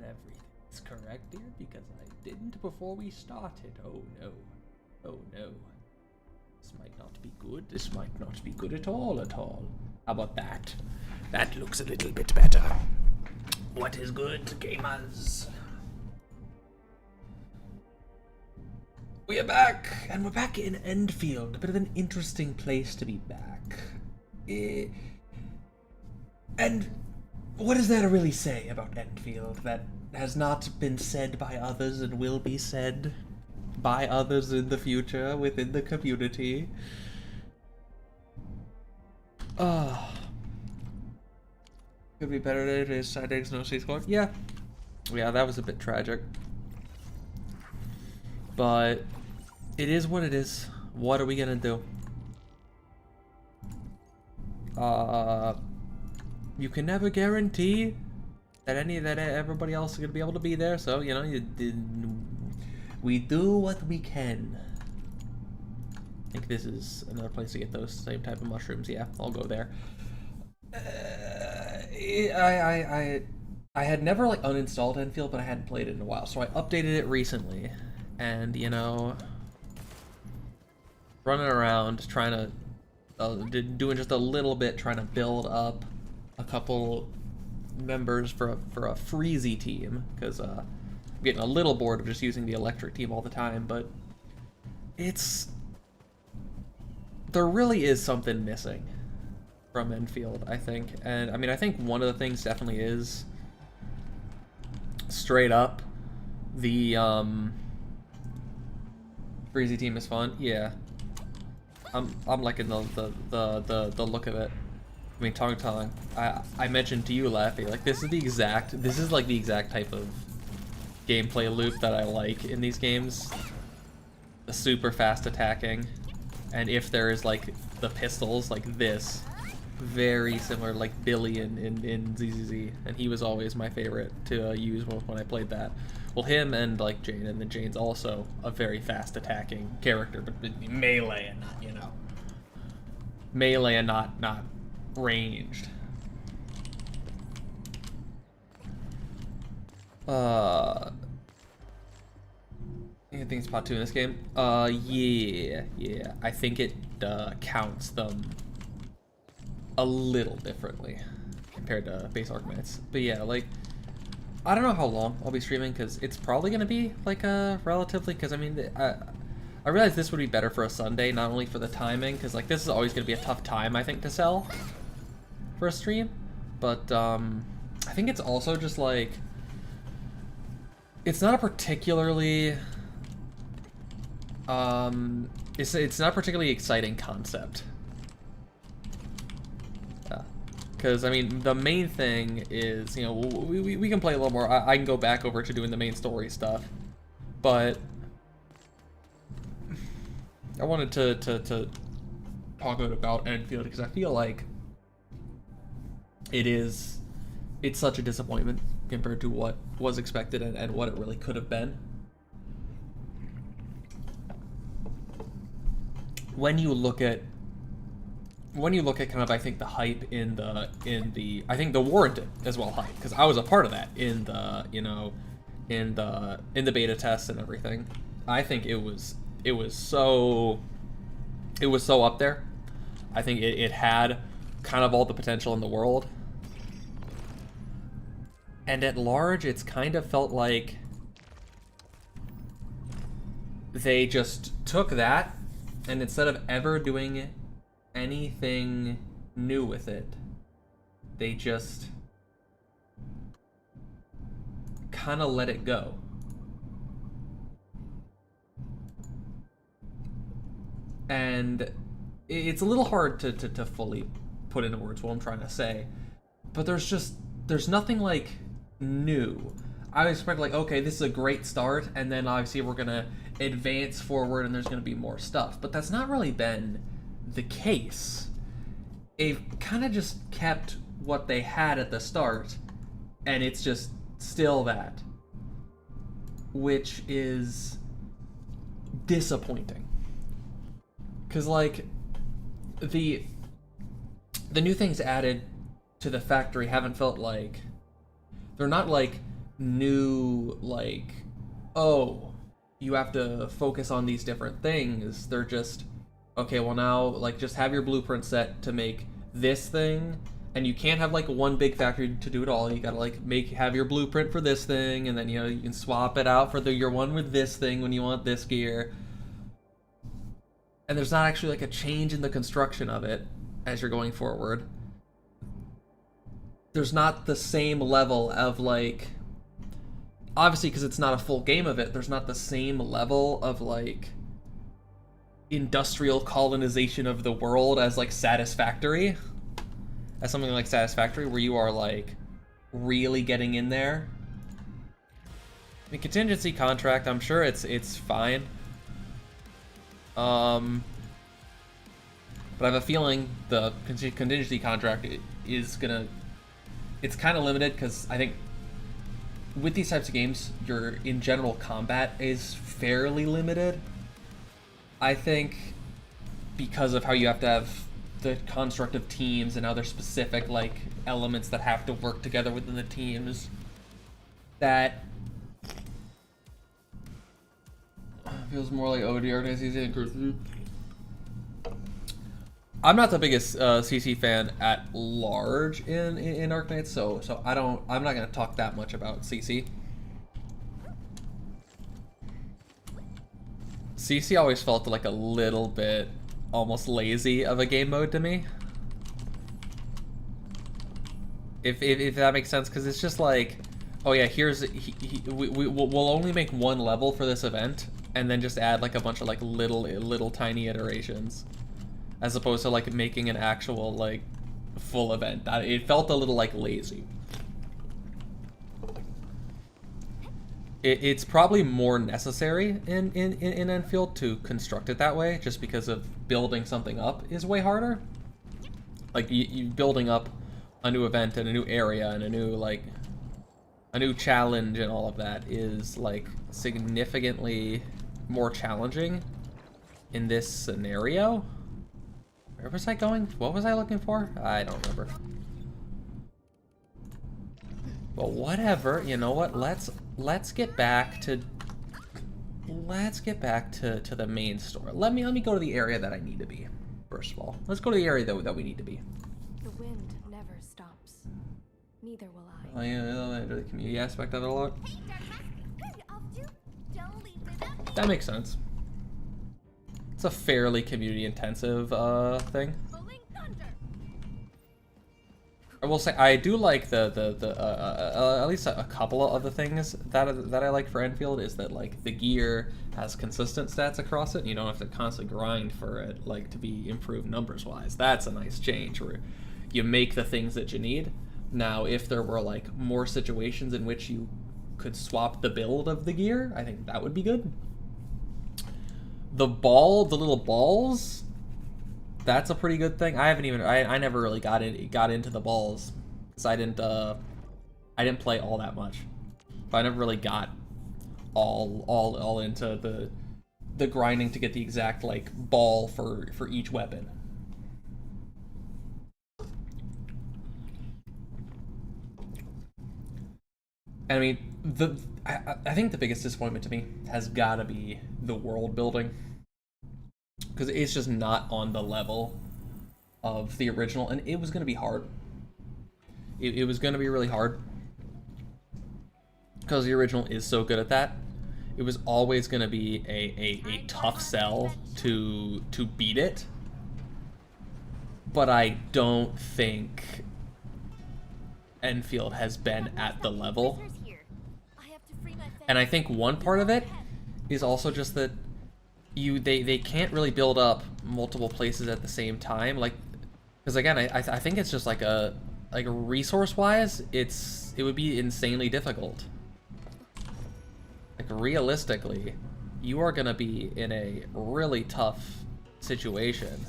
everything's correct here? Because I didn't before we started. Oh no. Oh no. This might not be good. This might not be good at all, at all. How about that? That looks a little bit better. What is good, gamers? We are back! And we're back in Endfield. A bit of an interesting place to be back. And what is there to really say about Endfield that has not been said by others and will be said by others in the future within the community? Could be better today's Saturday's no C score. Yeah, that was a bit tragic. But it is what it is. What are we gonna do? You can never guarantee that everybody else is gonna be able to be there. So you know, we do what we can. I think this is another place to get those same type of mushrooms. Yeah, I'll go there. I had never like uninstalled Endfield, but I hadn't played it in a while, so I updated it recently, and you know, running around trying to doing just a little bit, trying to build up a couple members for a freezy team, because I'm getting a little bored of just using the electric team all the time. But there really is something missing from Endfield, I think. And I mean, I think one of the things definitely is straight up the freezy team is fun. Yeah, I'm liking the look of it. I mean, Tong, I mentioned to you, Laffy, like this is like the exact type of gameplay loop that I like in these games. The super fast attacking, and if there is like the pistols like this, very similar, like Billy in ZZZ, and he was always my favorite to use when I played that. Well, him and like Jane, and then Jane's also a very fast attacking character, but melee and not, you know, melee and not ranged. Anything spot 2 in this game? Yeah. I think it counts them a little differently compared to base Arknights. But yeah, like, I don't know how long I'll be streaming, because it's probably going to be like relatively, because I mean, I realize this would be better for a Sunday, not only for the timing, because like this is always going to be a tough time, I think, to sell for a stream, but I think it's also just like, it's not a particularly it's not a particularly exciting concept. Because I mean, the main thing is, you know, we can play a little more. I can go back over to doing the main story stuff, but I wanted to talk a bit about Endfield, because I feel like it's such a disappointment compared to what was expected and what it really could have been. When you look at kind of, I think, the hype in the I think the warranted as well hype, because I was a part of that in the, you know, in the beta tests and everything. I think it was so up there. I think it had kind of all the potential in the world, and at large it's kind of felt like they just took that, and instead of ever doing anything new with it, they just kind of let it go. And it's a little hard to fully put into words what I'm trying to say, but there's nothing like new. I expect like, okay, this is a great start, and then obviously we're gonna advance forward and there's gonna be more stuff, but that's not really been the case. They've kind of just kept what they had at the start, and it's just still that, which is disappointing. Because like the new things added to the factory haven't felt like, they're not like new, like, oh, you have to focus on these different things. They're just, okay, well now, like, just have your blueprint set to make this thing, and you can't have like one big factory to do it all. You gotta like have your blueprint for this thing, and then you know you can swap it out for your one with this thing when you want this gear. And there's not actually like a change in the construction of it as you're going forward. There's not the same level of like, obviously because it's not a full game of it, there's not the same level of like industrial colonization of the world as like Satisfactory. As something like Satisfactory, where you are like really getting in there. I mean, contingency contract, I'm sure it's fine. But I have a feeling the contingency contract is gonna, it's kind of limited because I think with these types of games, your in general combat is fairly limited. I think because of how you have to have the construct of teams and other specific like elements that have to work together within the teams, that feels more like ODR than CC. I'm not the biggest CC fan at large in Arknights, so I'm not gonna talk that much about CC. CC always felt like a little bit almost lazy of a game mode to me, if that makes sense, because it's just like, oh yeah, here's we'll only make one level for this event, and then just add like a bunch of like little tiny iterations, as opposed to like making an actual like full event. It felt a little like lazy. It's probably more necessary in Endfield to construct it that way, just because of building something up is way harder. Like you building up a new event and a new area and a new challenge and all of that is like significantly more challenging in this scenario. Where was I going? What was I looking for? I don't remember. But whatever, you know what? Let's get back to the main story. Let me go to the area that I need to be. First of all, let's go to the area that we need to be. The wind never stops. Neither will I. I enjoy the community aspect of it a lot. That makes sense. It's a fairly community intensive thing. I will say I do like the at least a couple of the things that I like for Endfield is that like the gear has consistent stats across it, and you don't have to constantly grind for it like to be improved numbers wise. That's a nice change where you make the things that you need. Now, if there were like more situations in which you could swap the build of the gear, I think that would be good. The little balls. That's a pretty good thing. I never really got into the balls because I didn't play all that much. But I never really got all into the grinding to get the exact like ball for each weapon. And I mean, I think the biggest disappointment to me has got to be the world building. Because it's just not on the level of the original, and it was going to be hard. It was going to be really hard. Because the original is so good at that. It was always going to be a tough sell to beat it. But I don't think Endfield has been at the level. And I think one part of it is also just that they can't really build up multiple places at the same time, like, because again I think it's just like a resource wise it would be insanely difficult. Like realistically, you are gonna be in a really tough situation.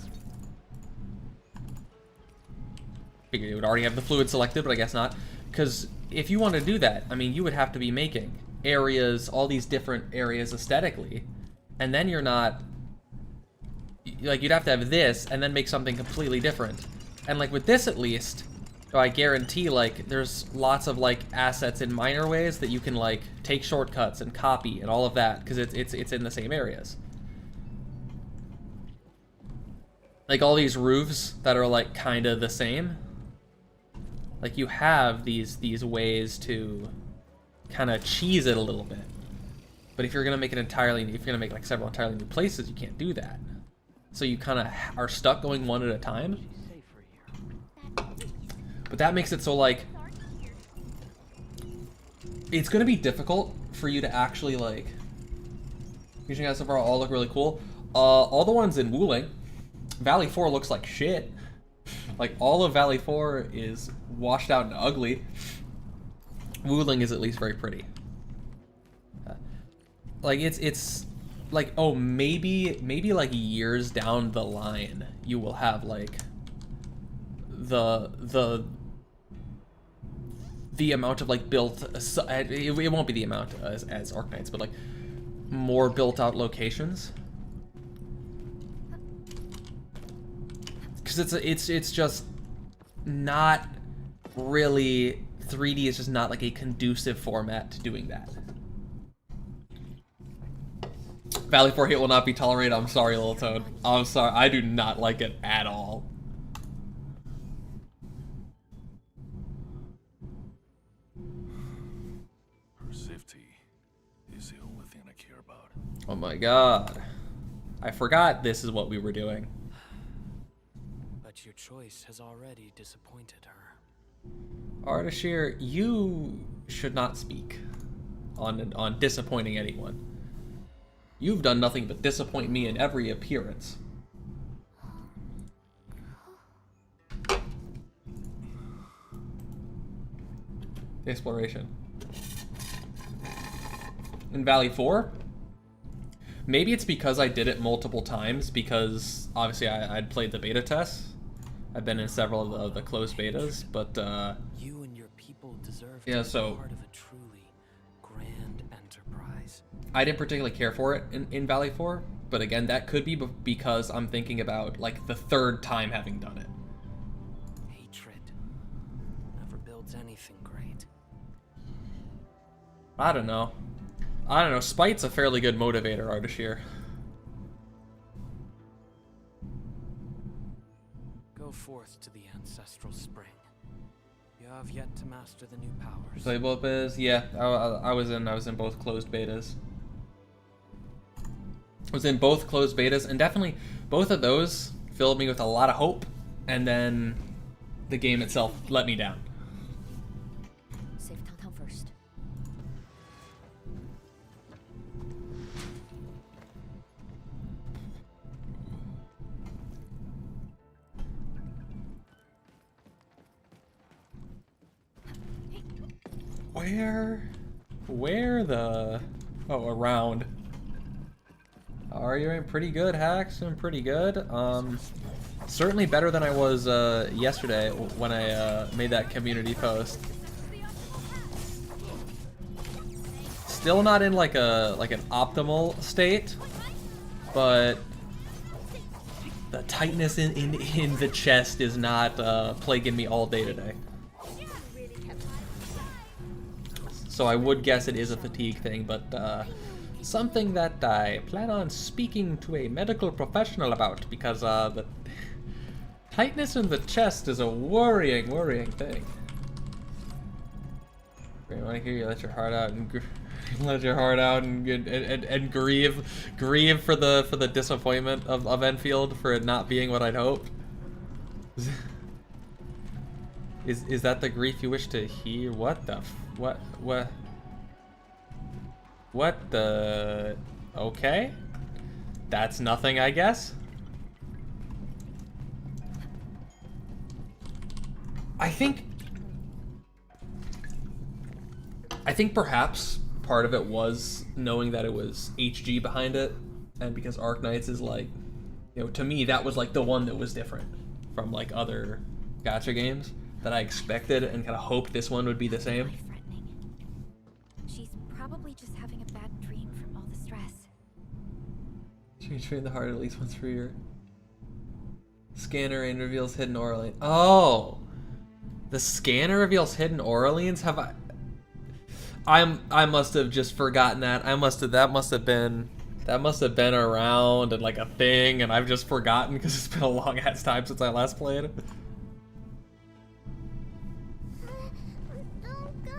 Figured it would already have the fluid selected, but I guess not, because if you want to do that, I mean, you would have to be making areas, all these different areas aesthetically. And then you're not, like, you'd have to have this and then make something completely different. And like with this at least, So I guarantee, like, there's lots of, like, assets in minor ways that you can, like, take shortcuts and copy and all of that, because it's in the same areas. Like, all these roofs that are, like, kind of the same. Like, you have these ways to kind of cheese it a little bit. But if you're going to make if you're going to make, like, several entirely new places, you can't do that. So you kind of are stuck going one at a time. But that makes it so, like, it's going to be difficult for you to actually, like, these guys so far all look really cool. All the ones in Wuling, Valley 4 looks like shit. Like, all of Valley 4 is washed out and ugly. Wuling is at least very pretty. Like, it's like, oh, maybe like years down the line, you will have, like, the amount of, like, built, it won't be the amount as Arknights, but, like, more built out locations. Because it's just not really, 3D is just not, like, a conducive format to doing that. Valley 4 hate will not be tolerated. I'm sorry, Little Toad. I'm sorry. I do not like it at all. Her safety is the only thing I care about. Oh my god. I forgot this is what we were doing. But your choice has already disappointed her. Ardashir, you should not speak on disappointing anyone. You've done nothing but disappoint me in every appearance. Exploration. In Valley 4? Maybe it's because I did it multiple times, because obviously I'd played the beta tests. I've been in several of the closed betas, but You and your people deserve yeah, to so be part of a truly grand enterprise. I didn't particularly care for it in Valley 4, but again, that could be because I'm thinking about, like, the third time having done it. Hatred never builds anything great. I don't know. Spite's a fairly good motivator, Ardashir. Go forth to the ancestral spring. You have yet to master the new powers. Play both betas? Yeah, I was in both closed betas. I was in both closed betas, and definitely both of those filled me with a lot of hope, and then the game itself let me down. Save Tang first. Where the... Oh, around. Are you doing pretty good, Hacks? Doing pretty good. Certainly better than I was yesterday when I made that community post. Still not in like an optimal state, but the tightness in the chest is not plaguing me all day today. So I would guess it is a fatigue thing, but something that I plan on speaking to a medical professional about, because the tightness in the chest is a worrying thing. I want to hear you let your heart out and and grieve for the disappointment of Enfield for it not being what I'd hoped. Is that the grief you wish to hear? What the what the... Okay. That's nothing, I guess. I think perhaps part of it was knowing that it was HG behind it, and because Arknights is like, you know, to me that was like the one that was different from like other gacha games that I expected and kind of hoped this one would be the same. Threatening. She's probably just having a bad dream from all the stress. You train the heart at least once per year. Scanner and reveals hidden aura lane. Oh! The scanner reveals hidden Orleans. Have I must have just forgotten that. That must have been around and like a thing, and I've just forgotten because it's been a long ass time since I last played. Don't go.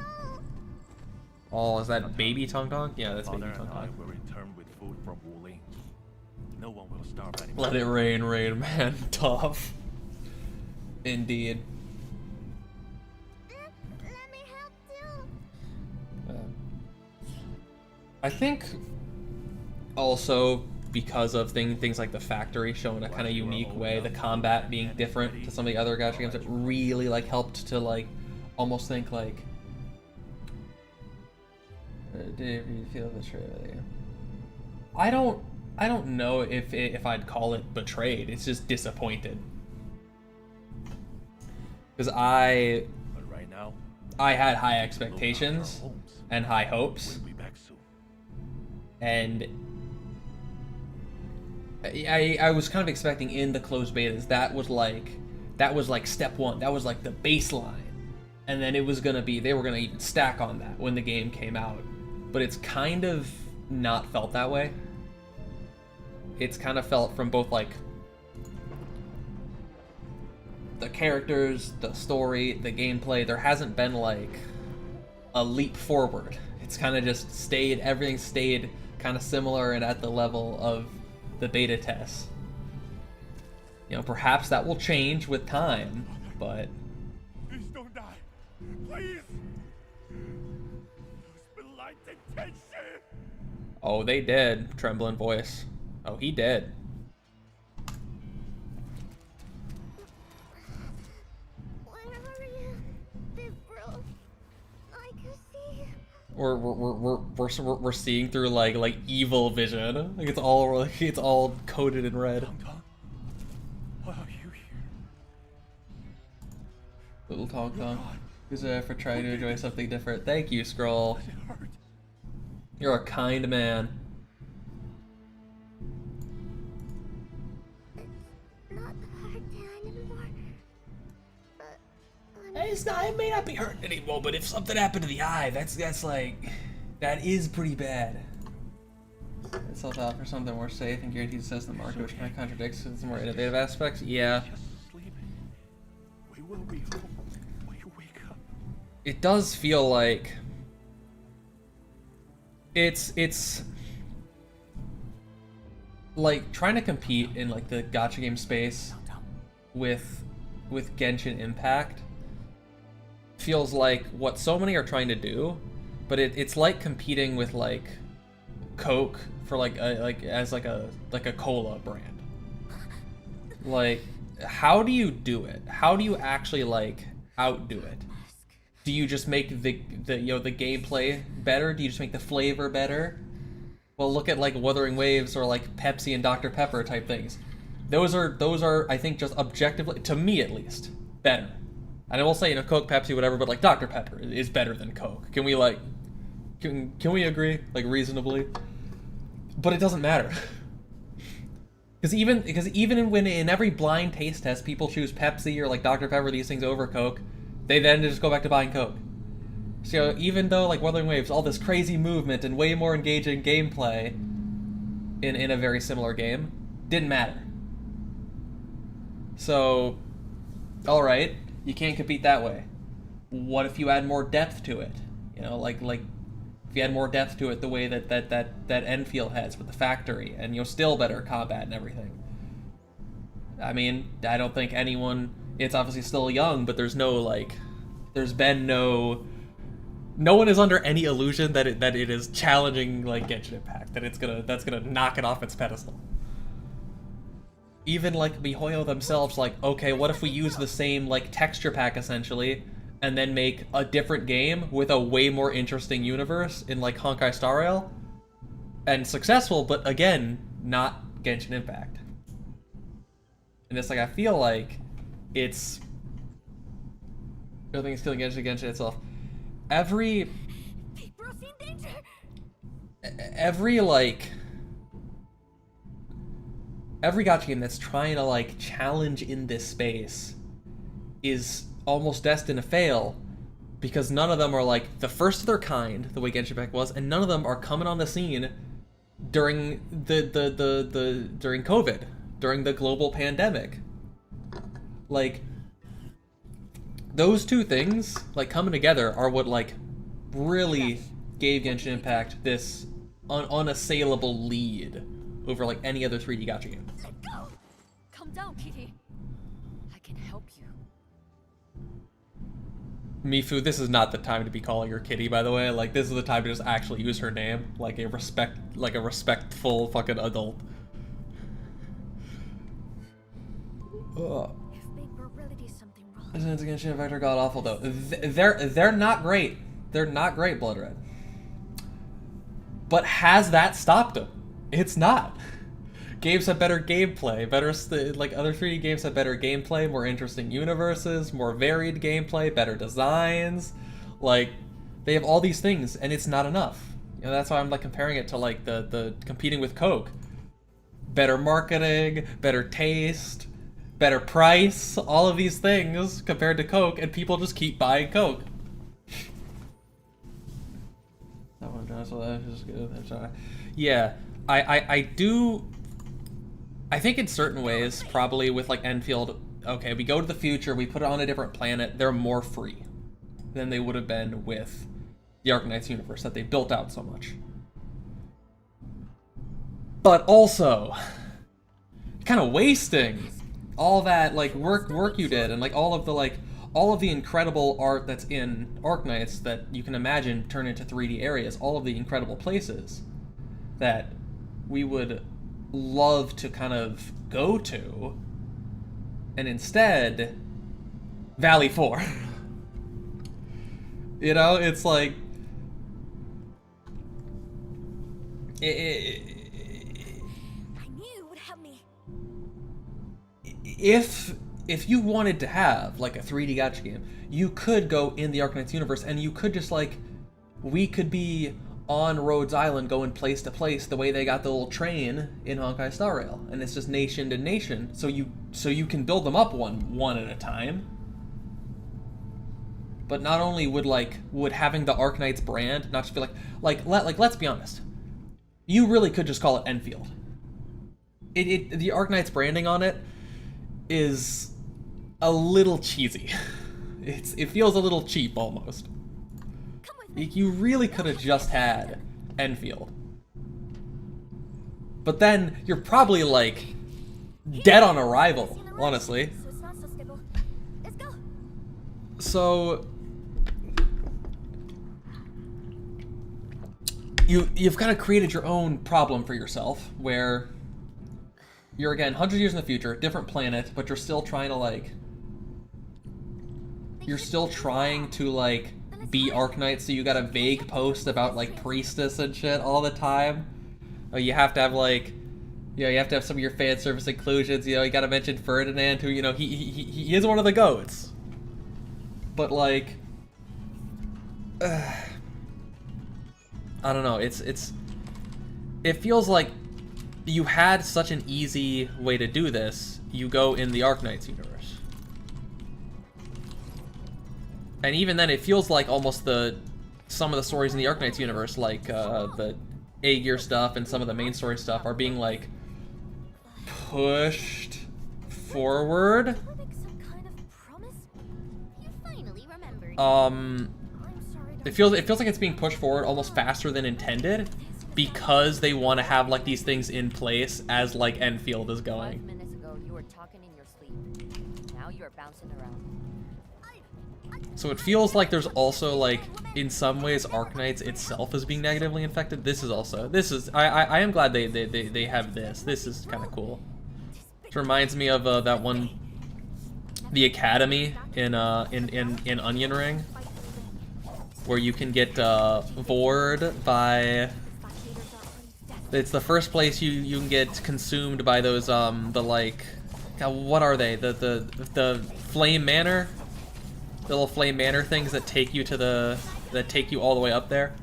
Oh, is that baby Tong Tong? Yeah, that's Father baby Tong and I Tong. will return with food from Wooling. No one will starve anymore. Let it rain, rain, man. Tough. Indeed. Let me help too. I think also because of things like the factory showing a kind of unique way, the combat being different to some of the other gacha games, it really like helped to like almost think like, did you feel betrayed? I don't know if I'd call it betrayed. It's just disappointed. Because But right now, I had high look after expectations our homes. and high hopes, We'll be back soon. and I was kind of expecting in the closed betas that was like step one, that was like the baseline, and then it was gonna be, they were gonna even stack on that when the game came out, but it's kind of not felt that way. It's kind of felt from both like the characters, the story, the gameplay, there hasn't been like a leap forward. It's kind of just stayed, everything stayed kind of similar and at the level of the beta tests. You know, perhaps that will change with time, but Please don't die. Please. Those blind intention. oh, they did. Trembling voice. Oh, he did. Where are you, big bro? I can see. We're seeing through like evil vision. Like it's all coded in red. Tong Tong, why are you here? Little Tong Tong. Who's for trying to enjoy something different. Thank you, Scroll. Does it hurt? You're a kind man. Not hurting anymore. But It's not. It may not be hurting anymore, but if something happened to the eye, that's like, that is pretty bad. It's all out for something more safe and guaranteed says the market, which kind of contradicts its more innovative aspects. Yeah, Just sleeping. We will be home when you wake up. it does feel like it's like trying to compete in like the gacha game space with Genshin Impact feels like what so many are trying to do, but it's like competing with like Coke for like as like a cola brand. Like, how do you do it? How do you actually like outdo it? Do you just make the gameplay better? Do you just make the flavor better? Well, look at like Wuthering Waves or like Pepsi and Dr. Pepper type things. Those are I think just objectively, to me at least, better. And I will say, Coke, Pepsi, whatever, but like Dr. Pepper is better than Coke. Can we like can we agree like reasonably? But it doesn't matter. Because even when in every blind taste test people choose Pepsi or like Dr. Pepper, these things over Coke, they then just go back to buying Coke. So even though like Wuthering Waves, all this crazy movement and way more engaging gameplay in a very similar game, didn't matter. So, all right, you can't compete that way. What if you add more depth to it? Like if you add more depth to it the way that Endfield has with the factory, and still better combat and everything. I mean, I don't think anyone. It's obviously still young, but there's no no one is under any illusion that it is challenging like Genshin Impact, that's gonna knock it off its pedestal. Even like MiHoYo themselves, like, okay, what if we use the same like texture pack essentially, and then make a different game with a way more interesting universe in like Honkai Star Rail, and successful, but again, not Genshin Impact. And it's like I feel like it's everything's killing Genshin itself. Every Big bro's in danger. every gacha game that's trying to like challenge in this space is almost destined to fail because none of them are like the first of their kind, the way Genshin Impact was, and none of them are coming on the scene during during COVID, during the global pandemic. Like, those two things, like, coming together are what, like, really gave Genshin Impact this unassailable lead over, like, any other 3D gacha game. Let go. Calm down, Kitty. I can help you. Mifu, this is not the time to be calling her Kitty, by the way. Like, this is the time to just actually use her name, like a respectful fucking adult. Ugh. If Big Bro really did something wrong. Isn't Genshin Impact are god awful though? They're not great. They're not great, Blood Red. But has that stopped them? It's not. Games have better gameplay, like other 3D games have better gameplay, more interesting universes, more varied gameplay, better designs. Like, they have all these things, and it's not enough. You know, that's why I'm like comparing it to like the competing with Coke. Better marketing, better taste, better price, all of these things compared to Coke, and people just keep buying Coke. That one, so that's just good. Yeah, I do. I think in certain ways, probably with like Endfield, okay, we go to the future, we put it on a different planet, they're more free than they would have been with the Arknights universe that they built out so much. But also, kind of wasting all that like work you did and like all of the incredible art that's in Arknights that you can imagine turn into 3D areas, all of the incredible places that we would love to kind of go to, and instead Valley 4. You know, it's like I knew you would help me. if you wanted to have like a 3D gacha game, you could go in the Arknights universe and you could just like, we could be on Rhodes Island going place to place the way they got the little train in Honkai Star Rail, and it's just nation to nation, so you can build them up one at a time. But not only would having the Arknights brand not just be like let's be honest, you really could just call it Enfield. The Arknights branding on it is a little cheesy. It feels a little cheap almost. You really could have just had Endfield. But then you're probably like dead on arrival, honestly. So it's not so stable. Let's go. So you've kind of created your own problem for yourself, where you're again 100 years in the future, different planet, but you're still trying to like be Arknights, so you got a vague post about like priestess and shit all the time. You have to have like, you know, you have to have some of your fan service inclusions. You know, you got to mention Ferdinand, who, you know, he is one of the goats. But like, I don't know. It feels like you had such an easy way to do this. You go in the Arknights universe. And even then, it feels like almost some of the stories in the Arknights universe, like the Aegir stuff and some of the main story stuff, are being like pushed forward. Did I make some kind of promise? You finally remembered. Um, I'm sorry. it feels like it's being pushed forward almost faster than intended, because they want to have like these things in place as like Enfield is 5 going. minutes ago, you were talking in your sleep. Now you are bouncing around. So it feels like there's also like, in some ways, Arknights itself is being negatively infected. I am glad they have this. This is kind of cool. It reminds me of that one, the Academy in Onion Ring, where you can get bored by. It's the first place you can get consumed by those the like, God, what are they? The Flame Manor. The little Flame Manor things that take you all the way up there.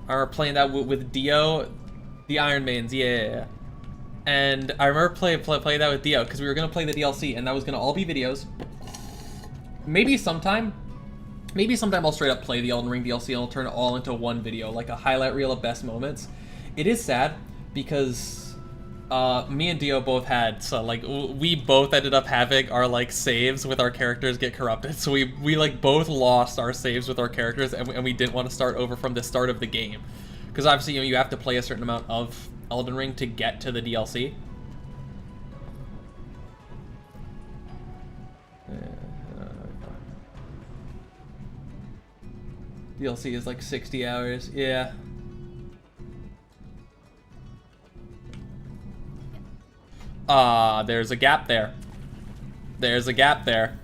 I remember playing that with Dio, the Iron Maidens, yeah. And I remember playing that with Dio because we were gonna play the DLC, and that was gonna all be videos. maybe sometime I'll straight up play the Elden Ring DLC and I'll turn it all into one video, like a highlight reel of best moments. It is sad because me and Dio both had, so like we both ended up having our like saves with our characters get corrupted. So we like both lost our saves with our characters, and we didn't want to start over from the start of the game, because obviously you have to play a certain amount of Elden Ring to get to the DLC. DLC is like 60 hours, yeah. There's a gap there. There's a gap there.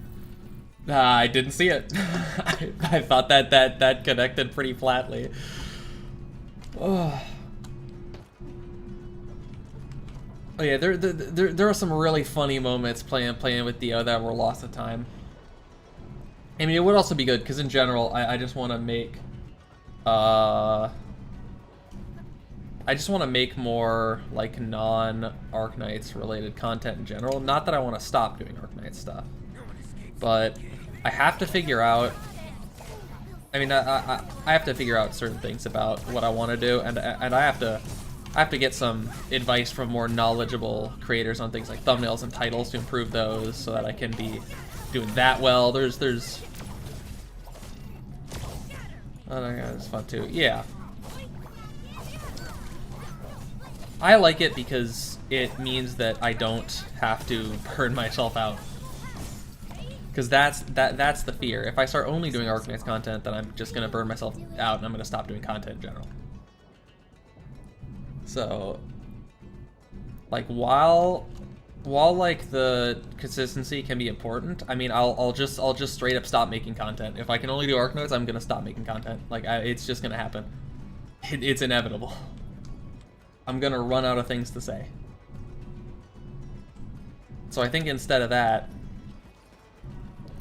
I didn't see it. I thought that connected pretty flatly. Oh yeah, there are some really funny moments playing with Dio that were lost to time. I mean, it would also be good because in general, I just want to make, I just want to make more like non-Arknights related content in general. Not that I want to stop doing Arknights stuff, but I have to figure out. I mean, I have to figure out certain things about what I want to do, and I have to get some advice from more knowledgeable creators on things like thumbnails and titles to improve those, so that I can be doing that well. There's oh my god, it's fun too. Yeah, I like it because it means that I don't have to burn myself out, because that's the fear. If I start only doing Arknights content, then I'm just gonna burn myself out and I'm gonna stop doing content in general. So like while like the consistency can be important, I mean, I'll just straight up stop making content. If I can only do Arknights, I'm gonna stop making content. Like it's just gonna happen. It's inevitable. I'm gonna run out of things to say. So I think instead of that,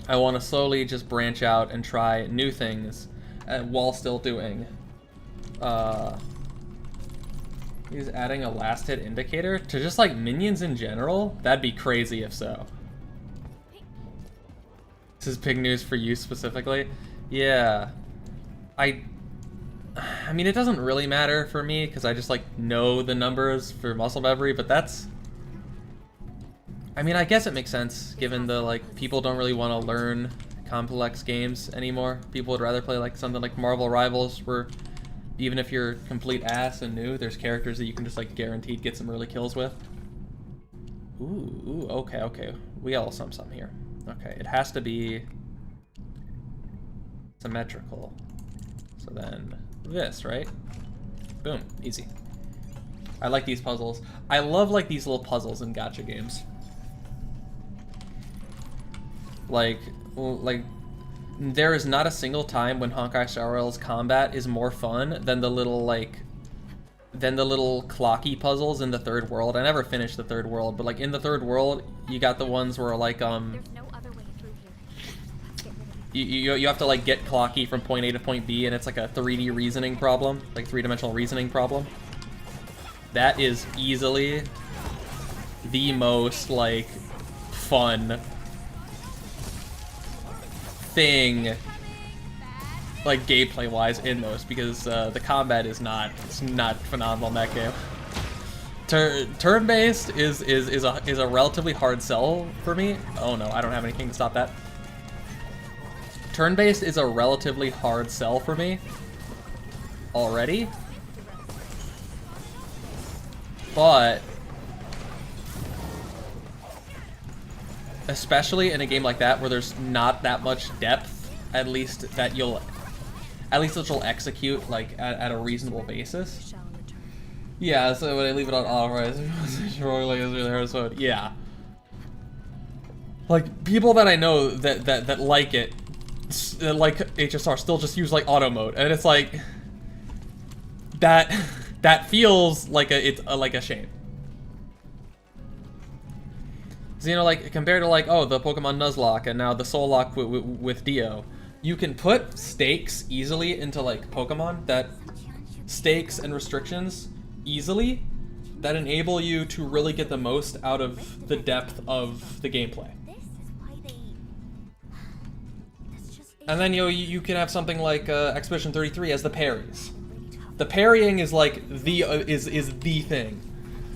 I want to slowly just branch out and try new things while still doing. He's adding a last hit indicator to just like minions in general? That'd be crazy if so. This is big news for you specifically. Yeah. I mean, it doesn't really matter for me because I just like know the numbers for muscle memory, but that's, I mean, I guess it makes sense given the like people don't really want to learn complex games anymore. People would rather play like something like Marvel Rivals, where even if you're complete ass and new, there's characters that you can just like guaranteed get some early kills with. Ooh, okay. We got some here. Okay, it has to be symmetrical. So then this, right? Boom, easy. I like these puzzles. I love like these little puzzles in gacha games. Like there is not a single time when Honkai Star Rail's combat is more fun than the little clocky puzzles in the third world. I never finished the third world, but like in the third world, you got the ones where like There's no other way through here. you have to like get clocky from point A to point B, and it's like a 3D reasoning problem, like three-dimensional reasoning problem. That is easily the most like fun thing, like gameplay wise, in those, because the combat is not phenomenal in that game. Turn-based is a relatively hard sell for me. Oh no, I don't have anything to stop that. Turn-based is a relatively hard sell for me already, but especially in a game like that where there's not that much depth, at least that you'll execute like at a reasonable basis. Yeah, so when I leave it on auto, yeah. Like people that I know that like it, like HSR, still just use like auto mode, and it's like that feels like it's like a shame. So, you know, like compared to like, oh, the Pokemon Nuzlocke and now the Soul Lock with Dio, you can put stakes easily into like Pokemon, that stakes and restrictions easily that enable you to really get the most out of the depth of the gameplay. This is why they And then you can have something like Expedition 33 as the parries. The parrying is like the is the thing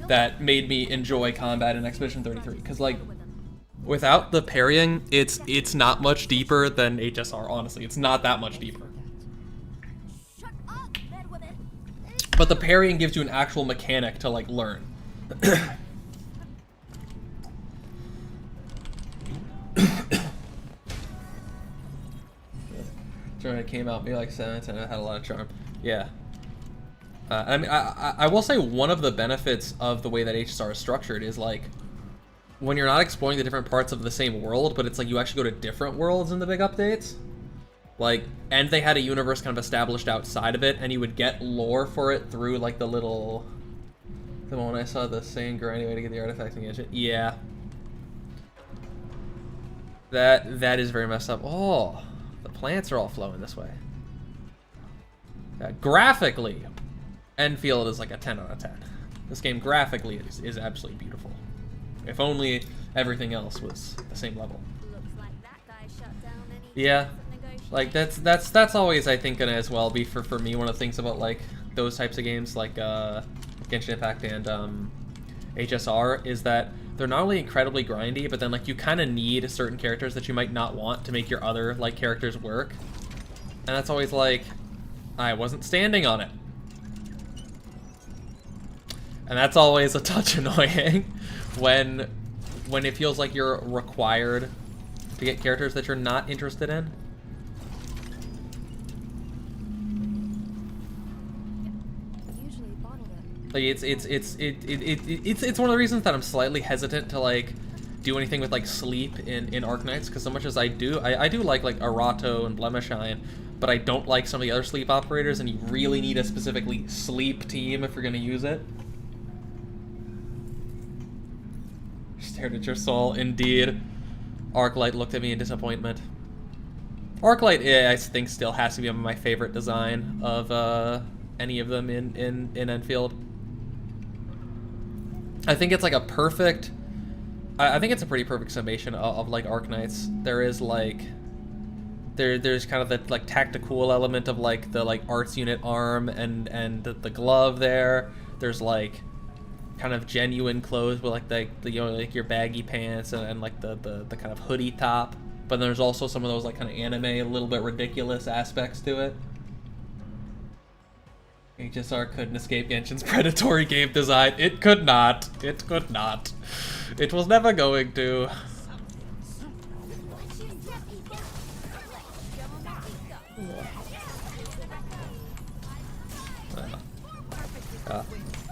that made me enjoy combat in Expedition 33, because like without the parrying, it's not much deeper than HSR. Honestly, it's not that much deeper. Shut up, bed with it. But the parrying gives you an actual mechanic to like learn. It came out maybe like 7 10. It had a lot of charm. Yeah. I mean, I will say one of the benefits of the way that HSR is structured is like when you're not exploring the different parts of the same world, but it's like you actually go to different worlds in the big updates. Like, and they had a universe kind of established outside of it, and you would get lore for it through like the little. The one I saw the same grindy way to get the artifacts and get it. Yeah. That is very messed up. Oh. Plants are all flowing this way. Graphically, Endfield is like a 10 out of 10. This game graphically is absolutely beautiful. If only everything else was the same level. Looks like that guy shut down any Yeah, negotiations. like that's always, I think, gonna as well be for me one of the things about like those types of games like Genshin Impact and HSR is that they're not only incredibly grindy, but then like you kind of need certain characters that you might not want to make your other like characters work, and that's always like, I wasn't standing on it, and that's always a touch annoying when it feels like you're required to get characters that you're not interested in. Usually bottled it. Like it's one of the reasons that I'm slightly hesitant to like do anything with like sleep in Arknights, because so much as I do like Arato and Blemishine, but I don't like some of the other sleep operators, and you really need a specifically sleep team if you're gonna use it. Stared at your soul, indeed. Arklight looked at me in disappointment. Arklight, yeah, I think still has to be my favorite design of any of them in Endfield. I think it's like a perfect. I think it's a pretty perfect summation of like Arknights. There is like, there's kind of the like tactical element of like the like arts unit arm and the glove there. There's like kind of genuine clothes with like the you know, like your baggy pants and like the kind of hoodie top. But there's also some of those like kind of anime, a little bit ridiculous aspects to it. HSR couldn't escape Genshin's predatory game design. It could not. It could not. It was never going to.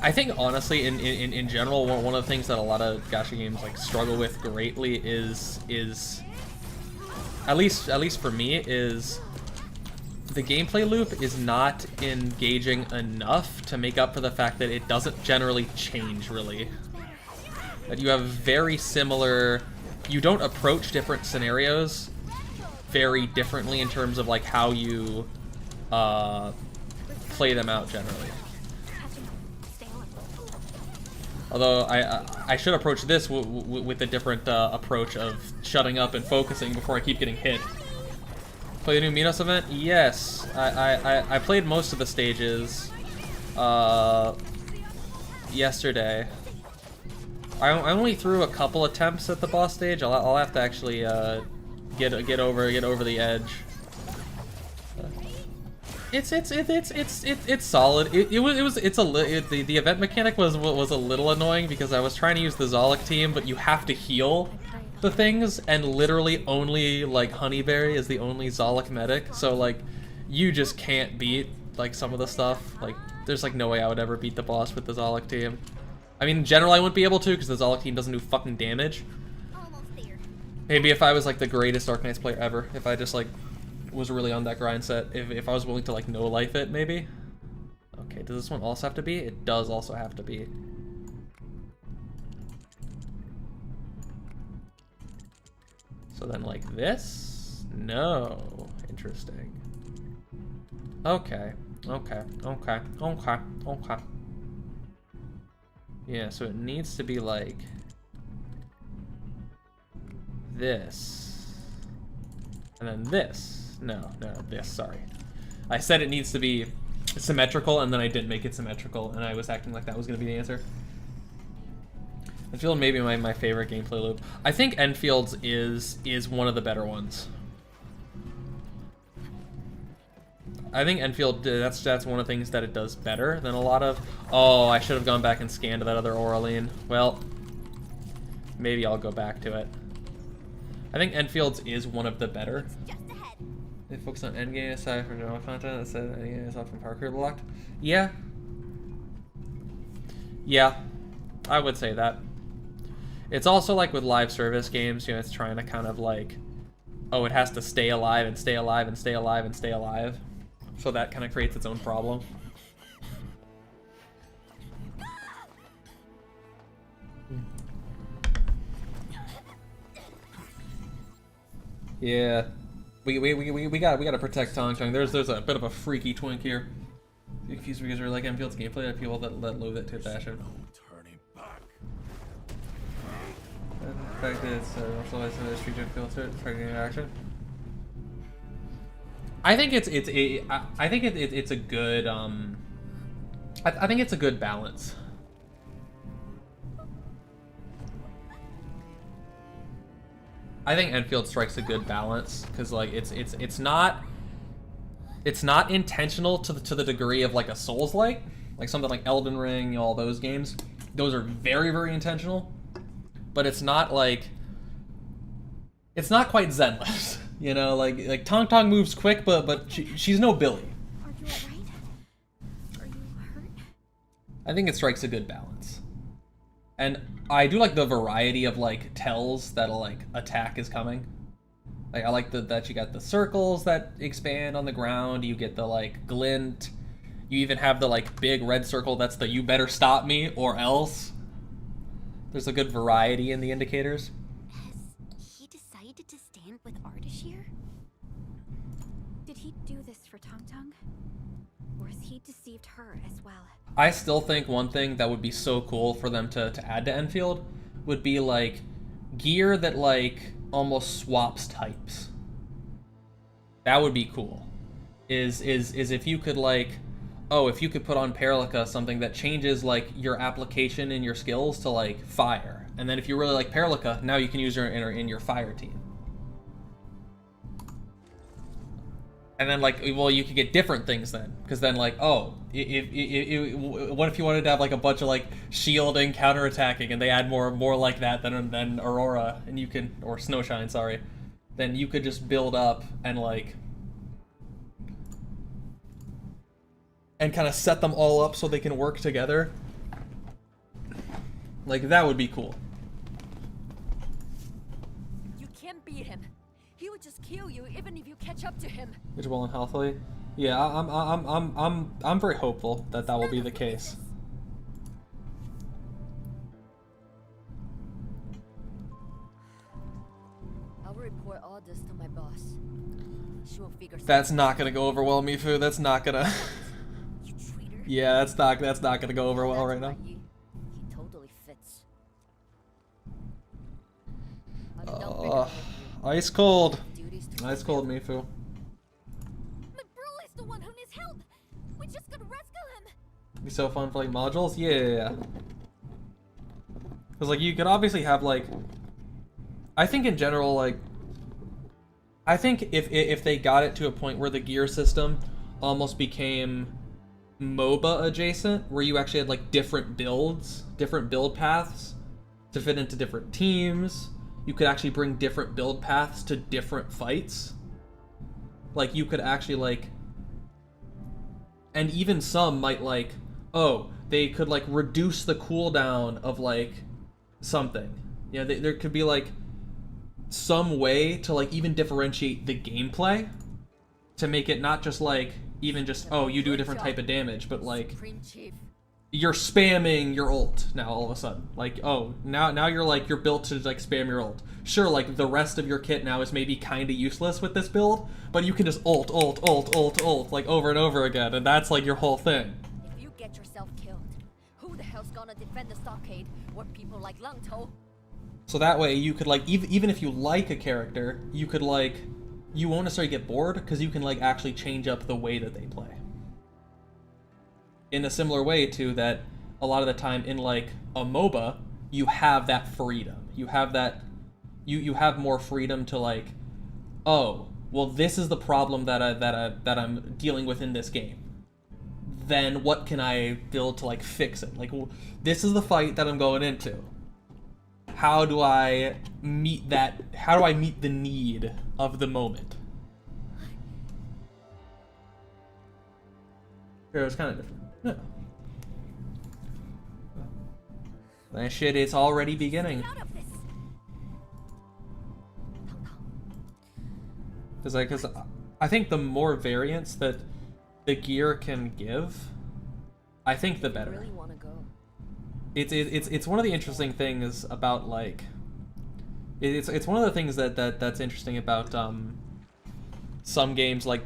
I think honestly, in general, one of the things that a lot of gacha games like struggle with greatly is at least for me is the gameplay loop is not engaging enough to make up for the fact that it doesn't generally change really. That you have very similar, you don't approach different scenarios very differently in terms of like how you play them out generally. Although I should approach this with a different approach of shutting up and focusing before I keep getting hit. Play the new Minos event? Yes. I played most of the stages yesterday. I only threw a couple attempts at the boss stage. I'll have to actually get over the edge. It's solid. The event mechanic was a little annoying because I was trying to use the Zolok team, but you have to heal the things, and literally only like Honeyberry is the only Zolok medic, so like you just can't beat like some of the stuff. Like there's like no way I would ever beat the boss with the Zolok team. I mean, in general I wouldn't be able to because the Zolok team doesn't do fucking damage. Almost there. Maybe if I was like the greatest Arknights player ever, if I just like was really on that grind set, if I was willing to like no life it, maybe. Okay, does this one also have to be? It does also have to be. So then like this? No. Interesting. Okay. Okay. Yeah, so it needs to be like this. And then this. No, this, sorry. I said it needs to be symmetrical, and then I didn't make it symmetrical, and I was acting like that was going to be the answer. Enfield may be my favorite gameplay loop. I think Enfield's is one of the better ones. I think Enfield, that's one of the things that it does better than a lot of... Oh, I should have gone back and scanned that other Aureline. Well, maybe I'll go back to it. I think Enfield's is one of the better. Just ahead. They focus on endgame aside from general content that said endgame is often parkour blocked. Yeah. Yeah, I would say that. It's also like with live service games, you know, it's trying to kind of like, oh, it has to stay alive and stay alive and stay alive and stay alive. So that kind of creates its own problem. Yeah, we gotta protect Tong Tong. There's a bit of a freaky twink here. You confused because we're like Enfield's gameplay. There are people that loathe it to fashion. Turning back. The fact that it's also has a street feel to it, targeting action. I think it's a good I think it's a good balance. I think Enfield strikes a good balance because like it's not intentional to the degree of like a Souls-like, like something like Elden Ring, you know, all those games. Those are very, very intentional, but it's not like, it's not quite Zenless, you know, like Tong Tong moves quick, but she's no Billy. Are you alright? Are you hurt? I think it strikes a good balance. And I do like the variety of like tells that a like attack is coming. Like I like that you got the circles that expand on the ground, you get the like glint, you even have the like big red circle that's the you better stop me or else. There's a good variety in the indicators. Has he decided to stand with Ardashir? Did he do this for Tong Tong? Or has he deceived her as well? I still think one thing that would be so cool for them to add to Enfield would be like gear that like almost swaps types. That would be cool. Is if you could like, oh, if you could put on Paralica something that changes like your application and your skills to like fire, and then if you really like Paralica, now you can use her in your fire team. And then like, well, you could get different things then, because then like, oh, what if you wanted to have like a bunch of like shielding, counterattacking, and they add more like that than Aurora, and you can, or Snowshine, sorry, then you could just build up and like, and kind of set them all up so they can work together. Like that would be cool. You can't beat him. He would just kill you even if you catch up to him. Visual and healthily. Yeah, I'm very hopeful that will be the case. I'll report all this to my boss. She will figure That's not gonna go over well, Mifu. That's not gonna. You traitor. Yeah, that's not gonna go over well right now. He totally fits. I'm done bickering with you. Ice cold. Duties to Ice cold, Mifu. My bro is the one who needs help! We just gotta rescue him! Be so fun for like modules. Yeah. Because like you could obviously have like, I think in general like, I think if they got it to a point where the gear system almost became MOBA adjacent, where you actually had like different builds, different build paths to fit into different teams. You could actually bring different build paths to different fights. Like you could actually like, and even some might like, oh, they could like reduce the cooldown of like something. You know, there could be like some way to like even differentiate the gameplay to make it not just like even just, oh, you do a different type of damage, but like Supreme Chief. you're spamming your ult now all of a sudden. Like, oh, now you're built to like spam your ult. Sure, like the rest of your kit now is maybe kind of useless with this build, but you can just ult like over and over again, and that's like your whole thing. If you get yourself killed, who the hell's gonna defend the stockade where people like Langto? So that way you could like, even if you like a character, you could like you won't necessarily get bored because you can like actually change up the way that they play. In a similar way to that, a lot of the time in like a MOBA, you have that freedom. You have that, you have more freedom to like, oh, well, this is the problem that I'm dealing with in this game. Then what can I build to like fix it? Like, well, this is the fight that I'm going into. How do I meet that? How do I meet the need of the moment? It was kind of different. Yeah. That shit is already beginning. Out of this. Because I think the more variance that the gear can give, I think the better. Really want to go? It's one of the interesting things about like it's one of the things that's interesting about some games like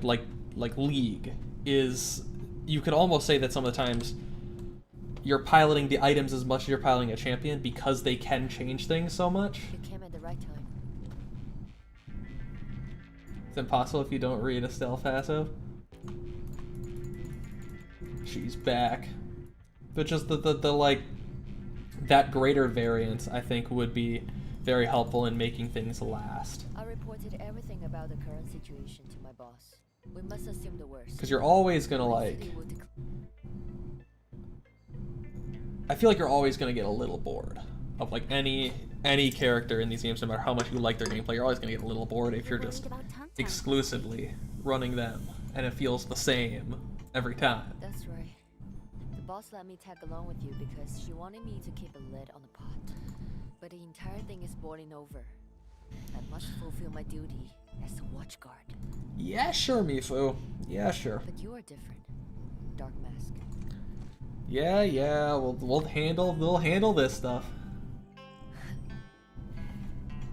League is you could almost say that some of the times you're piloting the items as much as you're piloting a champion because they can change things so much. You came at the right time. It's impossible if you don't read a stealth passive. She's back. But just the like that greater variance I think would be very helpful in making things last. I reported everything about the current situation to my boss. We must assume the worst. Because you're always gonna like I feel like you're always gonna get a little bored of like any character in these games, no matter how much you like their gameplay. You're always gonna get a little bored if you're just exclusively running them, and it feels the same every time. That's right. The boss let me tag along with you because she wanted me to keep a lid on the pot. But the entire thing is boiling over. I must fulfill my duty as a watchguard. Yeah, sure, Mifu. Yeah, sure. But you are different, Dark Mask. Yeah. We'll handle this stuff.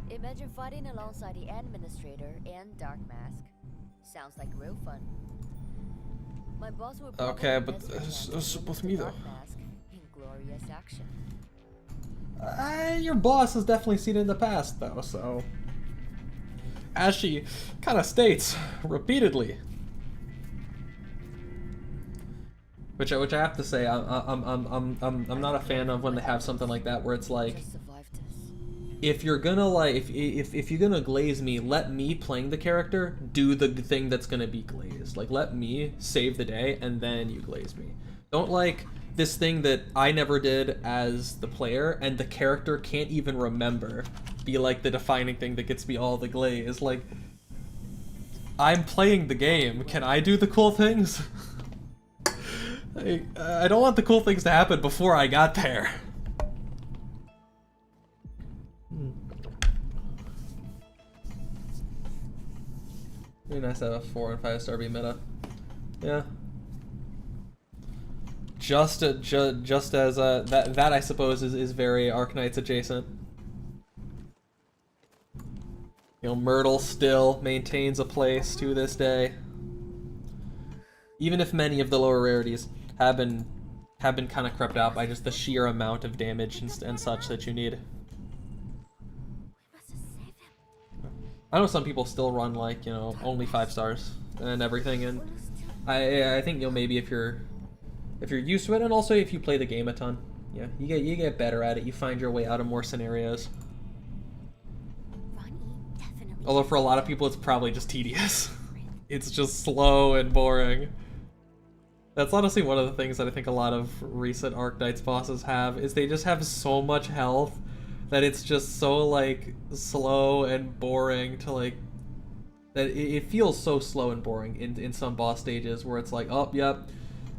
Imagine fighting alongside the Administrator and Dark Mask. Sounds like real fun. My boss will probably Okay, but invest your it's chance with to me use though. the Dark Mask in glorious action. Your boss has definitely seen it in the past, though, so as she kind of states repeatedly, which I have to say, I'm not a fan of when they have something like that where it's like, Just survive this. if you're gonna like, if you're gonna glaze me, let me playing the character do the thing that's gonna be glazed. Like, let me save the day and then you glaze me. Don't like this thing that I never did as the player and the character can't even remember be like the defining thing that gets me all the glaze. Like, I'm playing the game. Can I do the cool things? I don't want the cool things to happen before I got there. Very nice to have a 4 and 5 star B meta. Yeah. Just as that I suppose is very Arknights adjacent. You know, Myrtle still maintains a place to this day, even if many of the lower rarities have been kind of crept out by just the sheer amount of damage and such that you need. We must save him. I know some people still run like, you know, only 5 stars and everything, and I think, you know, maybe if you're used to it, and also if you play the game a ton, yeah, you get better at it. You find your way out of more scenarios. Ronnie definitely. Although for a lot of people, it's probably just tedious. It's just slow and boring. That's honestly one of the things that I think a lot of recent Arknights bosses have, is they just have so much health that it's just so like slow and boring to like, that it feels so slow and boring in some boss stages where it's like, oh, yep,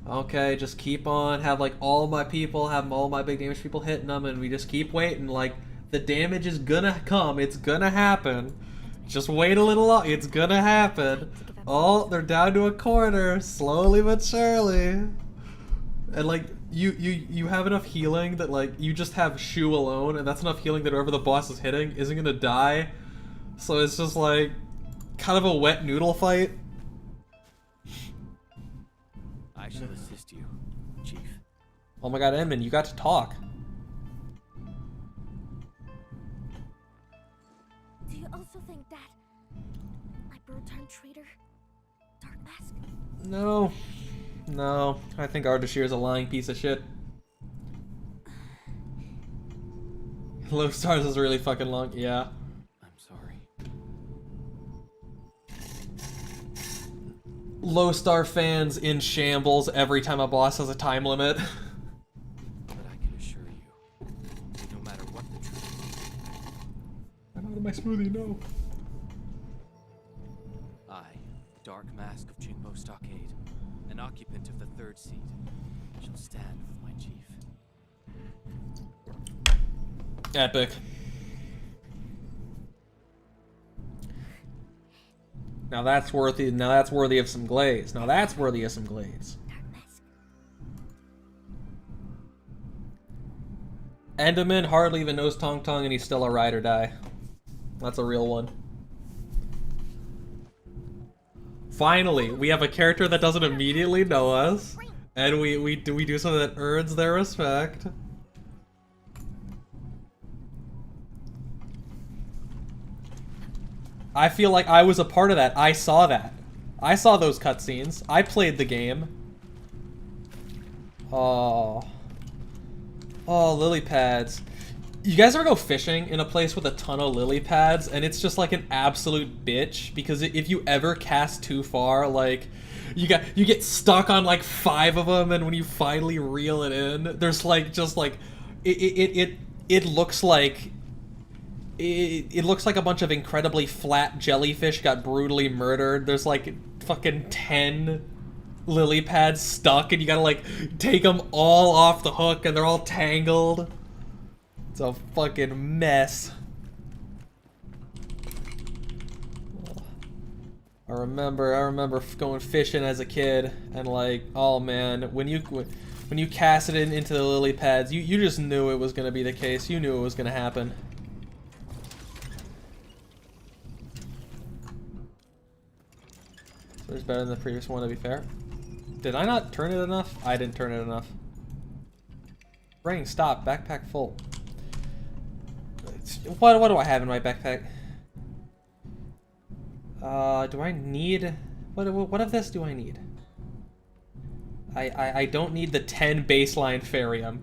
okay, just keep on, have like all my people, have all my big damage people hitting them, and we just keep waiting, like, the damage is gonna come, it's gonna happen. Just wait a little long, it's gonna happen. Oh, they're down to a corner, slowly but surely. And like, you have enough healing that like, you just have Shu alone, and that's enough healing that whoever the boss is hitting isn't gonna die. So it's just like, kind of a wet noodle fight. I shall assist you, Chief. Oh my god, Edmund, you got to talk. Do you also think that my bird Turned traitor? Dark Mask? No. No. I think Ardashir is a lying piece of shit. Low Stars is really fucking long. Yeah. I'm sorry. Low Star fans in shambles every time a boss has a time limit. But I can assure you, no matter what the truth, I'm out of my smoothie, no. I, Dark Mask of Jingbo Stockade, an occupant of the third seat, shall stand with my chief. Epic. Now that's worthy. Now that's worthy of some glaze. Now that's worthy of some glaze. Dark Mask. Enderman hardly even knows Tong Tong, and he's still a ride or die. That's a real one. Finally, we have a character that doesn't immediately know us, and we do something that earns their respect. I feel like I was a part of that. I saw that. I saw those cutscenes. I played the game. Oh. Oh, lily pads. You guys ever go fishing in a place with a ton of lily pads and it's just like an absolute bitch? Because if you ever cast too far, like, you get stuck on like 5 of them, and when you finally reel it in, there's like just like it looks like it looks like a bunch of incredibly flat jellyfish got brutally murdered. There's like fucking 10 lily pads stuck, and you gotta like take them all off the hook, and they're all tangled. It's a fucking mess. I remember going fishing as a kid, and like, oh man, when you cast it into the lily pads, you just knew it was gonna be the case. You knew it was gonna happen. So it's better than the previous one, to be fair. Did I not turn it enough? I didn't turn it enough. Brain, stop. Backpack full. What do I have in my backpack? Do I need... What of this do I need? I don't need the 10 baseline Farium.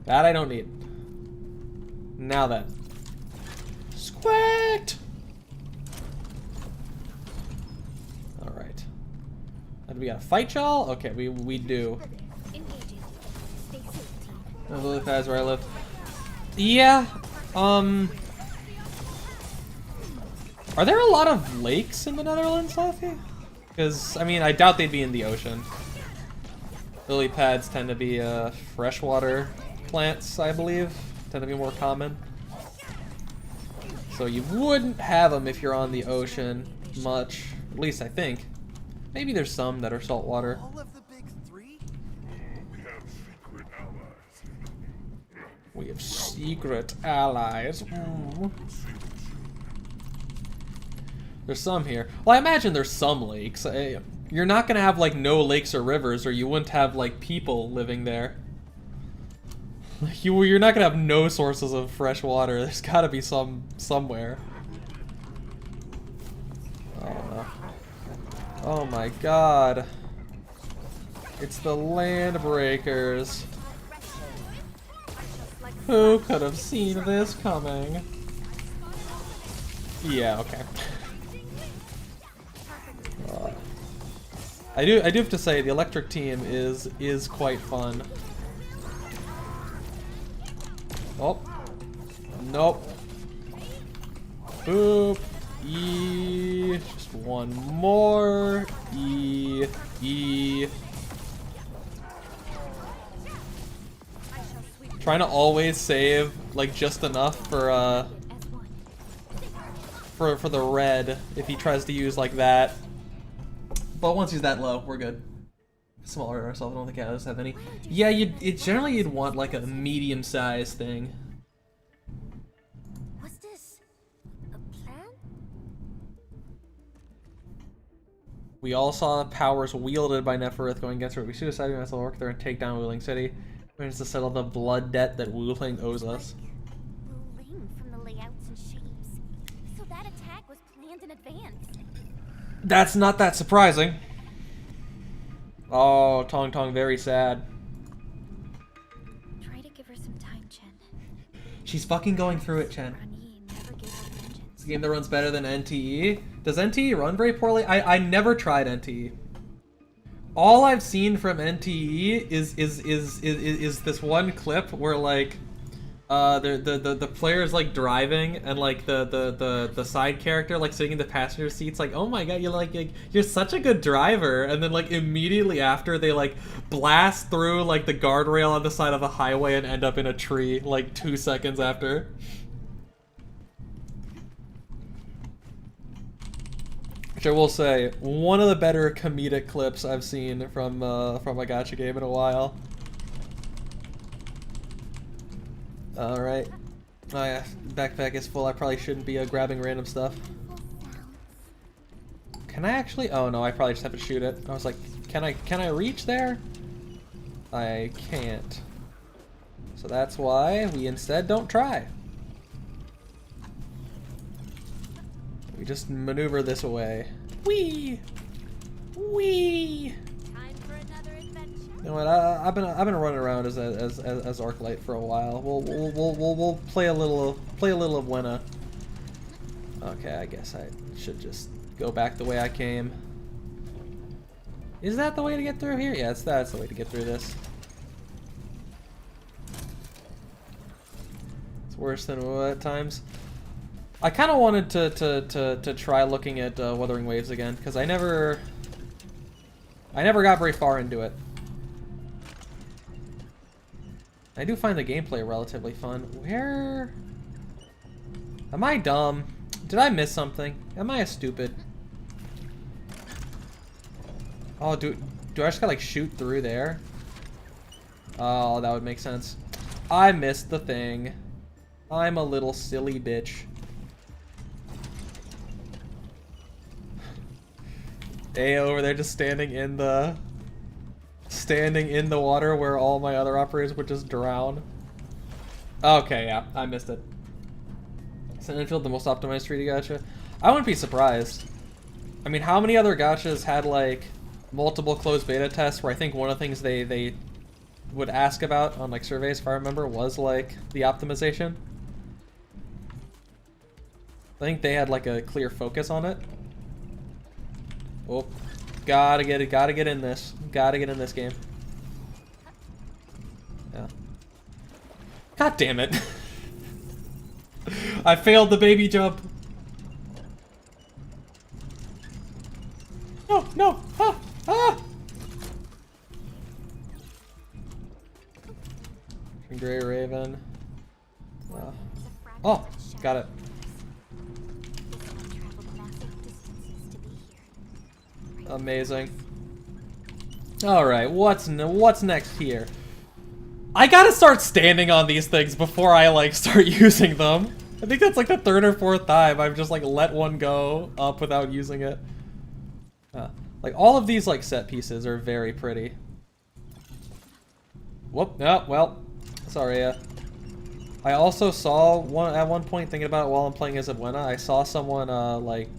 That I don't need. Now then. Squacked! Alright. And we gotta fight y'all? Okay, we do. Engaging. Stay safe, team. The lily pads where I live. Yeah, are there a lot of lakes in the Netherlands, Laffy? Because, I mean, I doubt they'd be in the ocean. Lily pads tend to be freshwater plants, I believe. Tend to be more common. So you wouldn't have them if you're on the ocean much. At least I think. Maybe there's some that are saltwater. All of the big 3? We have secret allies. We have secret allies. There's some here. Well, I imagine there's some lakes. You're not gonna have like no lakes or rivers, or you wouldn't have like people living there. You're not gonna have no sources of fresh water. There's gotta be some somewhere. Oh no. Oh my god. It's the land breakers. Who could have seen this coming? Yeah, okay. I do have to say the electric team is quite fun. Oh. Nope. Boop. E. Just one more. E. E. Trying to always save like just enough for the red if he tries to use like that. But once he's that low, we're good. Smaller ourselves, I don't think others have any. Yeah, generally you'd want like a medium-sized thing. What's this? A plan? We all saw powers wielded by Neferith going against her. We suicided myself, work there and take down Wuling City. We need to settle the blood debt that Wuling owes us. Wu Ling from the layouts and shapes. So that attack was in advance. That's not that surprising. Oh, Tong Tong, very sad. Try to give her some time, Chen. She's fucking going through it, Chen. Rani never gave up vengeance. It's a game that runs better than NTE. Does NTE run very poorly? I never tried NTE. All I've seen from NTE is this one clip where like the player's like driving and like the side character like sitting in the passenger seat's like, oh my god, you're such a good driver, and then like immediately after they like blast through like the guardrail on the side of the highway and end up in a tree like 2 seconds after. Which I will say, one of the better comedic clips I've seen from a gacha game in a while. Alright. Oh yeah, backpack is full. I probably shouldn't be grabbing random stuff. Can I actually? Oh no, I probably just have to shoot it. I was like, can I reach there? I can't. So that's why we instead don't try. We just maneuver this away. Whee! Whee! Time for another adventure. You know what? I've been running around as Arknight for a while. We'll play a little of Wena. Okay, I guess I should just go back the way I came. Is that the way to get through here? Yeah, that's the way to get through this. It's worse than what at times. I kind of wanted to try looking at Wuthering Waves again because I never got very far into it. I do find the gameplay relatively fun. Where am I dumb? Did I miss something? Am I a stupid? Oh, do I just gotta like shoot through there? Oh, that would make sense. I missed the thing. I'm a little silly bitch. A over there just standing in the water where all my other operators would just drown. Okay, yeah, I missed it. Is Endfield the most optimized 3D gacha? I wouldn't be surprised. I mean, how many other gachas had like multiple closed beta tests where I think one of the things they would ask about on like surveys, if I remember, was like the optimization. I think they had like a clear focus on it. Oh, gotta get in this. Gotta get in this game. Yeah. God damn it. I failed the baby jump. No, no, ah, ah! Grey Raven. Oh, got it. Amazing. Alright, what's next here? I gotta start standing on these things before I like start using them. I think that's like the 3rd or 4th time I've just like let one go up without using it. Like all of these like set pieces are very pretty. Whoop, oh, well, sorry. I also saw at one point, thinking about it while I'm playing as Edwina, I saw someone like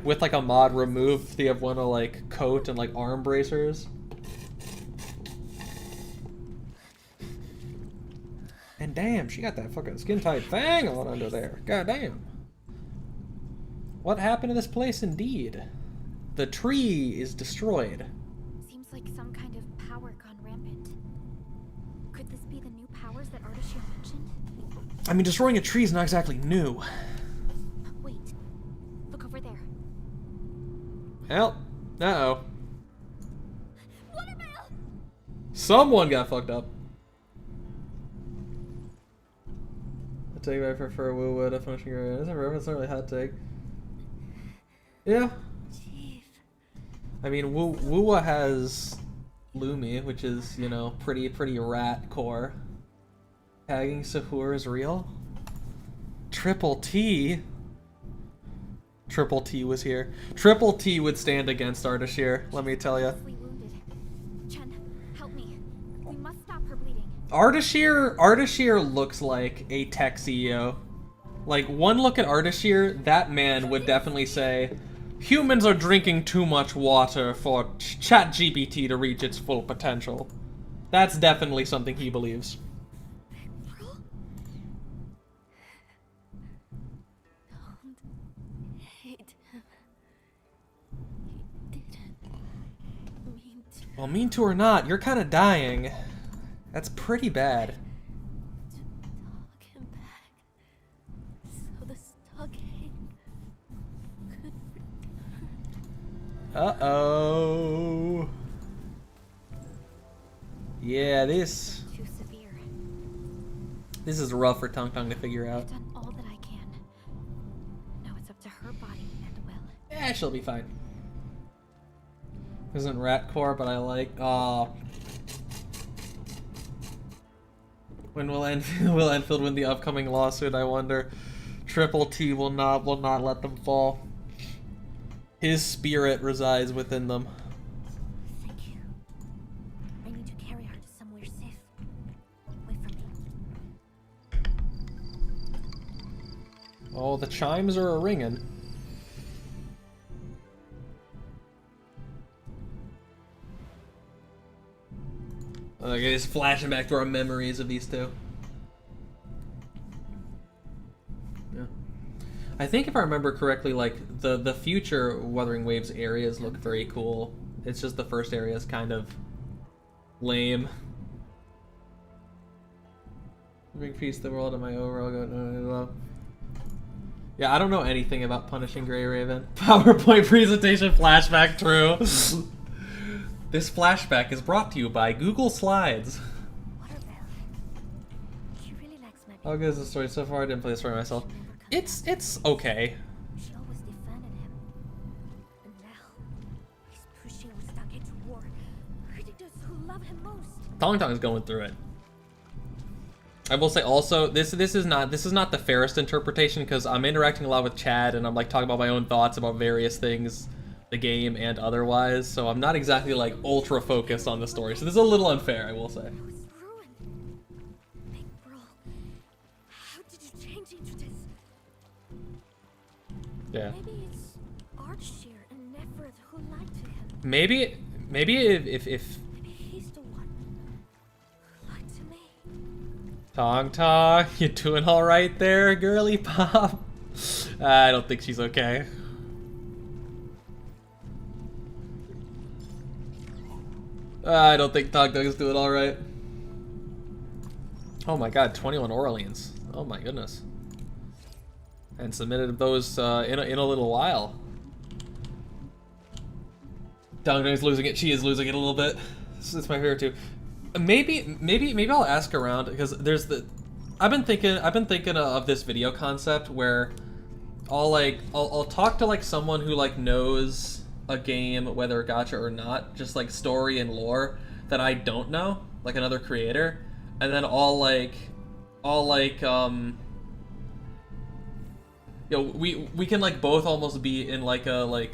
with like a mod remove the Edwina like coat and like arm bracers. And damn, she got that fucking skin tight thing on under there. God damn. What happened to this place indeed? The tree is destroyed. Seems like some kind of power gone rampant. Could this be the new powers that Ardashir mentioned? I mean, destroying a tree is not exactly new. Wait. Look over there. Help. Uh-oh. Watermail! Someone got fucked up. I take I prefer Woo to functioning area. That's a reference, not really hot take. Yeah. Chief. I mean, Woo has Lumi, which is, you know, pretty rat core. Tagging Sahur is real. Triple T. Triple T was here. Triple T would stand against Ardashir, let me tell you. Wounded. Chen, help me. We must stop her bleeding. Ardashir looks like a tech CEO. Like, one look at Ardashir, that man would definitely say, humans are drinking too much water for ChatGPT to reach its full potential. That's definitely something he believes. Bro? Don't hate him. He didn't mean to. Well, mean to or not, you're kind of dying. That's pretty bad. Talk him back so the stockade could return. Uh-oh. Yeah, this Too severe. is rough for Tong Tong to figure out. I've done all that I can. Now it's up to her body and will. Yeah, she'll be fine. Isn't Ratcore, but I like. Aw. When will Enfield win the upcoming lawsuit? I wonder. Triple T will not let them fall. His spirit resides within them. Thank you. I need to carry her to somewhere safe. Wait for me. Oh, the chimes are a-ringing. Okay, just flashing back to our memories of these two. Yeah. I think if I remember correctly, like, the future Wuthering Waves areas look very cool. It's just the first area is kind of lame. Big piece of the world of my overall go. Yeah, I don't know anything about punishing Grey Raven. PowerPoint presentation flashback true. This flashback is brought to you by Google Slides. Waterbell. She really likes my How good is the story so far? I didn't play the story myself. It's okay. She always defended him. And now he's pushing our stockade to war, hurting those who love him most. Tong Tong is going through it. I will say also, this is not the fairest interpretation because I'm interacting a lot with Chad and I'm like talking about my own thoughts about various things, the game and otherwise. So I'm not exactly like ultra focused on the story. So this is a little unfair, I will say. I was ruined. Big bro, how did you change into this? Yeah. Maybe it's Archshire and Neferth who lied to him. Maybe if Maybe he's the one who lied to me. Tong Tong, you doing all right there, girly pop? I don't think she's okay. I don't think Tong Tong is doing all right. Oh my God, 21 Orleans. Oh my goodness. And submitted those in a little while. Tong Tong is losing it. She is losing it a little bit. It's my favorite too. Maybe I'll ask around because there's I've been thinking of this video concept where I'll talk to like someone who like knows a game, whether gacha or not, just like story and lore that I don't know, like another creator, and then we can like both almost be in like a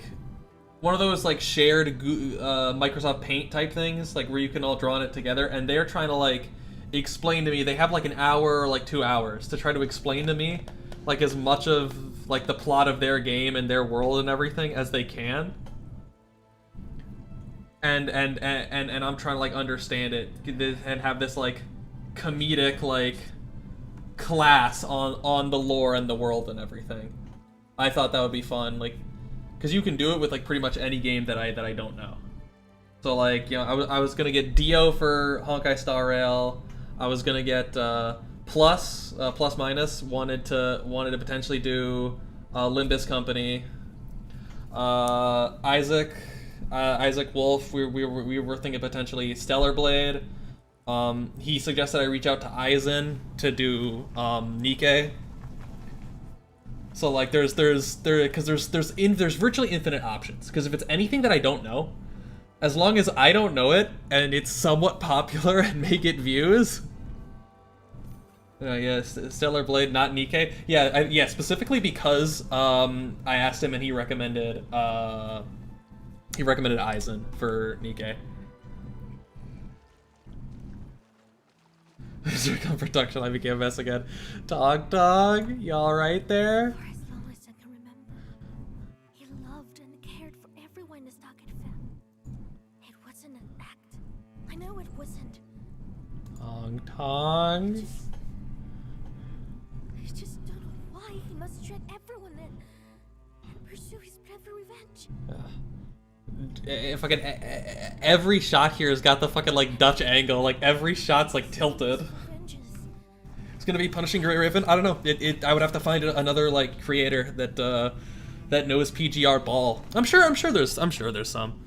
one of those like shared Microsoft Paint type things, like where you can all draw on it together, and they're trying to like explain to me. They have like an hour or like 2 hours to try to explain to me like as much of like the plot of their game and their world and everything as they can. And I'm trying to like understand it and have this like comedic like class on the lore and the world and everything. I thought that would be fun, like, because you can do it with like pretty much any game that I don't know. So like, you know, I was gonna get Dio for Honkai Star Rail. I was gonna get Plus Minus wanted to potentially do Limbus Company. Isaac Wolf, we were thinking potentially Stellar Blade. He suggested I reach out to Aizen to do Nikke. So like there's virtually infinite options, because if it's anything that I don't know, as long as I don't know it and it's somewhat popular and may get views. Yes, Stellar Blade, not Nikke. Yeah, specifically because I asked him and he recommended Aizen for Nikke. During production, I became a mess again. Dog, you alright there? For as long as I can remember, he loved and cared for everyone the Stockade family. It wasn't an act. I know it wasn't. Tong. I just don't know why he must treat everyone and pursue his plan for revenge. Fucking every shot here has got the fucking like Dutch angle. Like every shot's like tilted. Vengeance. It's gonna be punishing Grey Raven. I don't know. I would have to find another like creator that that knows PGR ball. I'm sure there's some.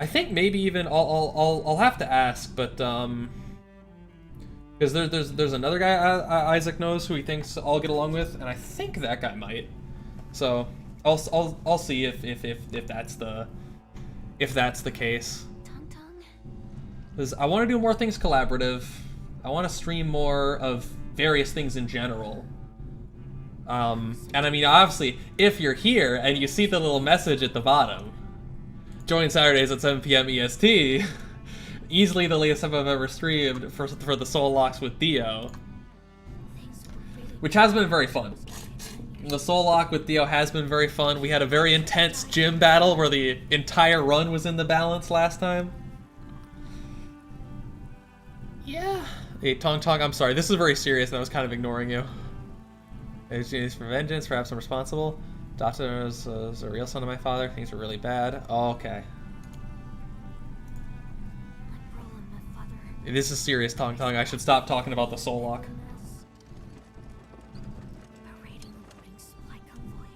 I think maybe even I'll have to ask, but because there's another guy Isaac knows who he thinks I'll get along with, and I think that guy might. So I'll see if that's the case. Tong Tong. Because I want to do more things collaborative. I want to stream more of various things in general. And I mean, obviously, if you're here and you see the little message at the bottom, join Saturdays at 7 p.m. EST. Easily the latest time I've ever streamed for the Soul Locks with Dio, Things were really which has been very fun. The Soul Lock with Dio has been very fun. We had a very intense gym battle where the entire run was in the balance last time. Yeah. Hey, Tong, I'm sorry. This is very serious and I was kind of ignoring you. Opportunities for vengeance, perhaps I'm responsible. Doctor is a real son of my father. Things were really bad. Okay. my role and my father. This is serious, Tong. I should stop talking about the Soul Lock. Parading loading supply convoy.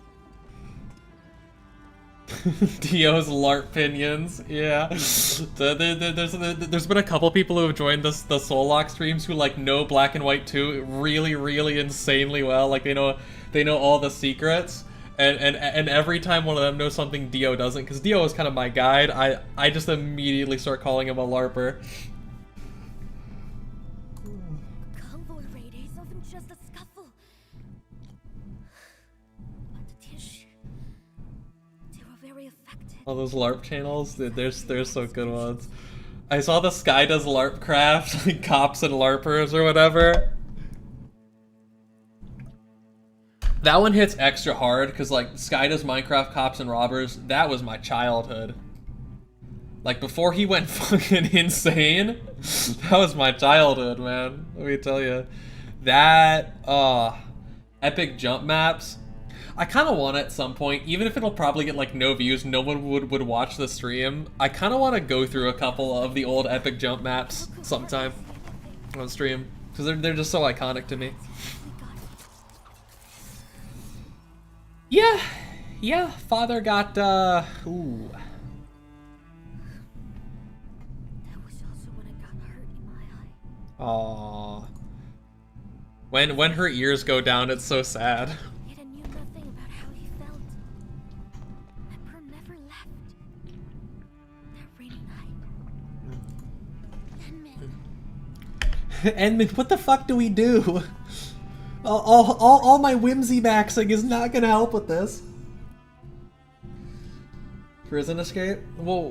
Dio's LARP pinions, yeah. There's been a couple people who have joined the Soul Lock streams who like know Black and White 2 really insanely well. Like they know all the secrets, and every time one of them knows something Dio doesn't, because Dio is kind of my guide. I just immediately start calling him a LARPer. Convoy raid is often just a scuffle. But the Tish, they were very effective. All those LARP channels, dude, there's so good ones. I saw the Sky Does LARP Craft, like cops and LARPers or whatever. That one hits extra hard because like Sky Does Minecraft Cops and Robbers, that was my childhood. Like before he went fucking insane, that was my childhood, man. Let me tell you. That epic jump maps. I kind of want at some point, even if it'll probably get like no views, no one would watch the stream. I kind of want to go through a couple of the old epic jump maps sometime on stream because they're just so iconic to me. We got it. Yeah. Father got ooh. That was also when I got hurt in my eye. Aww. When her ears go down, it's so sad. Yet I knew nothing about how he felt. Emperor never left. That rainy night. Edmund, what the fuck do we do? All my whimsy maxing is not gonna help with this. Prison Escape? Well,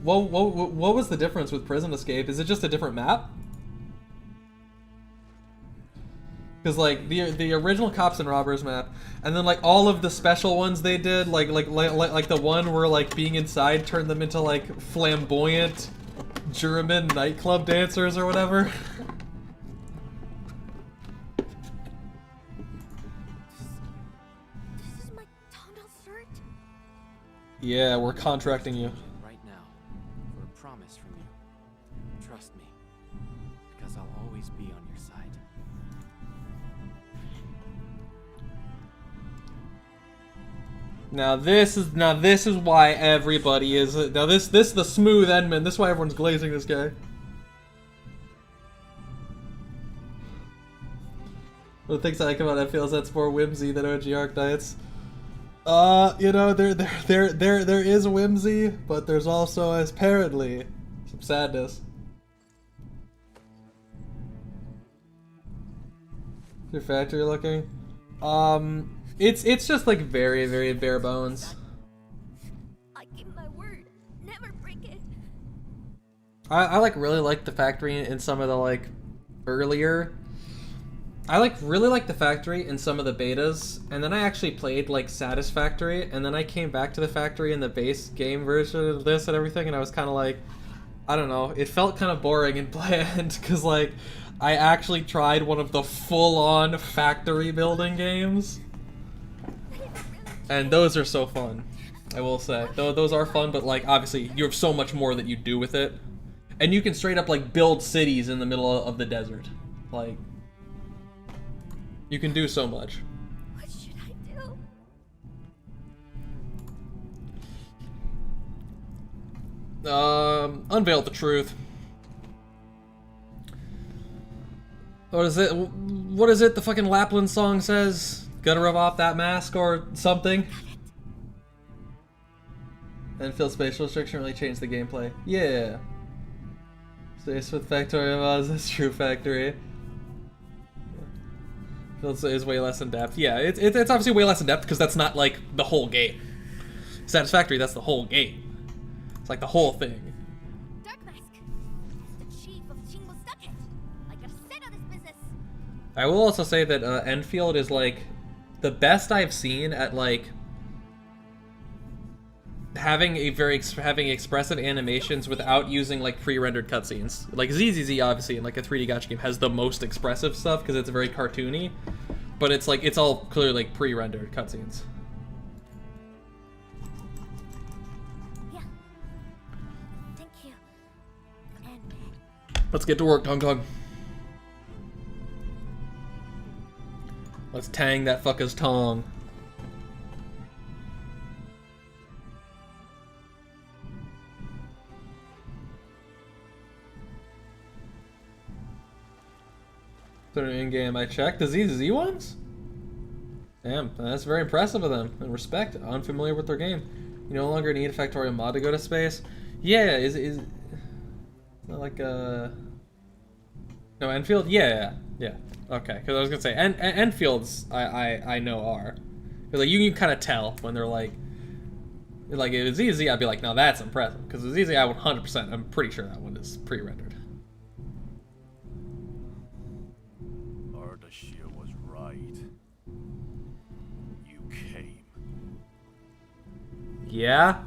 what was the difference with Prison Escape? Is it just a different map? Because like the original Cops and Robbers map, and then like all of the special ones they did, like the one where like being inside turned them into like flamboyant German nightclub dancers or whatever. This is my Tondal cert? Yeah, we're contracting you. Right now, for a promise from you. Trust me, because I'll always be on your side. Now this is why everybody is this is the smooth Endman. This is why everyone's glazing this guy. One of the things I like about Endfield is that's more whimsy than OG Arknights. You know, there is whimsy, but there's also apparently some sadness. Your factory looking? It's just like very bare bones. I give my word. Never break it. I like really like the factory in some of the like earlier. I really like the factory in some of the betas, and then I actually played like Satisfactory, and then I came back to the factory in the base game version of this and everything, and I was kind of like, I don't know, it felt kind of boring and bland because like I actually tried one of the full-on factory building games, and those are so fun. I will say, those are fun, but like obviously you have so much more that you do with it, and you can straight up like build cities in the middle of the desert, like. You can do so much. What should I do? Unveil the truth. What is it? What is it the fucking Lapland song says? Gotta rub off that mask or something? Endfield spatial restriction really changed the gameplay. Yeah. Stays with Factory of Oz, that's true factory. Is way less in depth. Yeah, it's obviously way less in depth because that's not like the whole game. Satisfactory, that's the whole game. It's like the whole thing. Dark Mask. It's the chief of Chingo Stuckhead. I gotta settle this business. I will also say that Endfield is like the best I've seen at like having having expressive animations without using like pre-rendered cutscenes. Like ZZZ obviously in like a 3D gacha game has the most expressive stuff because it's very cartoony, but it's like it's all clearly like pre-rendered cutscenes. Yeah. Thank you. And Let's get to work, Tong Tong. Let's tang that fucker's tongue. In game, I checked the ZZ ones. Damn, that's very impressive of them. And respect. Unfamiliar with their game. You no longer need a Factorial mod to go to space. Yeah, is not like no Enfield? Yeah. Okay, because I was gonna say Enfields I know are. Cause like you can kind of tell when they're like if it's ZZ, I'd be like, no, that's impressive. Because the ZZ, I 100%, I'm pretty sure that one is pre-rendered. Ardashir was right. You came. Yeah?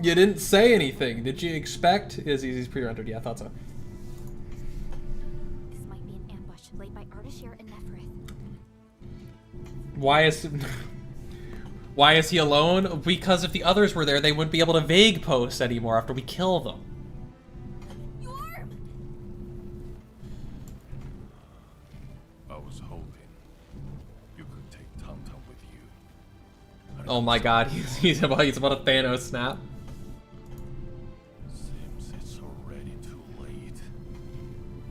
You didn't say anything. Did you expect? He's pre-rendered. Yeah, I thought so. this might be an ambush laid by Ardashir and Neferith. Why is he alone? Because if the others were there, they wouldn't be able to vague post anymore after we kill them. Yorm! I was hoping you could take Tum Tum with you. Oh my god, he's about a Thanos snap. Seems it's already too late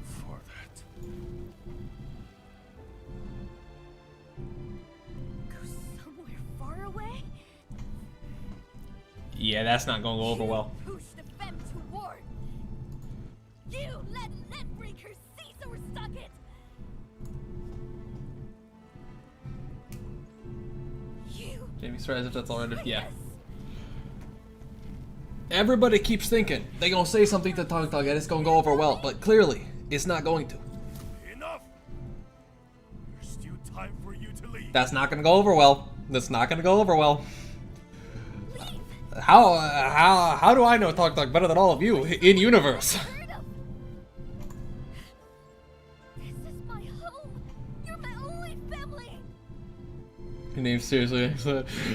for that. Go somewhere far away? Yeah, that's not gonna go over well. Push the Fem to war! You let Netbreaker seize our socket! You Jamie tries if that's all rendered. Yeah. Everybody keeps thinking they gonna say something to Tong Tong and it's gonna go over well, but clearly it's not going to. Enough! There's still time for you to leave. That's not gonna go over well. That's not gonna go over well. How do I know Tong Tong better than all of you in universe? heard of? This is my home! You're my only family! Your name seriously,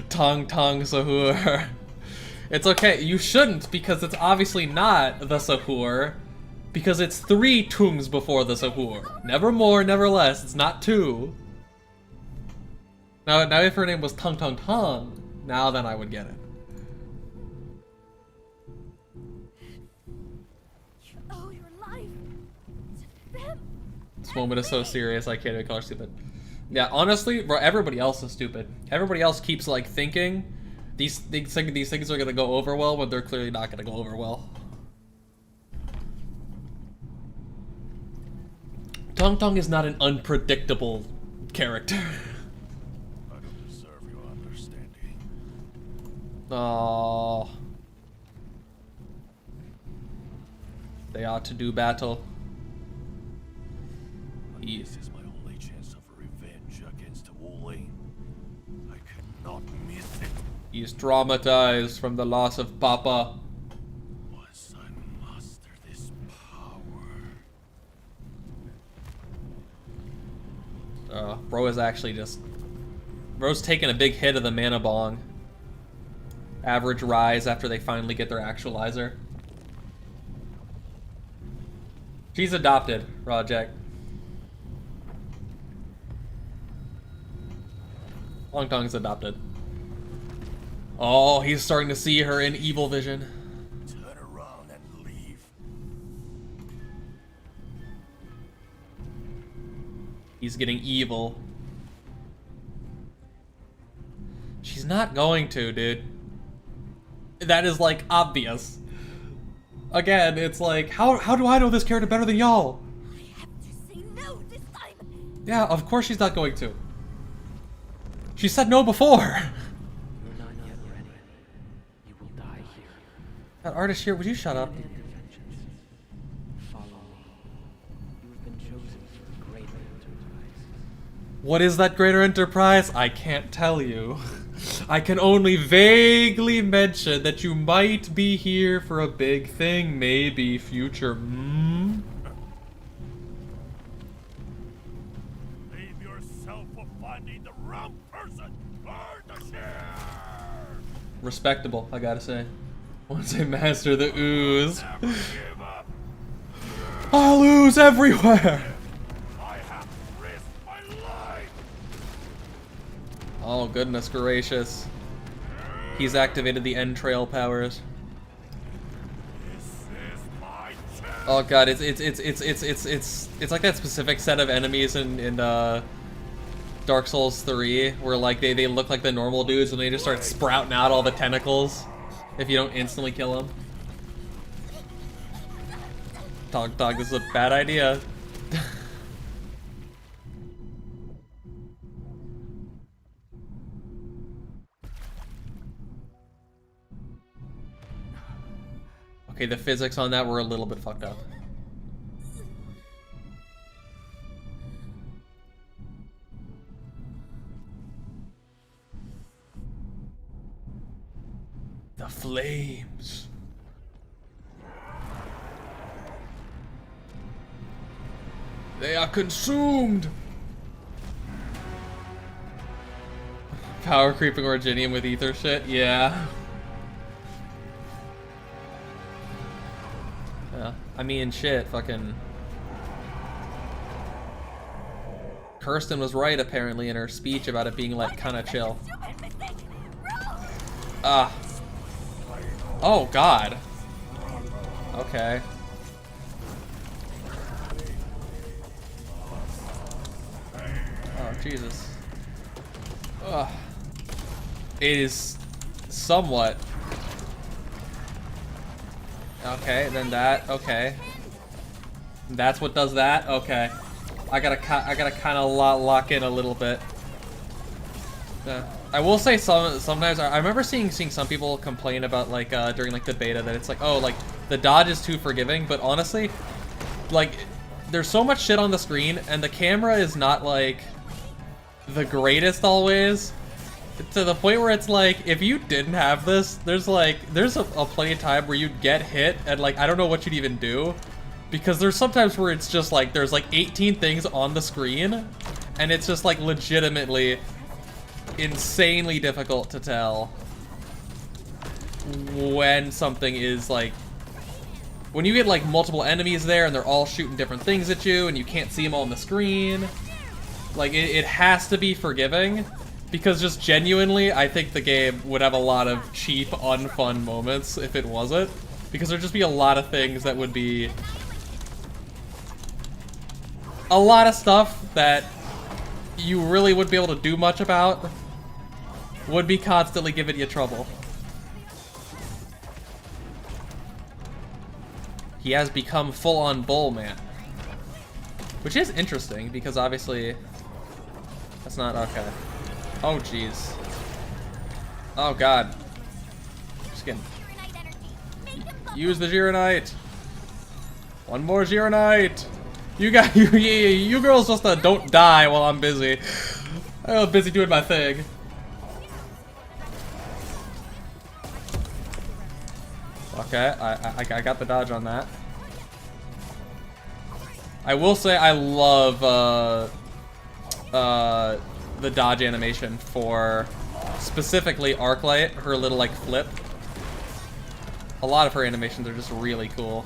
Tong Tong Sahur. It's okay, you shouldn't because it's obviously not the Sahur. Because it's 3 Tungs before the Sahur. Never more, never less. It's not 2. Now if her name was Tung Tung Tung, now then I would get it. You owe your life to them! This moment is so serious, I can't even call her stupid. Yeah, honestly, bro, everybody else is stupid. Everybody else keeps like thinking these things are gonna go over well when they're clearly not gonna go over well. Tong Tong is not an unpredictable character. I don't deserve your understanding. Aww. They ought to do battle. But this is my only chance of revenge against Wooling. I cannot miss it. He's traumatized from the loss of Papa. Once I master this power. Bro is actually just... Bro's taking a big hit of the mana bong. Average rise after they finally get their actualizer. She's adopted, Rajek. Long Tongue's adopted. Oh, he's starting to see her in evil vision. Turn around and leave. He's getting evil. She's not going to, dude. That is, like, obvious. Again, it's like, how do I know this character better than y'all? I have to say no this time. Yeah, of course she's not going to. She said no before. You're not yet ready. You will die here. That artist here, would you shut up? Follow me. You've been chosen for a greater enterprise. What is that greater enterprise? I can't tell you. I can only vaguely mention that you might be here for a big thing, maybe future. Save yourself for finding the wrong person. Respectable, I gotta say. Once I master the ooze, Never give up. I'll ooze everywhere. I have risked my life. Oh goodness gracious. He's activated the entrail powers. This is my chance. Oh god, it's like that specific set of enemies in Dark Souls 3 where like they look like the normal dudes and they just start sprouting out all the tentacles if you don't instantly kill them. Dog, this is a bad idea. Okay, the physics on that were a little bit fucked up. The flames. They are consumed. Power creeping Originium with ether shit, yeah. Yeah, I mean, shit, fucking... Kirsten was right, apparently, in her speech about it being, like, kinda chill. Oh, God. Okay. Oh, Jesus. Ugh. It is somewhat... Okay, then that, okay. That's what does that? Okay. I gotta kind of lock in a little bit. I will say sometimes I remember seeing some people complain about like during like the beta that it's like, oh, like the dodge is too forgiving, but honestly, like there's so much shit on the screen and the camera is not like the greatest always, to the point where it's like if you didn't have this, there's a plenty of time where you'd get hit and like I don't know what you'd even do, because there's sometimes where it's just like there's like 18 things on the screen and it's just like legitimately insanely difficult to tell when something is like, when you get like multiple enemies there and they're all shooting different things at you and you can't see them all on the screen. Like it has to be forgiving, because just genuinely I think the game would have a lot of cheap unfun moments if it wasn't, because there'd just be a lot of things that would be a lot of stuff that you really wouldn't be able to do much about, would be constantly giving you trouble. He has become full-on bull man, which is interesting because obviously that's not okay. Oh jeez. Oh god. Just kidding. Use the Gironite. One more Zero Knight. You got you girls just don't die while I'm busy. I'm busy doing my thing. Okay, I got the dodge on that. I will say I love the dodge animation for specifically Arklight, her little like flip. A lot of her animations are just really cool.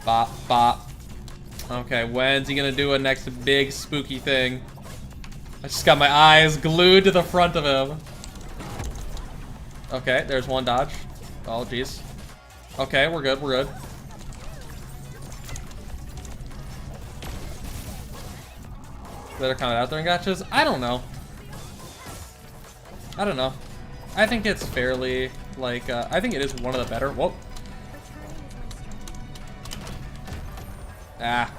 Bop, bop. Okay, when's he gonna do a next big spooky thing? I just got my eyes glued to the front of him. Okay, there's one dodge. Oh, jeez. Okay, we're good, we're good. They're coming out there and gotchas? I don't know. I don't know. I think it's fairly, like, I think it is one of the better. Whoa. Ah.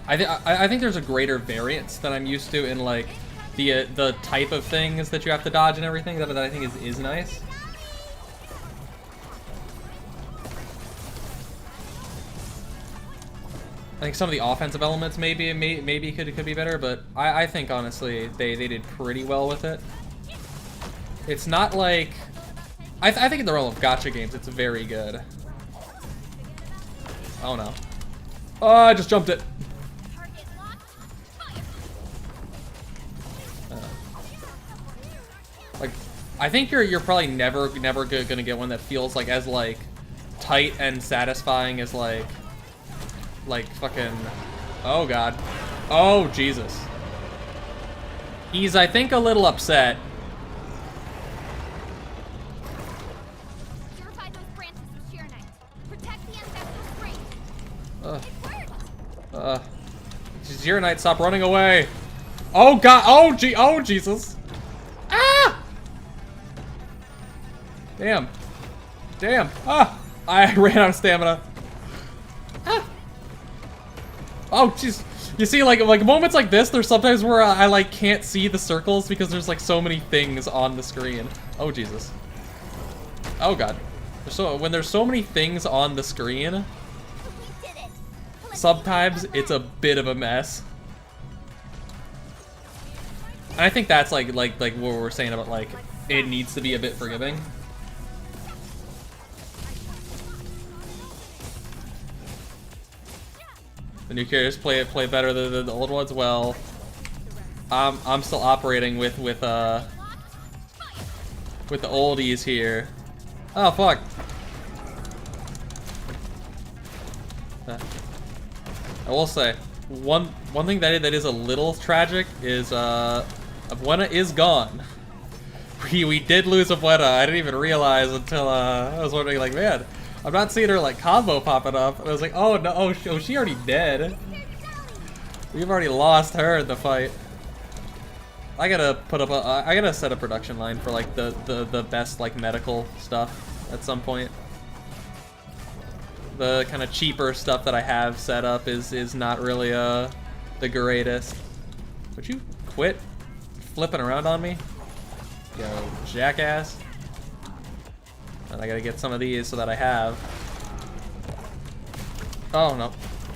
I think there's a greater variance than I'm used to in, like, the type of things that you have to dodge and everything that I think is nice. I think some of the offensive elements maybe could be better, but I think honestly they did pretty well with it. It's not like I think in the realm of gacha games it's very good. Oh no! Oh, I just jumped it. Like, I think you're probably never gonna get one that feels like as like tight and satisfying as like fucking, oh god, oh Jesus. He's, I think, a little upset. Purify those branches with sheer knight. Protect the ancestral spring. Zero Knight, stop running away. Oh god, oh Jesus. Ah! Damn. Damn. Ah! I ran out of stamina. Ah! Oh jeez. You see, like moments like this, there's sometimes where I like can't see the circles because there's like so many things on the screen. Oh Jesus. Oh god. When there's so many things on the screen, sometimes it's a bit of a mess. And I think that's like what we're saying about like it needs to be a bit forgiving. The new characters play better than the old ones. Well, I'm still operating with the oldies here. Oh fuck. I will say one thing that is a little tragic is Abuena is gone. We did lose Abuena. I didn't even realize until I was wondering, like, man, I'm not seeing her like combo popping up. And I was like, oh no, oh she already dead. We've already lost her in the fight. I gotta put up I gotta set a production line for like the best like medical stuff at some point. The kind of cheaper stuff that I have set up is not really the greatest. Would you quit flipping around on me? Yo, jackass. And I gotta get some of these so that I have. Oh no.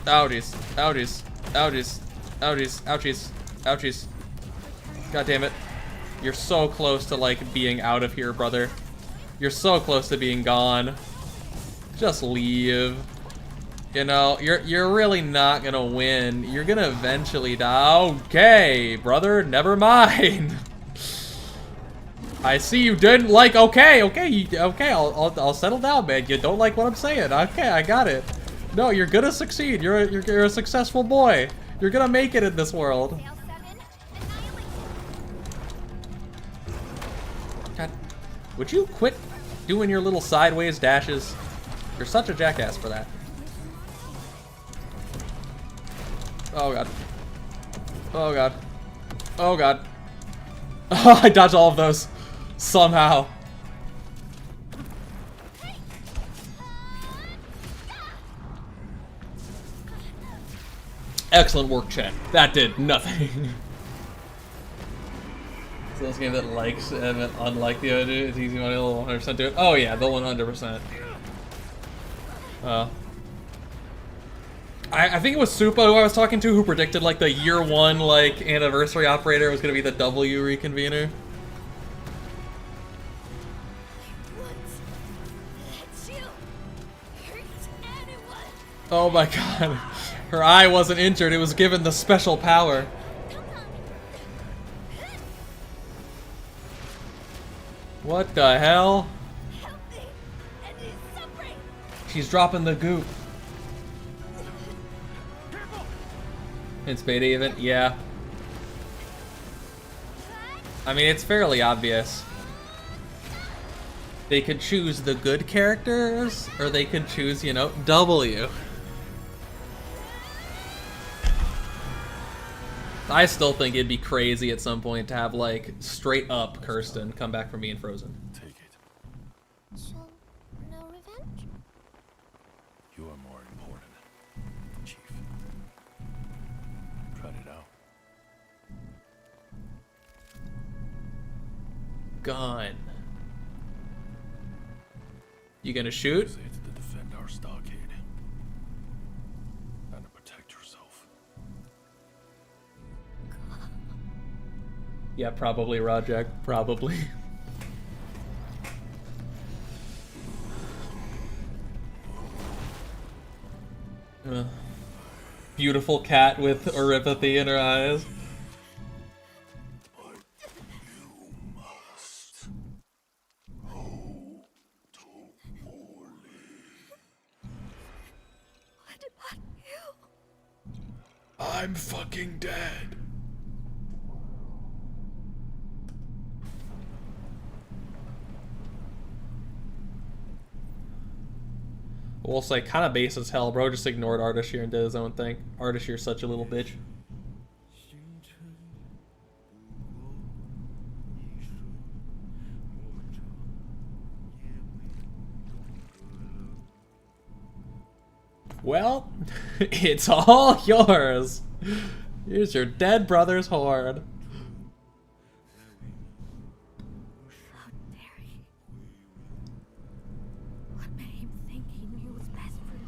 Ouchies. Ouchies. Ouchies. Ouchies. Ouchies. Ouchies. God damn it. You're so close to like being out of here, brother. You're so close to being gone. Just leave. You know, you're really not gonna win. You're gonna eventually die. Okay, brother, never mind. I see you didn't like. Okay, I'll settle down, man. You don't like what I'm saying. Okay, I got it. No, you're gonna succeed. You're a successful boy. You're gonna make it in this world. God, would you quit doing your little sideways dashes? You're such a jackass for that. Oh god. Oh god. Oh god. Oh, I dodged all of those. Somehow. Excellent work, chat. That did nothing. So this game that likes and unlike the other, it's easy money, they'll 100% do it. Oh yeah, they'll 100%. I think it was Supa who I was talking to who predicted like the year 1 like anniversary operator was gonna be the W reconvener. Oh my god. Her eye wasn't injured, it was given the special power. What the hell? She's dropping the goop. In Spade even? Yeah. I mean, it's fairly obvious. They could choose the good characters, or they could choose, you know, W. I still think it'd be crazy at some point to have, like, straight up Kirsten come back from being frozen. Take it. So, no revenge? You are more important, Chief. Tried it out. Gun. You gonna shoot? Use it to defend our stockade. And to protect yourself. Yeah, probably, Rajek. Probably. Beautiful cat with oripathy in her eyes. What about you? I'm fucking dead. We'll say kind of base as hell, bro. Just ignored Ardashir and did his own thing. Ardashir's such a little bitch. Well, it's all yours. Here's your dead brother's horde. How dare he? What made him think he knew his best friend?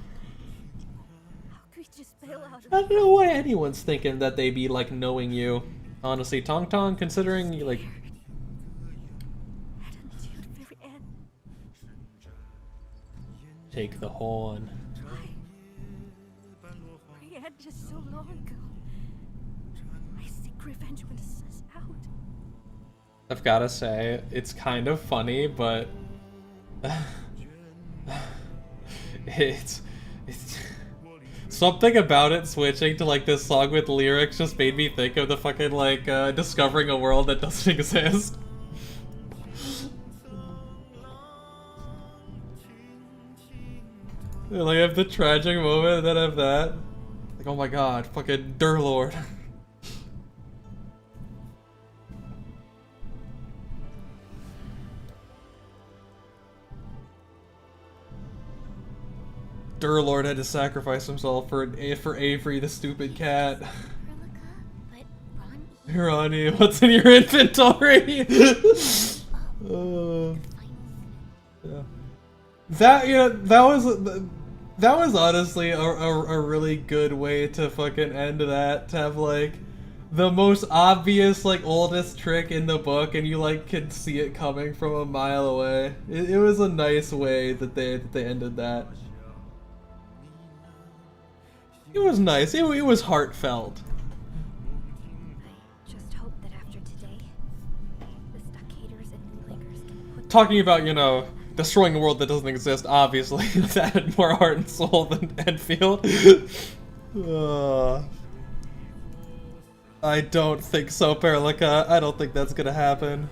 How could he just bail out of I don't know why anyone's thinking that they be like knowing you. Honestly, Tong Tong, considering you like. At until the very end. Take the horn. Why? We had just so long ago. I seek revenge when the sun's out. I've gotta say, it's kind of funny, but it's something about it switching to like this song with lyrics just made me think of the fucking like discovering a world that doesn't exist. Like I have the tragic moment and then I have that. Like, oh my god, fucking Durlord. Durlord had to sacrifice himself for Avery, the stupid cat. But Ron, Ronnie, what's in your inventory? Yeah. That was honestly a really good way to fucking end that. To have like the most obvious like oldest trick in the book, and you like could see it coming from a mile away. It was a nice way that they ended that. It was nice. It was heartfelt. just hope that after today, the stockaders and bootleggers can put Talking about, you know, destroying a world that doesn't exist, obviously, that had more heart and soul than Enfield. I don't think so, Perlica. I don't think that's gonna happen.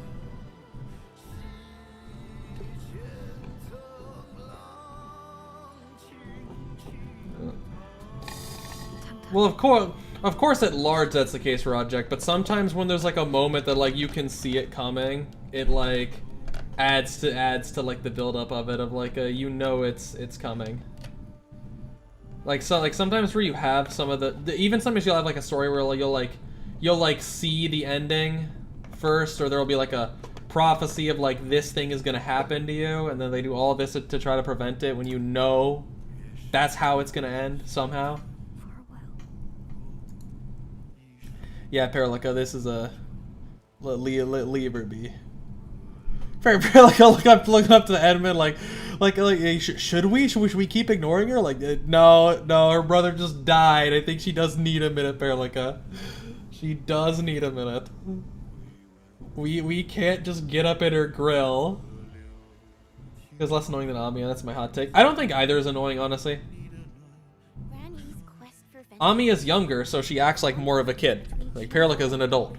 Well, of course, at large that's the case for Object, but sometimes when there's like a moment that like you can see it coming, it like adds to like the buildup of it, of like you know it's coming. Like sometimes where you have some of the even sometimes you'll have like a story where like, you'll see the ending first, or there'll be like a prophecy of like this thing is gonna happen to you, and then they do all this to try to prevent it when you know that's how it's gonna end somehow. Yeah, Paralica, this is a Lieberby. Paralica, looking up to Edmund like should we keep ignoring her? Like, no, her brother just died. I think she does need a minute, Paralica. She does need a minute. We can't just get up in her grill. It's less annoying than Amiya, that's my hot take. I don't think either is annoying, honestly. Amiya's younger, so she acts like more of a kid. Like, Paralica's an adult.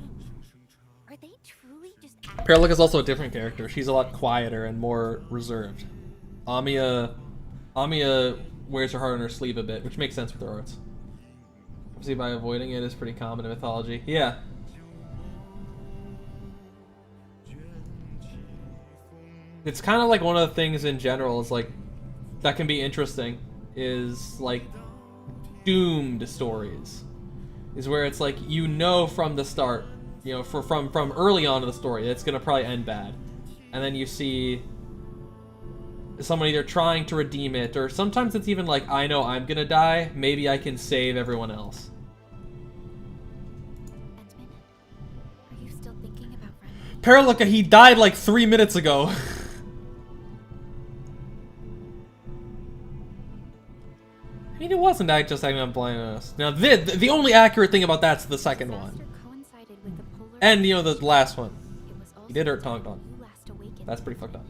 Are they truly just Paralica's also a different character. She's a lot quieter and more reserved. Amiya wears her heart on her sleeve a bit, which makes sense with her arts. See, by avoiding it is pretty common in mythology. Yeah. It's kind of like one of the things in general is like that can be interesting is like doomed stories. Is where it's like you know from the start, you know, from early on in the story, it's gonna probably end bad, and then you see someone either trying to redeem it, or sometimes it's even like, I know I'm gonna die, maybe I can save everyone else. Edmund, are you still thinking about Ren? Paralica, he died like 3 minutes ago. I mean, it wasn't just acting on blindness. Now, the only accurate thing about that's the second one. Coincided with the polar And, you know, the last one. It was also He did hurt Tong Tong. you last awakened. That's pretty fucked up.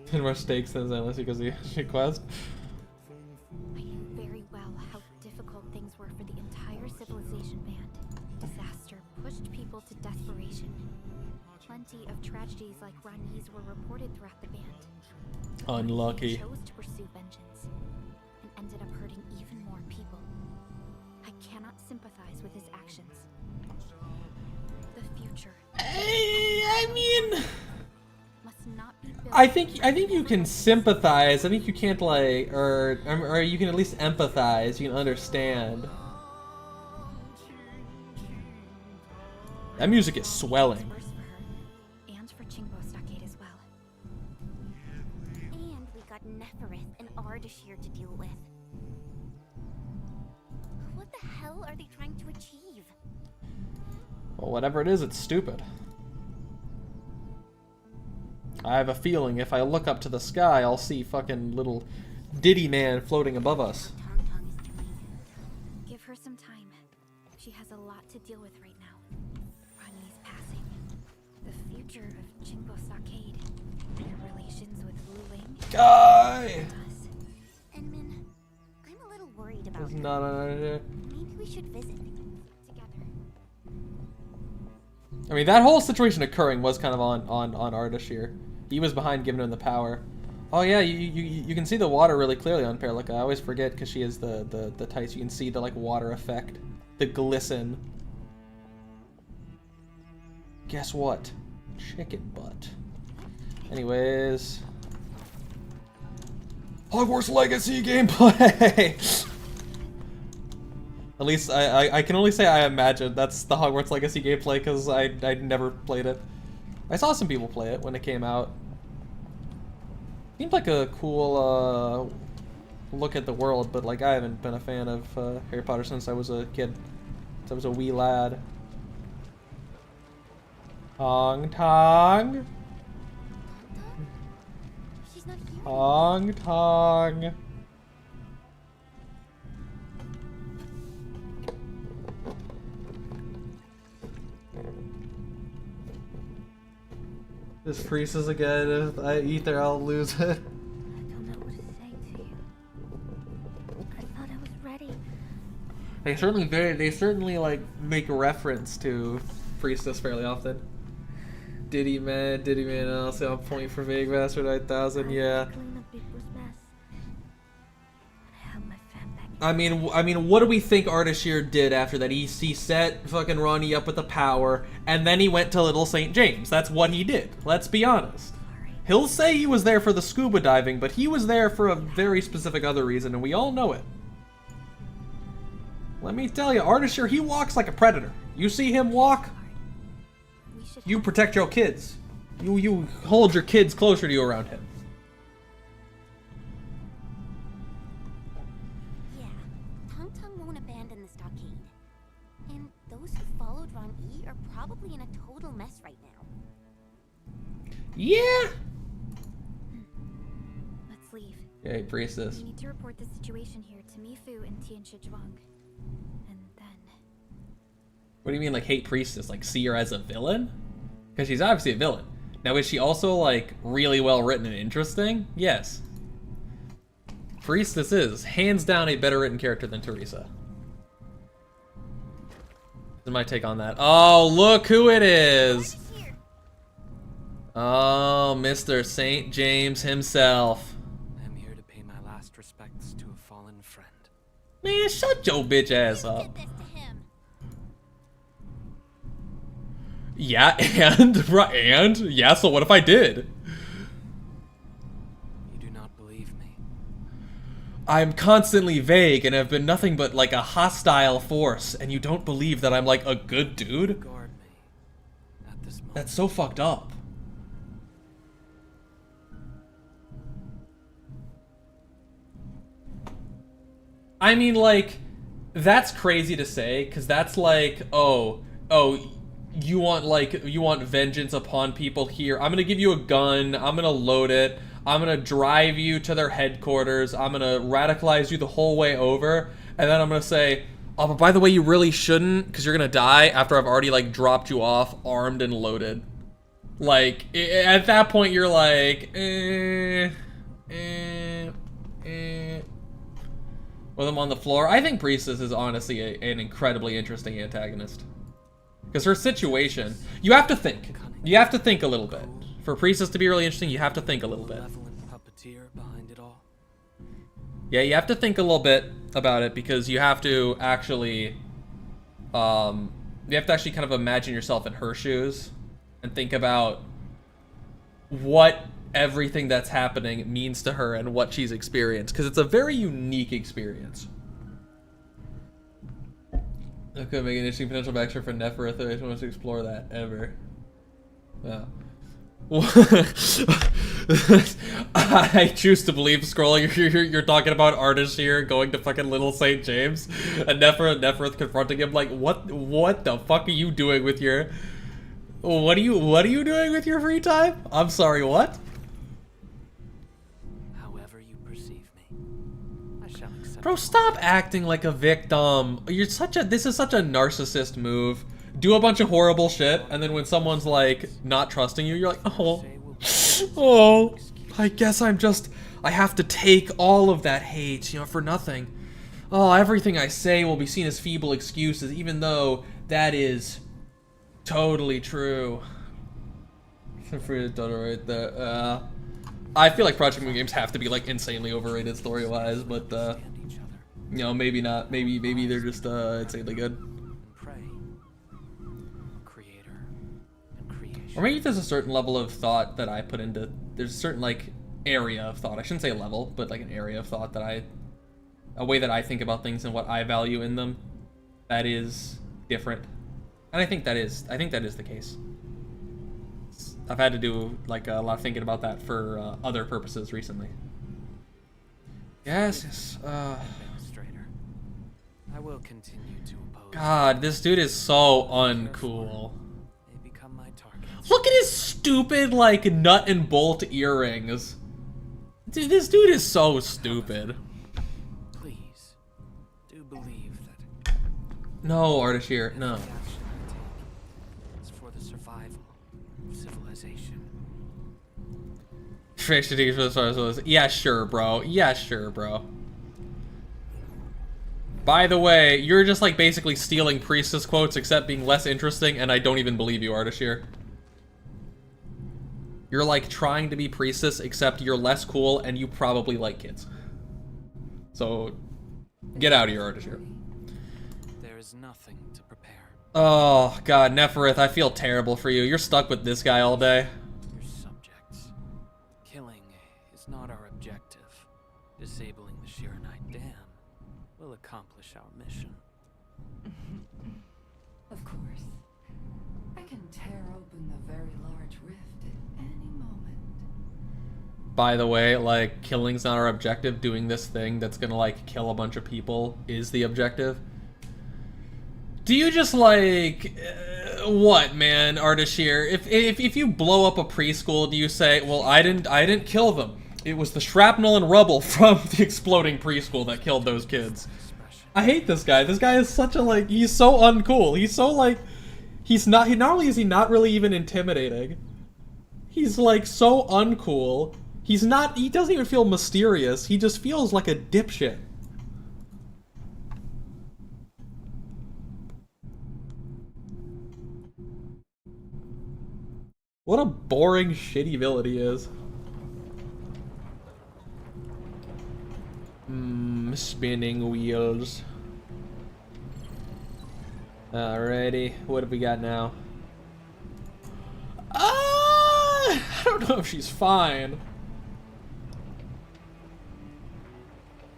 10 more stakes than Endless because he quest. I knew very well how difficult things were for the entire civilization band. Disaster pushed people to desperation. Plenty of tragedies like Rani's were reported throughout the band. But Unlucky. He chose to pursue vengeance and ended up hurting even more people. I cannot sympathize with his actions. The future I mean, must not be built I think you can sympathize. I think you can't like, or you can at least empathize. You can understand. That music is swelling. worse for her and for Chingbo Stockade as well. And we got Neferith and Ardashir to deal with. What the hell are they trying to achieve? Well, whatever it is, it's stupid. I have a feeling if I look up to the sky, I'll see fucking little Diddy Man floating above us. Tong Tong is doing. Give her some time. She has a lot to deal with right now. Rani's passing. The future of Chingbo Stockade. Your relations with Wu Ling. Guy! Us. Enmin, I'm a little worried about It's her. not an idea. Maybe we should visit together. I mean, that whole situation occurring was kind of on Ardashir. He was behind giving him the power. Oh yeah, you can see the water really clearly on Paralica. I always forget because she has the tights. You can see the like water effect, the glisten. Guess what? Chicken butt. Anyways, Hogwarts Legacy gameplay. At least I can only say I imagine that's the Hogwarts Legacy gameplay because I never played it. I saw some people play it when it came out. Seemed like a cool look at the world, but like I haven't been a fan of Harry Potter since I was a kid. Since I was a wee lad. Tong Tong. She's not here. Tong Tong. This freezes again. If I eat there, I'll lose it. I don't know what to say to you. I thought I was ready. They certainly like make reference to Priestess fairly often. Diddy man, I'll say on point for Vague Master 9000, yeah. Clean up people's mess. I have my fan back. I mean, what do we think Ardashir did after that? He set fucking Ronnie up with the power, and then he went to Little St. James. That's what he did. Let's be honest. He'll say he was there for the scuba diving, but he was there for a very specific other reason, and we all know it. Let me tell you, Artishir, he walks like a predator. You see him walk, We should you protect your kids. You hold your kids closer to you around him. Yeah, Tung Tung won't abandon the stockade. And those who followed Ron E are probably in a total mess right now. Yeah. Let's leave. Okay, priestess. We need to report the situation here to Mifu and Tian Shizhuang. And then... What do you mean, like, hate priestess? Like, see her as a villain? Because she's obviously a villain. Now, is she also, like, really well written and interesting? Yes. Priestess is, hands down, a better written character than Teresa. This is my take on that. Oh, look who it is! Oh, Mr. St. James himself. I'm here to pay my last respects to a fallen friend. Man, shut your bitch ass up. Did this to him. Yeah, and? Yeah, so what if I did? You do not believe me. I'm constantly vague and have been nothing but like a hostile force, and you don't believe that I'm like a good dude? Guard me at this moment. That's so fucked up. I mean, like, that's crazy to say, because that's like, oh, you want vengeance upon people here. I'm gonna give you a gun, I'm gonna load it, I'm gonna drive you to their headquarters, I'm gonna radicalize you the whole way over, and then I'm gonna say, oh, but by the way, you really shouldn't, because you're gonna die after I've already, like, dropped you off, armed and loaded. Like, at that point, you're like, With them on the floor. I think Priestess is honestly an incredibly interesting antagonist. Because her situation, you have to think. You have to think a little bit. For Priestess to be really interesting, you have to think a little bit. Malevolent puppeteer behind it all. Yeah, you have to think a little bit about it because you have to actually, kind of imagine yourself in her shoes and think about what everything that's happening means to her and what she's experienced, because it's a very unique experience. That could make an interesting potential backstory for Nefereth. I just want to explore that ever. Yeah. I choose to believe, scrolling, you're talking about artists here going to fucking Little St. James and Nefereth confronting him like, what the fuck are you doing with your, what are you doing with your free time? I'm sorry, what? However you perceive me, I shall accept. Bro, stop acting like a victim. This is such a narcissist move. Do a bunch of horrible shit, and then when someone's like not trusting you, you're like, oh, I guess I have to take all of that hate, for nothing. Oh, everything I say will be seen as feeble excuses, even though that is totally true. Free to right there. I feel like Project Moon games have to be like insanely overrated story-wise, but maybe not. Maybe they're just insanely good. Or maybe there's a certain level of thought that I put into, there's a certain like area of thought. I shouldn't say level, but like an area of thought that a way that I think about things and what I value in them, that is different. And I think that is the case. I've had to do like a lot of thinking about that for other purposes recently. Yes. Administrator, I will continue to oppose. God, this dude is so uncool. They become my target. Look at his stupid, like, nut and bolt earrings. Dude, this dude is so stupid. Please, do believe that. No, Artishir, no. The action I take is for the survival of civilization. Yeah, sure, bro. Yeah, sure, bro. By the way, you're just, like, basically stealing Priestess quotes, except being less interesting, and I don't even believe you, Artishir. You're like trying to be Priestess, except you're less cool and you probably like kids. So, get out of here, Artishir. There is nothing to prepare. Oh, God, Nefereth, I feel terrible for you. You're stuck with this guy all day. Your subjects. Killing is not our objective. Disabling the Shiranite Dam will accomplish our mission. open a very large rift at any moment. By the way, like, killing's not our objective. Doing this thing that's gonna, like, kill a bunch of people is the objective. Do you just, like... what, man, Ardashir? If you blow up a preschool, do you say, well, I didn't kill them. It was the shrapnel and rubble from the exploding preschool that killed those kids. I hate this guy. This guy is such a, like, he's so uncool. He's so, like, not only is he not really even intimidating, he's, like, so uncool. He doesn't even feel mysterious. He just feels like a dipshit. What a boring, shitty villain he is. Spinning wheels. Alrighty, what have we got now? I don't know if she's fine.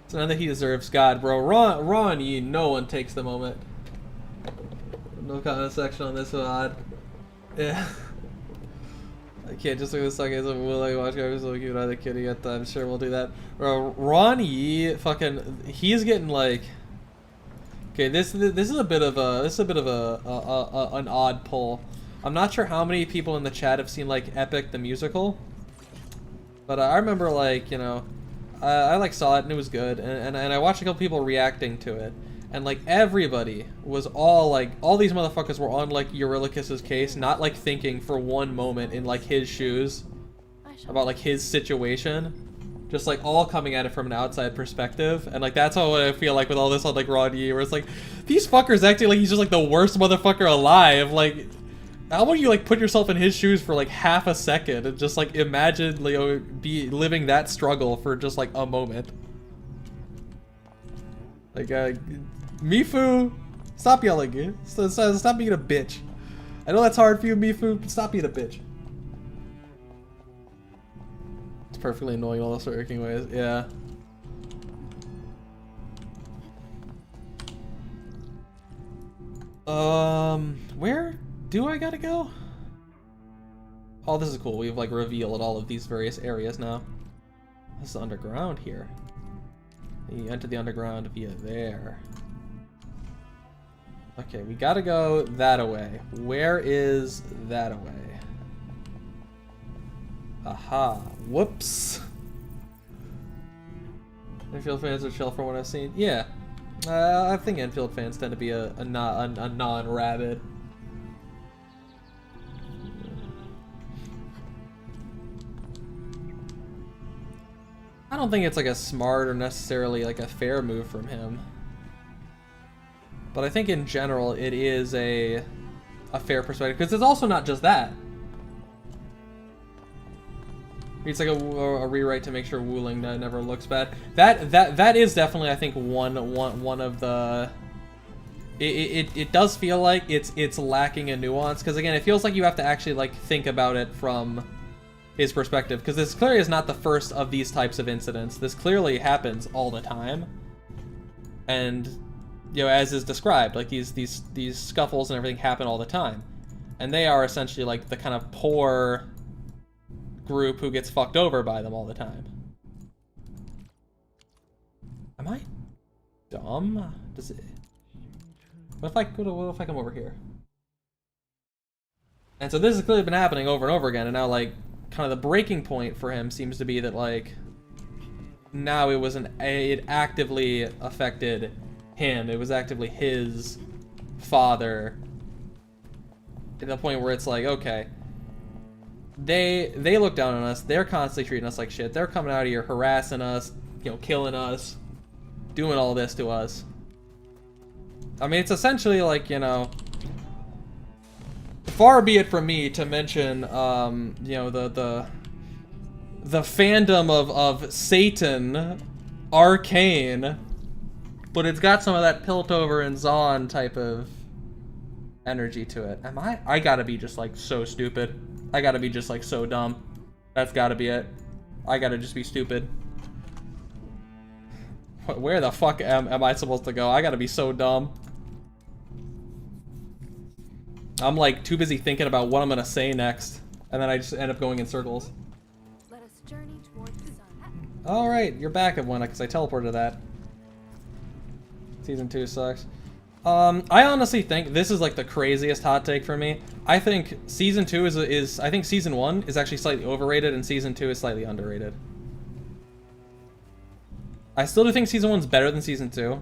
It's not that he deserves God, bro. Ron, no one takes the moment. No comment section on this one. Yeah. I can't just look at the song as a will I watch guys so cute either kidding at I'm sure we'll do that. Bro, Ron Yee he's getting like okay, this is a bit of an odd pull. I'm not sure how many people in the chat have seen like Epic the musical. But I remember like, you know, I like saw it and it was good and I watched a couple people reacting to it. And like everybody was all these motherfuckers were on like Eurylochus's case, not like thinking for one moment in like his shoes about like his situation, just like all coming at it from an outside perspective. And like that's how I feel like with all this on like Ron Yee, where it's like these fuckers acting like he's just like the worst motherfucker alive. Like how about you like put yourself in his shoes for like half a second and just like imagine, you know, be living that struggle for just like a moment. Like Mifu, stop yelling. Stop being a bitch. I know that's hard for you, Mifu, but stop being a bitch. It's perfectly annoying all those working ways. Yeah. Where do I gotta go? Oh, this is cool. We've like revealed all of these various areas now. This is underground here. You enter the underground via there. Okay, we gotta go that away. Where is that away? Aha. Whoops. Enfield fans are chill from what I've seen. Yeah. I think Enfield fans tend to be a non-rabid. I don't think it's like a smart or necessarily like a fair move from him. But I think in general it is a fair perspective because it's also not just that. It's like a rewrite to make sure Wuling never looks bad. That is definitely I think one of the. It does feel like it's lacking a nuance because again it feels like you have to actually like think about it from his perspective because this clearly is not the first of these types of incidents. This clearly happens all the time, and you know as is described, like these scuffles and everything happen all the time, and they are essentially like the kind of poor group who gets fucked over by them all the time. Am I dumb? Does it? What if I come over here? And so this has clearly been happening over and over again, and now like kind of the breaking point for him seems to be that like now it actively affected him. It was actively his father to the point where it's like, okay, they look down on us. They're constantly treating us like shit. They're coming out of here harassing us, you know, killing us, doing all this to us. I mean, it's essentially like, you know, far be it from me to mention, you know, the fandom of Satan, Arcane, but it's got some of that Piltover and Zahn type of energy to it. I gotta be just like so stupid. I gotta be just like so dumb. That's gotta be it. I gotta just be stupid. Where the fuck am I supposed to go? I gotta be so dumb. I'm like too busy thinking about what I'm gonna say next, and then I just end up going in circles. Let us journey towards the sun. All right, you're back at one because I teleported that. Season 2 sucks. I honestly think this is like the craziest hot take for me. I think season 2 is I think season 1 is actually slightly overrated and season 2 is slightly underrated. I still do think season 1's better than season 2.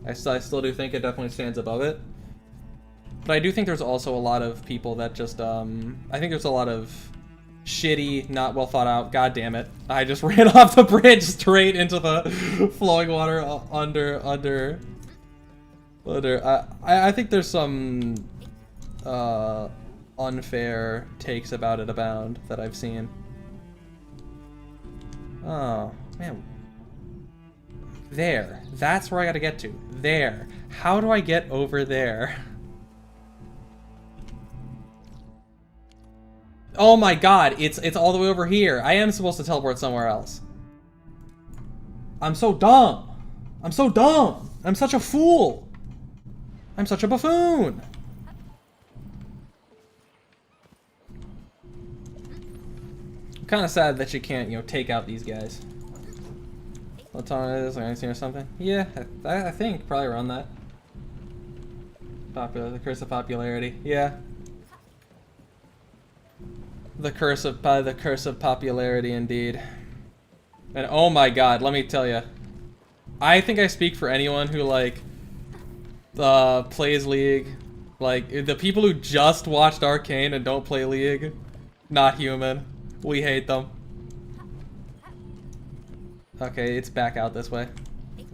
I still do think it definitely stands above it. But I do think there's also a lot of people that just I think there's a lot of shitty, not well thought out. God damn it! I just ran off the bridge straight into the flowing water under. I think there's some unfair takes about it abound that I've seen. Oh man, there. That's where I gotta get to. There. How do I get over there? Oh my god, it's all the way over here. I am supposed to teleport somewhere else. I'm so dumb. I'm so dumb. I'm such a fool. I'm such a buffoon. I'm kind of sad that you can't, you know, take out these guys. What time it is? Like 19 or something? Yeah, I think probably around that. The curse of popularity. Yeah. The curse of popularity, indeed. And oh my god, let me tell you, I think I speak for anyone who like plays League. Like the people who just watched Arcane and don't play League, not human. We hate them. Okay, it's back out this way.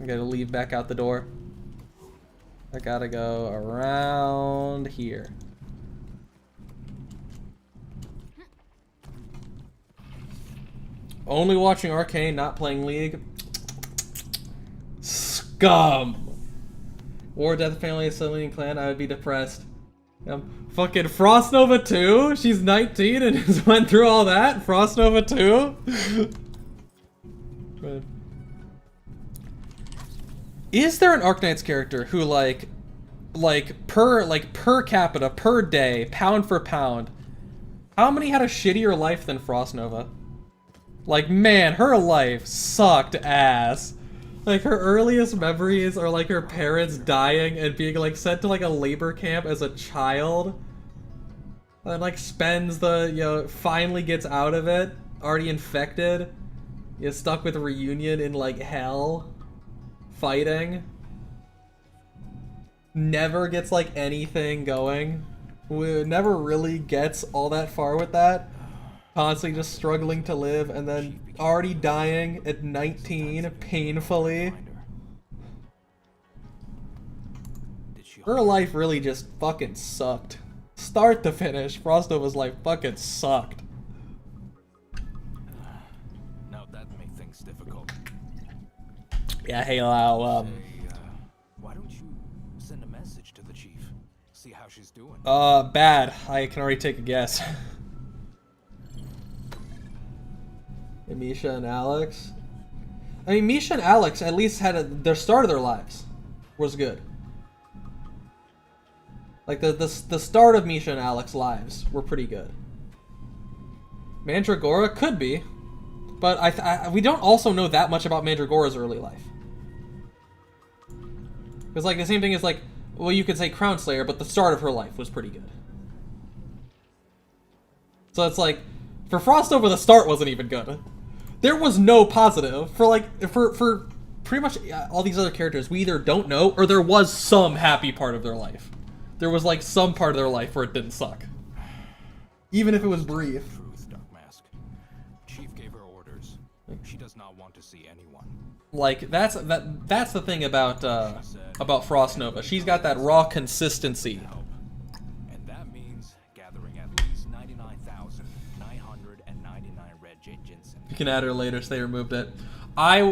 I gotta leave back out the door. I gotta go around here. Only watching Arcane, not playing League. Scum! War, Death, Family, Celine Clan, I would be depressed. Fucking Frost Nova 2? She's 19 and just went through all that? Frost Nova 2? Is there an Arknights character who like per capita, per day, pound for pound, how many had a shittier life than Frost Nova? Like, man, her life sucked ass. Like, her earliest memories are like her parents dying and being like sent to like a labor camp as a child. And like spends the, you know, finally gets out of it, already infected. You're stuck with Reunion in like hell. Fighting. Never gets like anything going. Never really gets all that far with that. Constantly just struggling to live and then already dying at 19 painfully. Her life really just fucking sucked. Start to finish, Frost Nova's life fucking sucked. Now that makes things difficult. Yeah, hey Lau, Why don't you send a message to the chief? See how she's doing. bad. I can already take a guess. Misha and Alex. I mean, Misha and Alex at least had their start of their lives was good. Like the start of Misha and Alex's lives were pretty good. Mandragora could be, but we don't also know that much about Mandragora's early life. Because like the same thing is like, well, you could say Crown Slayer, but the start of her life was pretty good. So it's like, for Frost Nova, the start wasn't even good. There was no positive for pretty much all these other characters. We either don't know or there was some happy part of their life. There was like some part of their life where it didn't suck, even if it was brief. Truth, Dark Mask. Chief gave her orders. She does not want to see anyone. Like that's the thing about Frost Nova. She's got that raw consistency. And that means gathering at least 99,999 red ginseng. You can add her later, so they removed it. I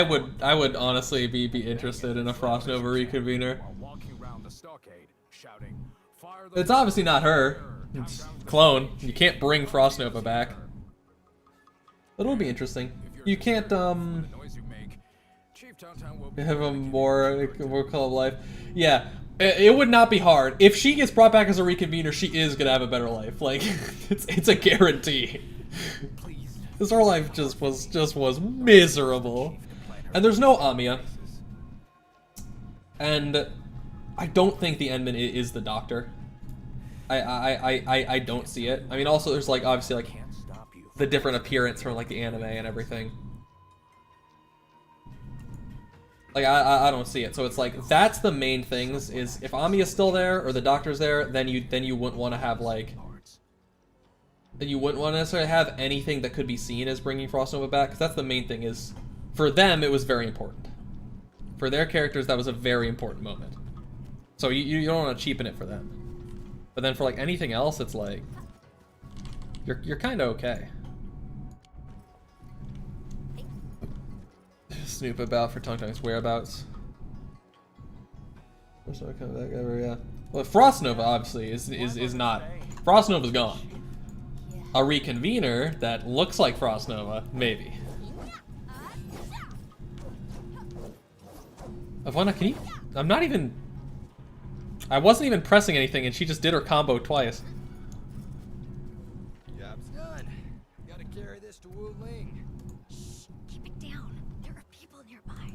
would honestly be interested in a Frost Nova reconvener. While walking around the stockade, shouting, "Fire the..." It's obviously not her. It's clone. You can't bring Frost Nova back. But it'll be interesting. You can't noise you make, Chief Towntown will have a more color of life. Yeah, It would not be hard. If she gets brought back as a reconvener, she is gonna have a better life. Like, it's a guarantee. Because her life just was miserable. And there's no Amiya. And I don't think the Endman is the Doctor. I don't see it. I mean, also there's like obviously like the different appearance from like the anime and everything. Like I don't see it. So it's like that's the main things is if Amiya's still there or the Doctor's there, then you wouldn't want to have like you wouldn't want to necessarily have anything that could be seen as bringing Frost Nova back, because that's the main thing is for them it was very important. For their characters that was a very important moment. So you don't want to cheapen it for them. But then for like anything else it's like you're kind of okay. Snoop about for Tongue Tongue's whereabouts. First time coming back ever, yeah. Well, Frost Nova obviously is not. Frost Nova's gone. A reconvener that looks like Frost Nova, maybe. Ivana, can you? I'm not even. I wasn't even pressing anything, and she just did her combo twice. Job's done. Gotta carry this to Wu Ling. Shh, keep it down. There are people nearby.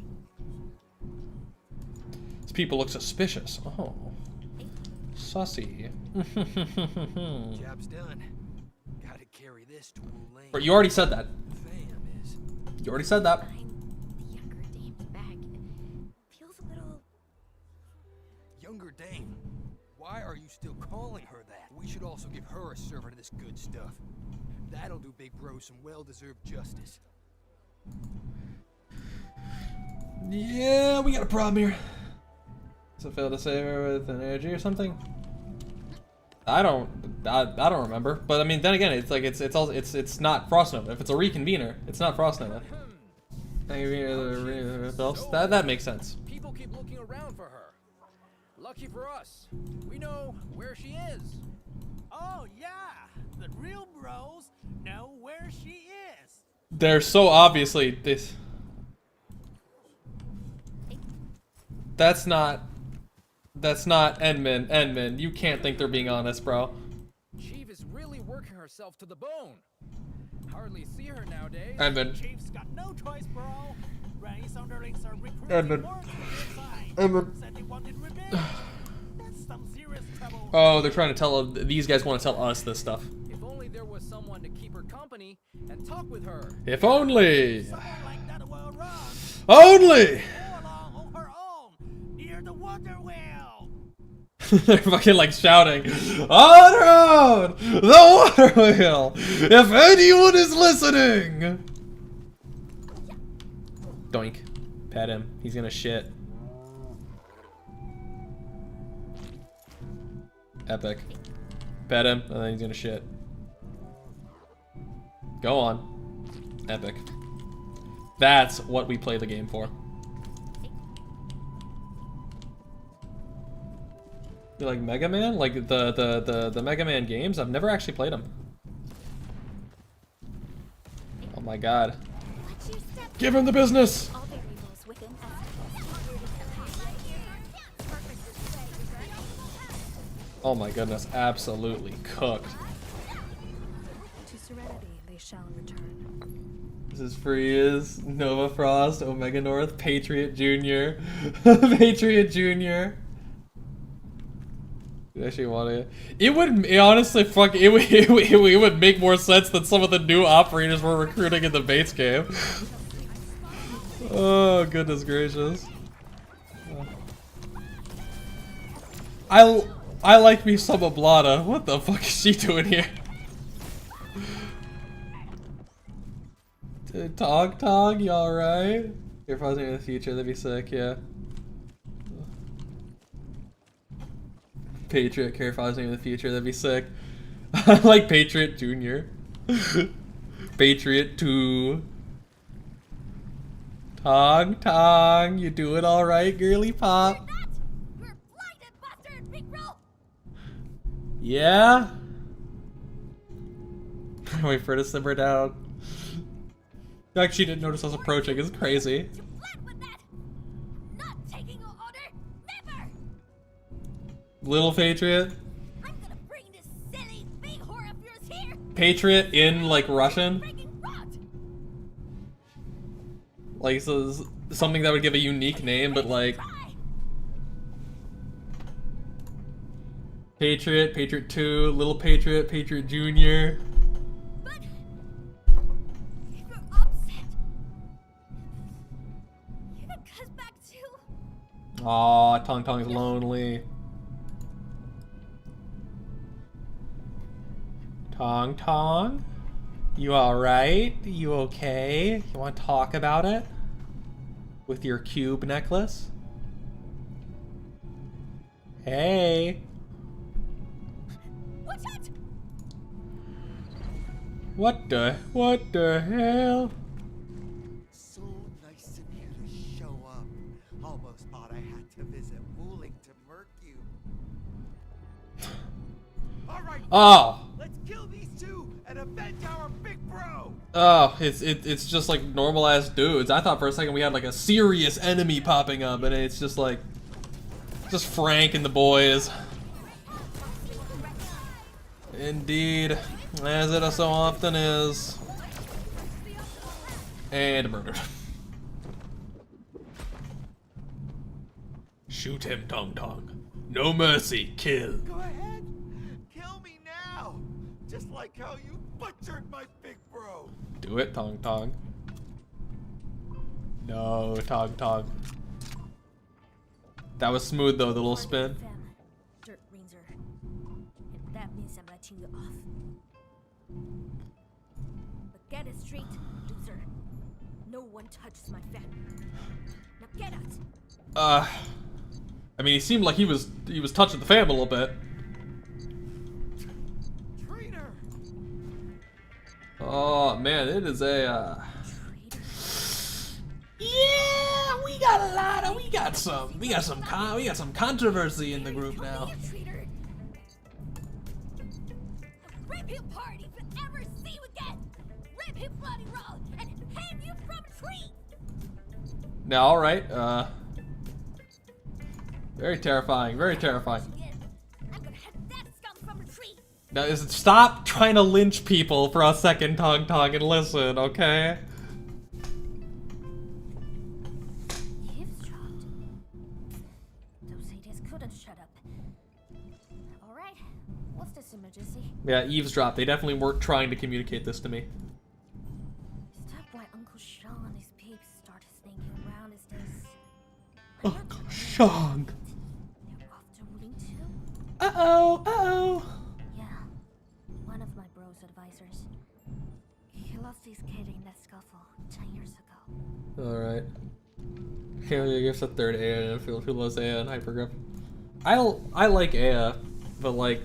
These people look suspicious. Oh. Sussy. Job's done. Gotta carry this to Wu Ling. But you already said that. Fam is You already said that. Behind the younger dame's back. It feels a little... Younger Dame. Why are you still calling her that? We should also give her a servant of this good stuff. That'll do Big Bro some well-deserved justice. Yeah, we got a problem here. Does it fail to save her with an energy or something? I don't remember. But I mean, then again, it's like it's not Frost Nova. If it's a reconvener, it's not Frost Nova. That makes sense. People keep looking around for her. Lucky for us, we know where she is. Oh yeah, the real bros know where she is. They're so obviously this. That's not Endman. Endman, you can't think they're being honest, bro. Chief is really working herself to the bone. Hardly see her nowadays. Endman. Chief's got no choice, bro. Granny's underlings are recruiting Edmund. more to their side. Edmund. Said they wanted revenge. That's some serious trouble. Oh, they're trying to tell these guys want to tell us this stuff. If only there was someone to keep her company and talk with her. If only. Someone like that will run Only. all along on her own near the water wheel. They're fucking like shouting, on road, the water wheel. If anyone is listening. Doink. Pet him. He's gonna shit. Epic. Pet him, and then he's gonna shit. Go on. Epic. That's what we play the game for. You like Mega Man? Like the Mega Man games? I've never actually played them. Oh my god. Give him the business! All variables within Oh my goodness, absolutely cooked. To serenity they shall return. This is Freeze, Nova Frost, Omega North, Patriot Jr. Patriot Jr. You actually want it? It would honestly it would make more sense than some of the new operators we're recruiting in the base game. Oh goodness gracious. I like me some Oblata. What the fuck is she doing here? Tog, you alright? You're pausing in the future, that'd be sick, yeah. Patriot care pausing in the future, that'd be sick. I like Patriot Jr. Patriot 2. Tog, you doing alright, girly pop? We're blinded, bastard, Big Bro. Yeah? Wait for her to simmer down. Like she didn't notice us approaching, it's crazy. To flat with that. Not taking an order, never. Little Patriot. I'm gonna bring this silly big whore of yours here. Patriot in like Russian. Friggin' rot. Like so something that would give a unique name, but like Patriot, Patriot 2, Little Patriot, Patriot Jr. But if you're upset, you can cut back too. Aw, Tong Tong's lonely. Tong Tong? You alright? You okay? You want to talk about it? With your cube necklace? Hey! Watch out! What the hell? So nice of you to show up. Almost thought I had to visit Wooling to murk you. Alright, Oh! let's kill these two and avenge our big bro! Oh, it's just like normal ass dudes. I thought for a second we had like a serious enemy popping up, and it's just like just Frank and the boys. Indeed, as it so often is. And murdered. Shoot him, Tong Tong. No mercy, kill. Go ahead, kill me now! Just like how you butchered my big bro! Do it, Tong Tong. No, Tong Tong. That was smooth though, the little spin. Dirt Ranger. And that means I'm letting you off. But get it straight, loser. No one touches my fan. Now get out. I mean, he seemed like he was touching the fam a little bit. Traitor! Oh man, it is a yeah, we got some controversy in the group now. Rip you apart if you ever see you again. Rip you bloody raw and hang you from a tree. Now, all right, very terrifying, very terrifying. I'm gonna hang that scum from a tree. Now, stop trying to lynch people for a second, Tong Tong, and listen, okay? Eavesdropped. Those idiots couldn't shut up. All right, what's this emergency? Yeah, eavesdrop. They definitely weren't trying to communicate this to me. Is that why Uncle Sean and his peeps started sneaking around? Is this? Uncle Sean. They're off to Wooling too? Uh-oh. Yeah, one of my bro's advisors. He lost his kid in that scuffle 10 years ago. Alright. Okay, I guess the third Aya in Endfield. Who loves Aya and Hypergrip? I like Aya, but like,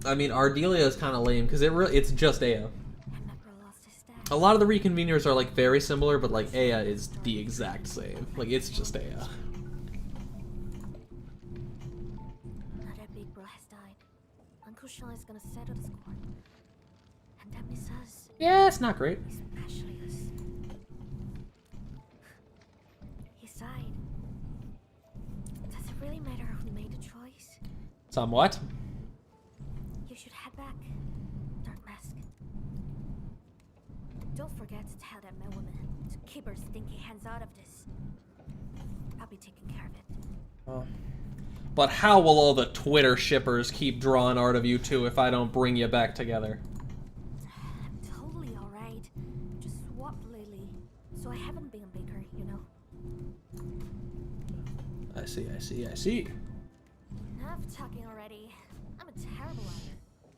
I mean, Ardelia is kind of lame because it's just Aya. A lot of the reconveners are like very similar, but like Aya is the exact same. Like it's just Aya. Another big bro has died. Uncle Sean is gonna settle the score. And that means us. Yeah, it's not great. Especially us. He died. Does it really matter who made the choice? Somewhat. You should head back. Dark Mask. Don't forget to tell that man woman to keep her stinky hands out of this. I'll be taking care of it. Oh. But how will all the Twitter shippers keep drawing art of you two if I don't bring you back together? I'm totally alright. Just swapped lately, so I haven't been a baker, you know. I see. Enough talking already. I'm a terrible liar.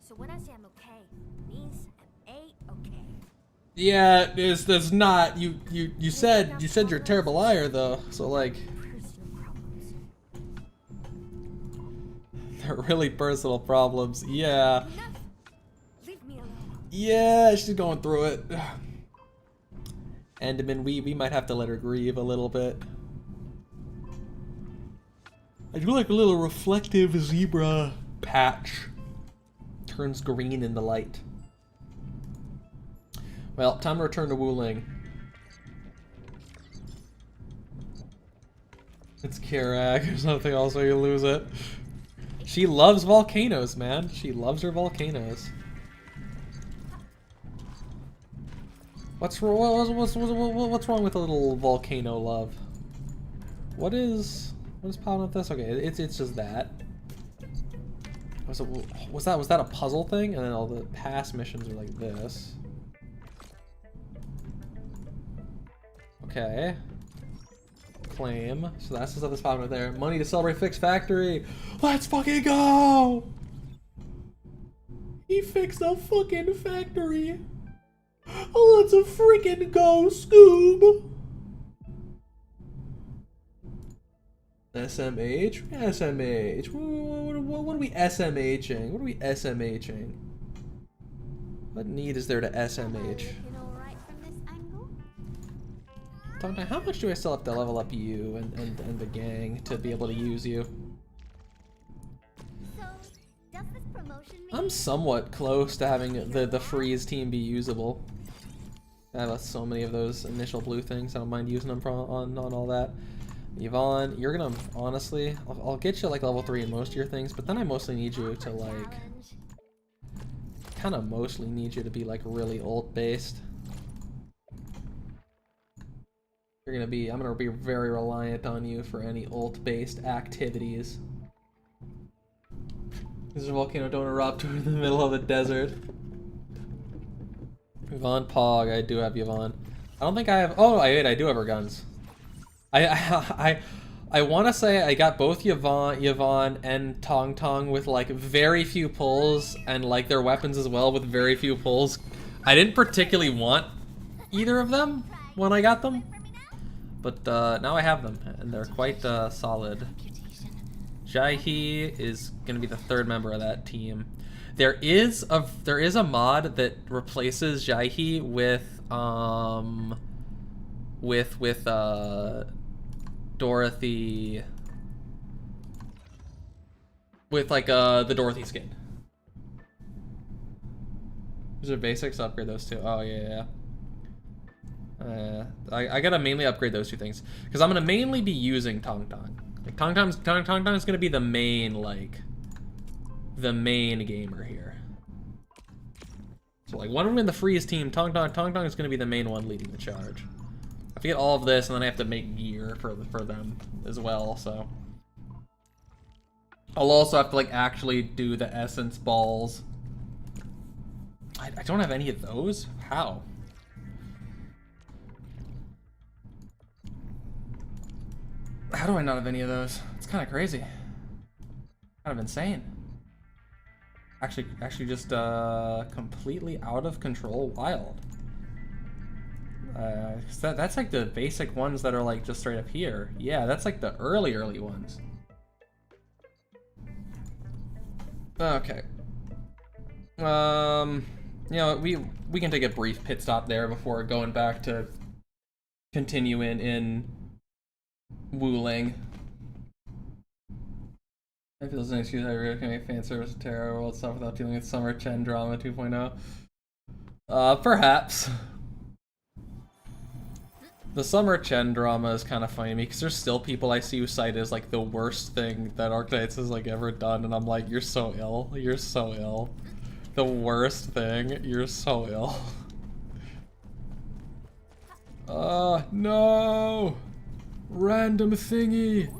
So when I say I'm okay, it means I'm A-okay. Yeah, there's not. You said you're a terrible liar though. So like, they're really personal problems. Yeah. Leave me alone. Yeah, she's going through it. Enderman, we might have to let her grieve a little bit. I do like a little reflective zebra patch. Turns green in the light. Well, time to return to Wooling. It's Kirak or something else where you lose it. She loves volcanoes, man. She loves her volcanoes. What's wrong with a little volcano love? What is popping with this? Okay, it's just that. Was that a puzzle thing? And then all the past missions are like this. Okay. Claim. So that's the stuff that's popping right there. Money to celebrate fixed factory. Let's fucking go! He fixed a fucking factory. Let's freaking go, Scoob! SMH? SMH. What are we SMHing? What are we SMHing? What need is there to SMH? Tonka, how much do I still have to level up you and the gang to be able to use you? So, does this promotion mean I'm somewhat close to having the freeze team be usable. I have so many of those initial blue things. I don't mind using them on all that. Yvonne, you're gonna honestly, I'll get you like level 3 in most of your things, but then I mostly need you to like, kind of mostly need you to be like really ult based. I'm gonna be very reliant on you for any ult based activities. This is a volcano, don't erupt in the middle of the desert. Yvonne Pog, I do have Yvonne. I don't think I have. Oh, I do have her guns. I want to say I got both Yvonne and Tong Tong with like very few pulls, and like their weapons as well with very few pulls. I didn't particularly want either of them when I got them, but now I have them and they're quite solid. Jai-Hee is gonna be the third member of that team. There is a mod that replaces Jai-Hee with Dorothy, with like the Dorothy skin. These are basics to upgrade those two. Oh yeah. I gotta mainly upgrade those two things because I'm gonna mainly be using Tong Tong. Like Tong Tong is gonna be the main gamer here. So like when I'm in the freeze team, Tong Tong is gonna be the main one leading the charge. I have to get all of this, and then I have to make gear for them as well. So I'll also have to like actually do the essence balls. I don't have any of those. How? How do I not have any of those? It's kind of crazy. Kind of insane. Actually just completely out of control wild. That's like the basic ones that are like just straight up here. Yeah, that's like the early ones. Okay. You know, we can take a brief pit stop there before going back to continue in Wuling. I feel there's an excuse I really can make fan service of Terra World stuff without dealing with Summer Chen drama 2.0. Perhaps. The Summer Chen drama is kind of funny to me because there's still people I see who cite as like the worst thing that Arknights has like ever done, and I'm like, you're so ill. You're so ill. The worst thing. You're so ill. No! Random thingy!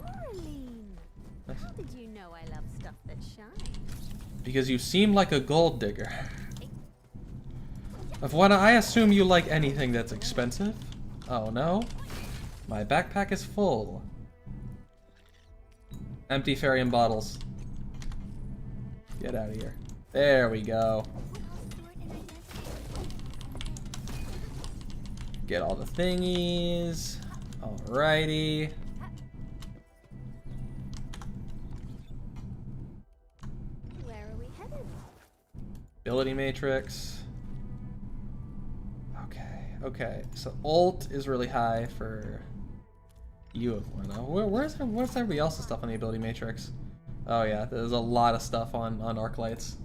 How did you know I love stuff that shines? Because you seem like a gold digger. Of what I assume you like anything that's expensive. Oh no. My backpack is full. Empty Farium bottles. Get out of here. There we go. Get all the thingies. Alrighty. Where are we headed? Ability matrix. Okay, so ult is really high for you of one. Where's everybody else's stuff on the ability matrix? Oh yeah, there's a lot of stuff on Arknights.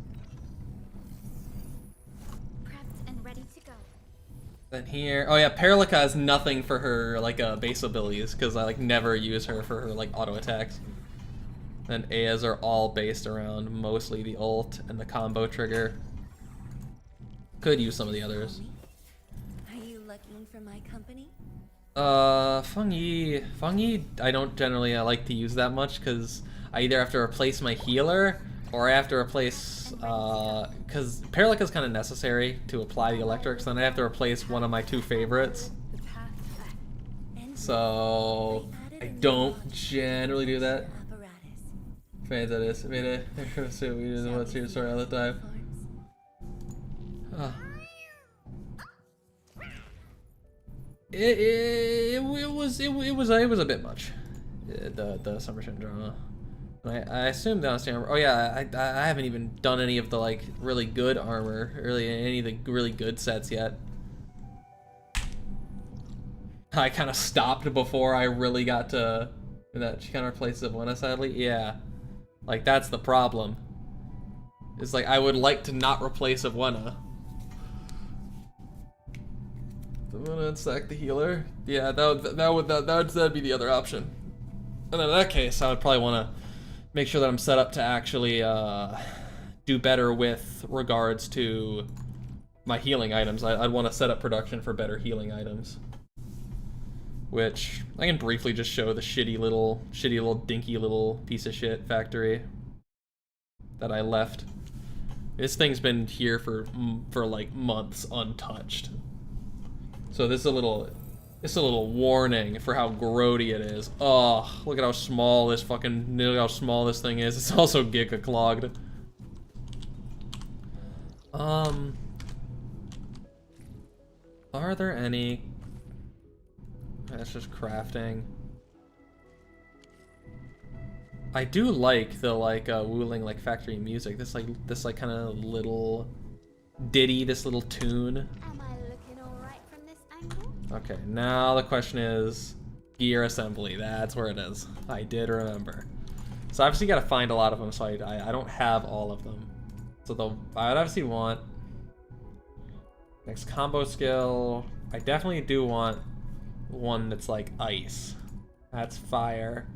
Prepped and ready to go. Then here, oh yeah, Perlica has nothing for her like base abilities because I like never use her for her like auto attacks. And Aya's are all based around mostly the ult and the combo trigger. Could use some of the others. Are you looking for my company? Fungi I don't generally like to use that much because I either have to replace my healer or I have to replace, because Perlica's kind of necessary to apply the electrics, then I have to replace one of my two favorites. So I don't generally do that. Fans of this, what's your story all the time. It was a bit much. The Summer Shin drama. I assume downstairs. Oh yeah, I haven't even done any of the like really good armor, really any of the really good sets yet. I kind of stopped before I really got to that. She kind of replaced Savannah, sadly. Yeah, like that's the problem. It's like I would like to not replace Savannah. Savannah and sack the healer. Yeah, that'd be the other option. And in that case, I would probably want to make sure that I'm set up to actually do better with regards to my healing items. I'd want to set up production for better healing items. Which, I can briefly just show the shitty little dinky little piece of shit factory that I left. This thing's been here for like months untouched. So this is a little warning for how grody it is. Oh, look at how small this thing is. It's also giga clogged. Are there any? That's just crafting. I do like the Wuling like factory music. This kind of little ditty, this little tune. Okay, now the question is gear assembly. That's where it is. I did remember. So obviously got to find a lot of them. So I don't have all of them. So I would obviously want next combo skill. I definitely do want one that's like ice. That's fire.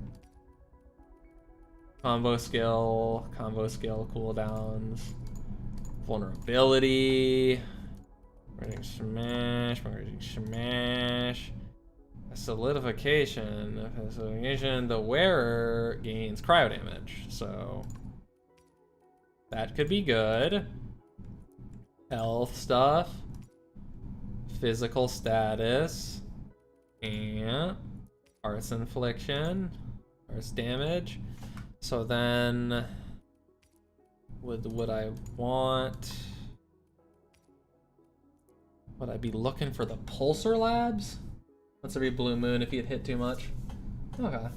Combo skill cooldowns, vulnerability. Smash, solidification, the wearer gains cryo damage, so that could be good. Health stuff, physical status, and arts infliction, arts damage. So then, would I want? Would I be looking for the Pulsar Labs? Once every blue moon if you'd hit too much. Okay.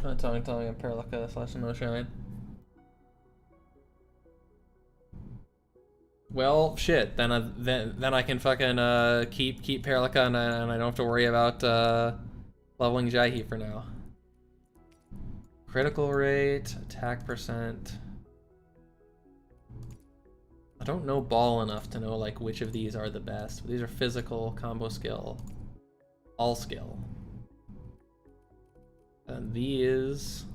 I'm telling him Perlica / no shine. Well, shit. Then I can fucking keep Perlica and I don't have to worry about leveling Jaihi for now. Critical rate, attack percent. I don't know ball enough to know like which of these are the best. But these are physical, combo skill, all skill. And these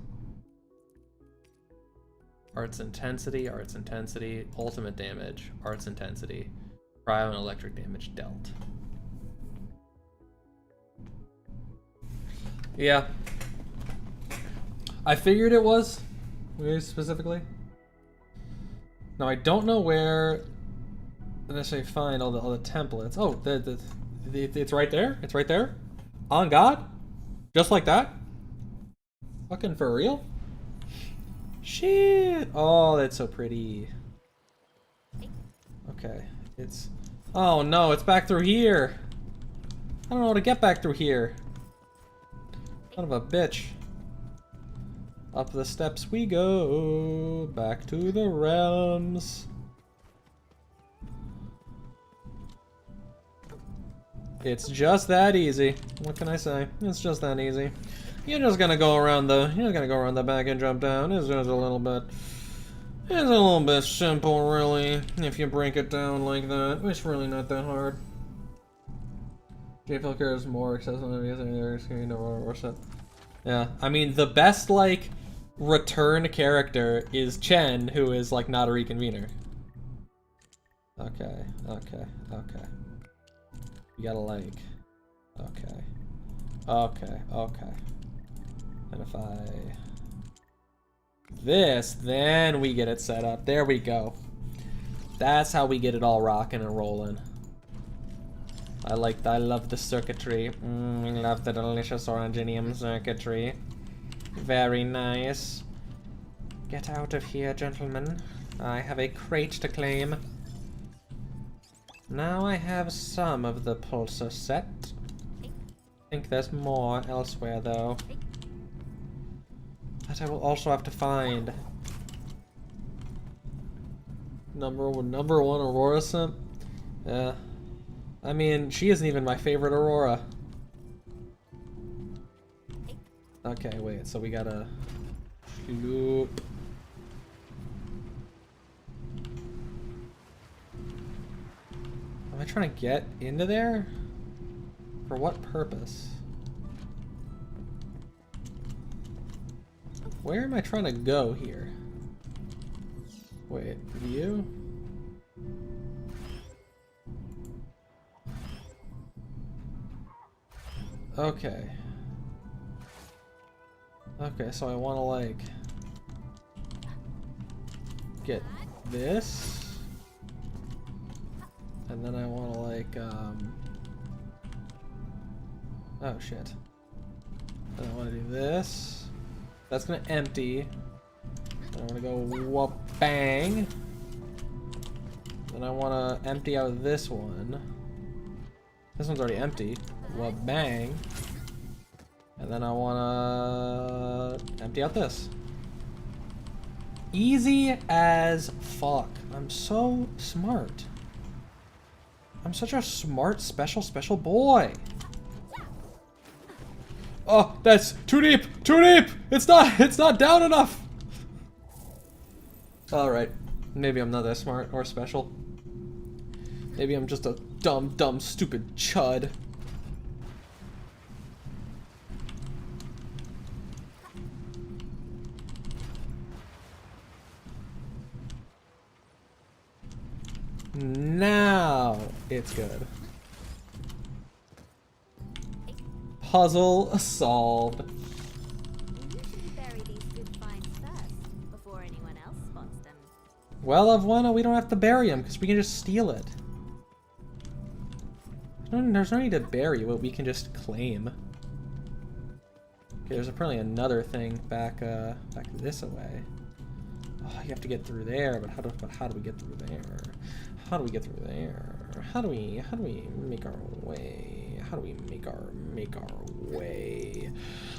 arts intensity, ultimate damage, arts intensity, cryo and electric damage dealt. Yeah. I figured it was, very specifically. Now I don't know where did I say find all the templates. Oh, it's right there. It's right there. On God, just like that. Fucking for real. Shit. Oh, that's so pretty. Okay, it's. Oh no, it's back through here. I don't know how to get back through here. Son of a bitch. Up the steps we go, back to the realms. It's just that easy. What can I say? It's just that easy. You're just gonna go around the back and jump down. It's just a little bit simple, really. If you break it down like that, it's really not that hard. J-Pilker is more accessible than the screen or set. Yeah, I mean the best like return character is Chen, who is like not a reconvener. Okay. You gotta like. Okay. And if I this, then we get it set up. There we go. That's how we get it all rocking and rolling. I love the circuitry. I love the delicious oranginium circuitry. Very nice. Get out of here, gentlemen. I have a crate to claim. Now I have some of the pulsar set. I think there's more elsewhere, though. That I will also have to find. Number one Aurora simp? Yeah. I mean, she isn't even my favorite Aurora. Okay, wait, so we gotta shoot. Am I trying to get into there? For what purpose? Where am I trying to go here? Wait, view? Okay. Okay, so I want to like get this, and then I want to like oh shit. Then I want to do this. That's gonna empty. Then I want to go whoop bang. Then I want to empty out this one. This one's already empty. Whoop bang. And then I want to empty out this. Easy as fuck. I'm so smart. I'm such a smart, special boy. Oh, that's too deep! Too deep! It's not down enough! Alright. Maybe I'm not that smart or special. Maybe I'm just a dumb, stupid chud. Now it's good. Puzzle solved. You should bury these good finds first, before anyone else spots them. Well, of one, we don't have to bury them, because we can just steal it. There's no need to bury what we can just claim. Okay, there's apparently another thing back this way. Oh, you have to get through there, but how do we get through there? How do we get through there? How do we make our way? How do we make our way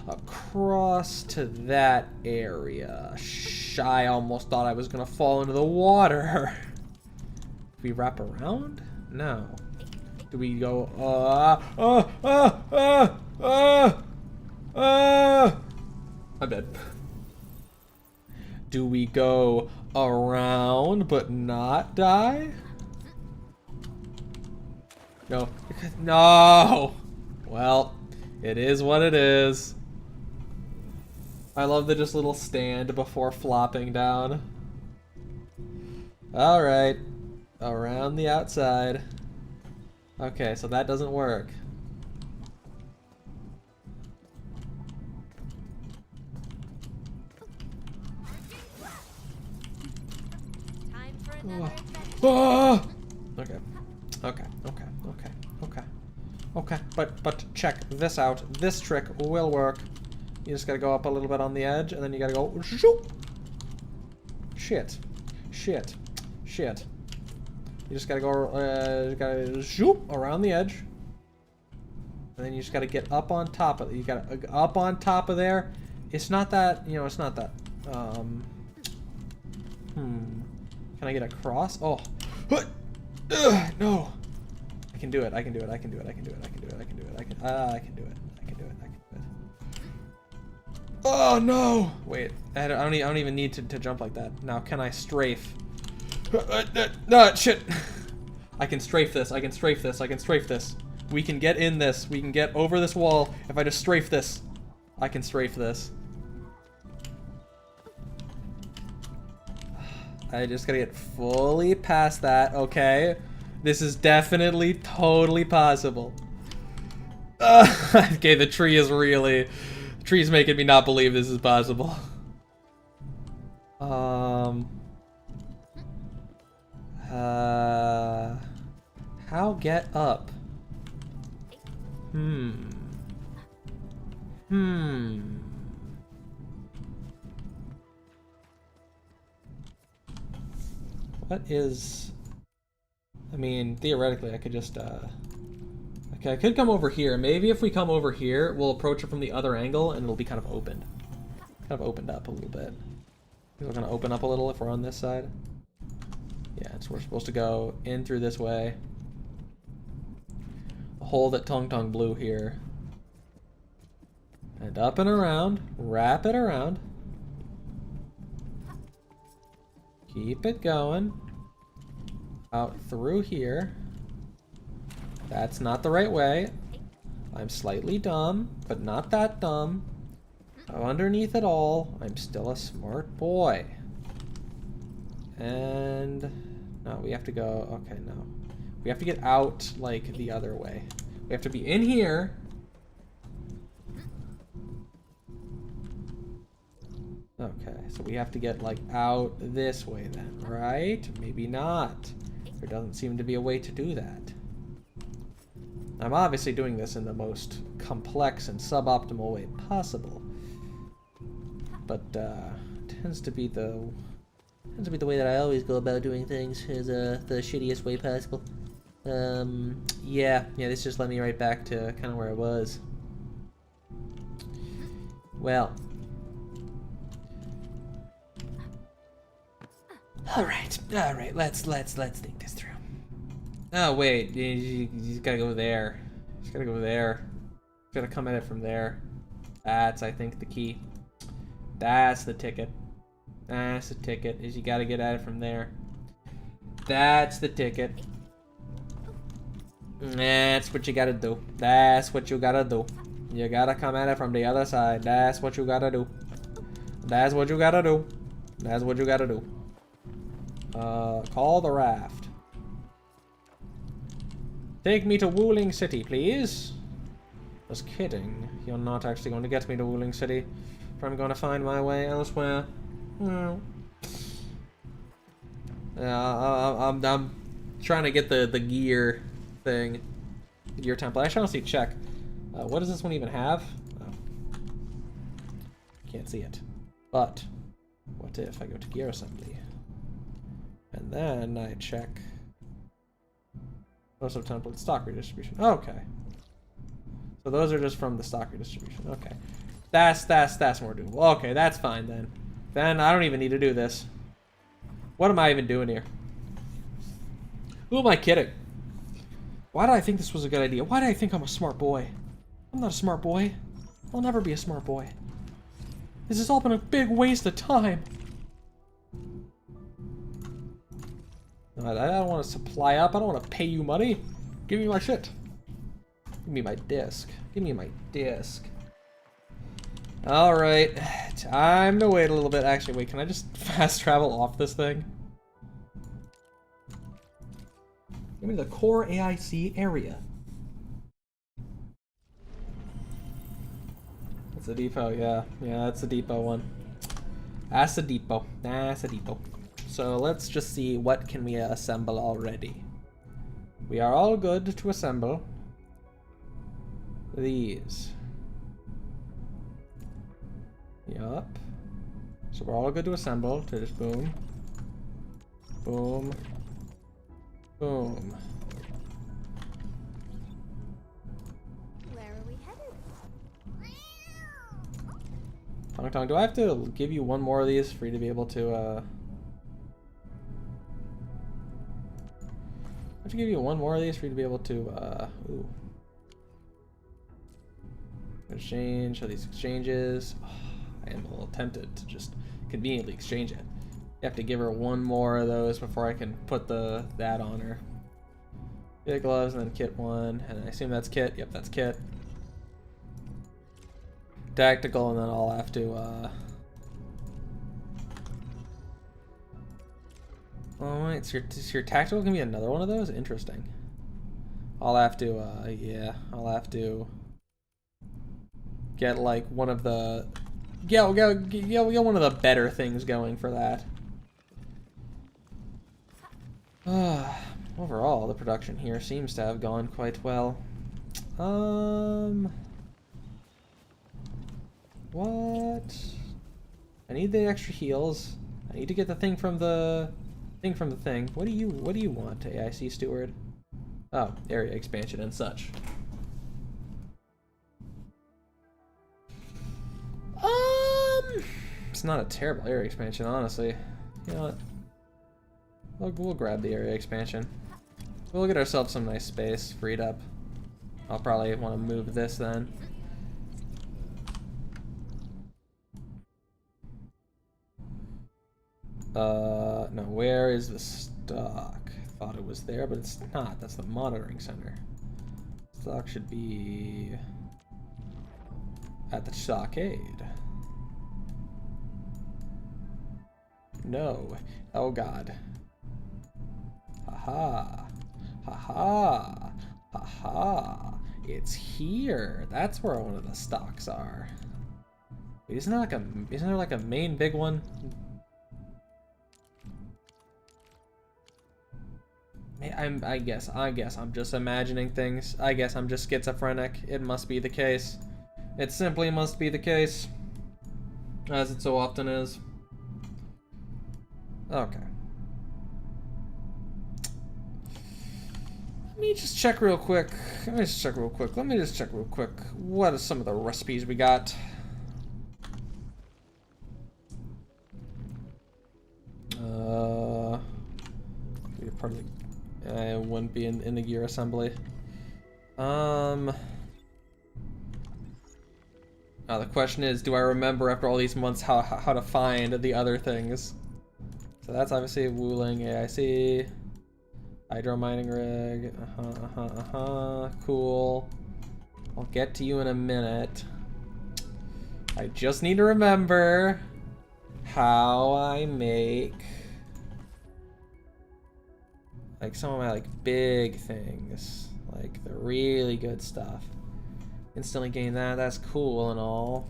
across to that area? I almost thought I was gonna fall into the water. Do we wrap around? No. Do we go I'm dead. Do we go around but not die? No. No! Well, it is what it is. I love the just little stand before flopping down. Alright. Around the outside. Okay, so that doesn't work. Time for another adventure. Oh! Okay. Okay, but check this out. This trick will work. You just gotta go up a little bit on the edge, and then you gotta go shoop. Shit. You just gotta go shoop around the edge, and then you just gotta get up on top of it. You gotta up on top of there. It's not that, you know, it's not that. Can I get across? Oh, no. I can do it. Oh no! Wait, I don't even need to jump like that. Now can I strafe? No, shit! I can strafe this. We can get in this. We can get over this wall. If I just strafe this, I can strafe this. I just gotta get fully past that. Okay. This is definitely totally possible. Okay, the tree is really... The tree's making me not believe this is possible. How get up? What is... I mean, theoretically, I could just, okay, I could come over here. Maybe if we come over here, we'll approach it from the other angle, and it'll be kind of opened. Kind of opened up a little bit. We're gonna open up a little if we're on this side. Yeah, so we're supposed to go in through this way. The hole that Tong Tong blew here. And up and around. Wrap it around. Keep it going. Out through here. That's not the right way. I'm slightly dumb, but not that dumb. Underneath it all, I'm still a smart boy. And no, we have to go, okay, no. We have to get out like the other way. We have to be in here. Okay, so we have to get like out this way then, right? Maybe not. There doesn't seem to be a way to do that. I'm obviously doing this in the most complex and suboptimal way possible. But tends to be the way that I always go about doing things, is the shittiest way possible. Yeah, this just led me right back to kind of where I was. Well. All right, let's think this through. Oh wait, you just gotta go there. Just gotta go there. Just gotta come at it from there. That's, I think, the key. That's the ticket. That's the ticket, is you gotta get at it from there. That's the ticket. That's what you gotta do. That's what you gotta do. You gotta come at it from the other side. That's what you gotta do. That's what you gotta do. That's what you gotta do. Call the raft. Take me to Wuling City, please. Just kidding. You're not actually going to get me to Wuling City. I'm going to find my way elsewhere. I'm trying to get the gear thing. The gear template. I should honestly check. What does this one even have? Oh. Can't see it. But what if I go to gear assembly? And then I check most of template stock redistribution. Okay. So those are just from the stock redistribution. Okay. That's more doable. Okay, that's fine then. Then I don't even need to do this. What am I even doing here? Who am I kidding? Why did I think this was a good idea? Why did I think I'm a smart boy? I'm not a smart boy. I'll never be a smart boy. This has all been a big waste of time. I don't want to supply up. I don't want to pay you money. Give me my shit. Give me my disc. Give me my disc. Alright. Time to wait a little bit. Actually, wait. Can I just fast travel off this thing? Give me the core AIC area. That's a depot, yeah. Yeah, that's a depot one. That's a depot. That's a depot. So let's just see what can we assemble already. We are all good to assemble these. Yup. So we're all good to assemble. To just boom, boom, boom. Where are we headed? Tong Tong, do I have to give you one more of these for you to be able to I have to give you one more of these for you to be able to ooh. Exchange, show these exchanges. Oh, I am a little tempted to just conveniently exchange it. You have to give her one more of those before I can put that on her. Big gloves and then kit 1. And I assume that's kit. Yep, that's kit. Tactical, and then I'll have to, oh, wait, so your tactical can be another one of those? Interesting. I'll have to, yeah, I'll have to get, like, one of the... Yeah, we got one of the better things going for that. Overall, the production here seems to have gone quite well. What? I need the extra heals. I need to get the thing from the thing. What do you want, AIC Steward? Oh, area expansion and such. It's not a terrible area expansion, honestly. You know what? We'll grab the area expansion. We'll get ourselves some nice space freed up. I'll probably want to move this then. No, where is the stock? Thought it was there, but it's not. That's the monitoring center. Stock should be at the stockade. No. Oh god. Haha. Haha. Haha. It's here. That's where one of the stocks are. Wait, isn't there like a main big one? I guess I'm just imagining things. I guess I'm just schizophrenic. It must be the case. It simply must be the case. As it so often is. Okay. Let me just check real quick. Let me just check real quick. What are some of the recipes we got? Part of the... I wouldn't be in the gear assembly. Oh, the question is, do I remember after all these months how to find the other things? So that's obviously Wuling AIC, hydro mining rig. Cool. I'll get to you in a minute. I just need to remember how I make like some of my like big things, like the really good stuff. Instantly gain that, that's cool and all.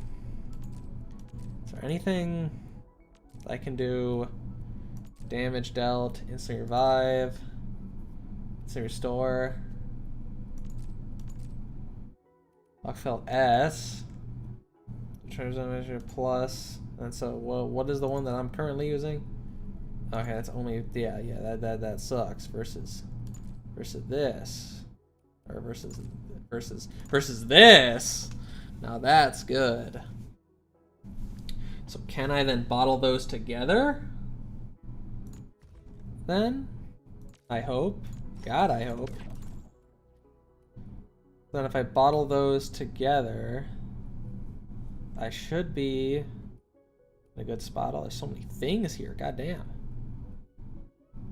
Is there anything I can do? Damage dealt, instant revive, instant restore. Lockfell S. Treasure measure plus. And so what is the one that I'm currently using? Okay, that's only yeah, that sucks versus this. Or versus this. Now that's good. So can I then bottle those together? Then? I hope. God, I hope. Then if I bottle those together, I should be in a good spot. Oh, there's so many things here. God damn.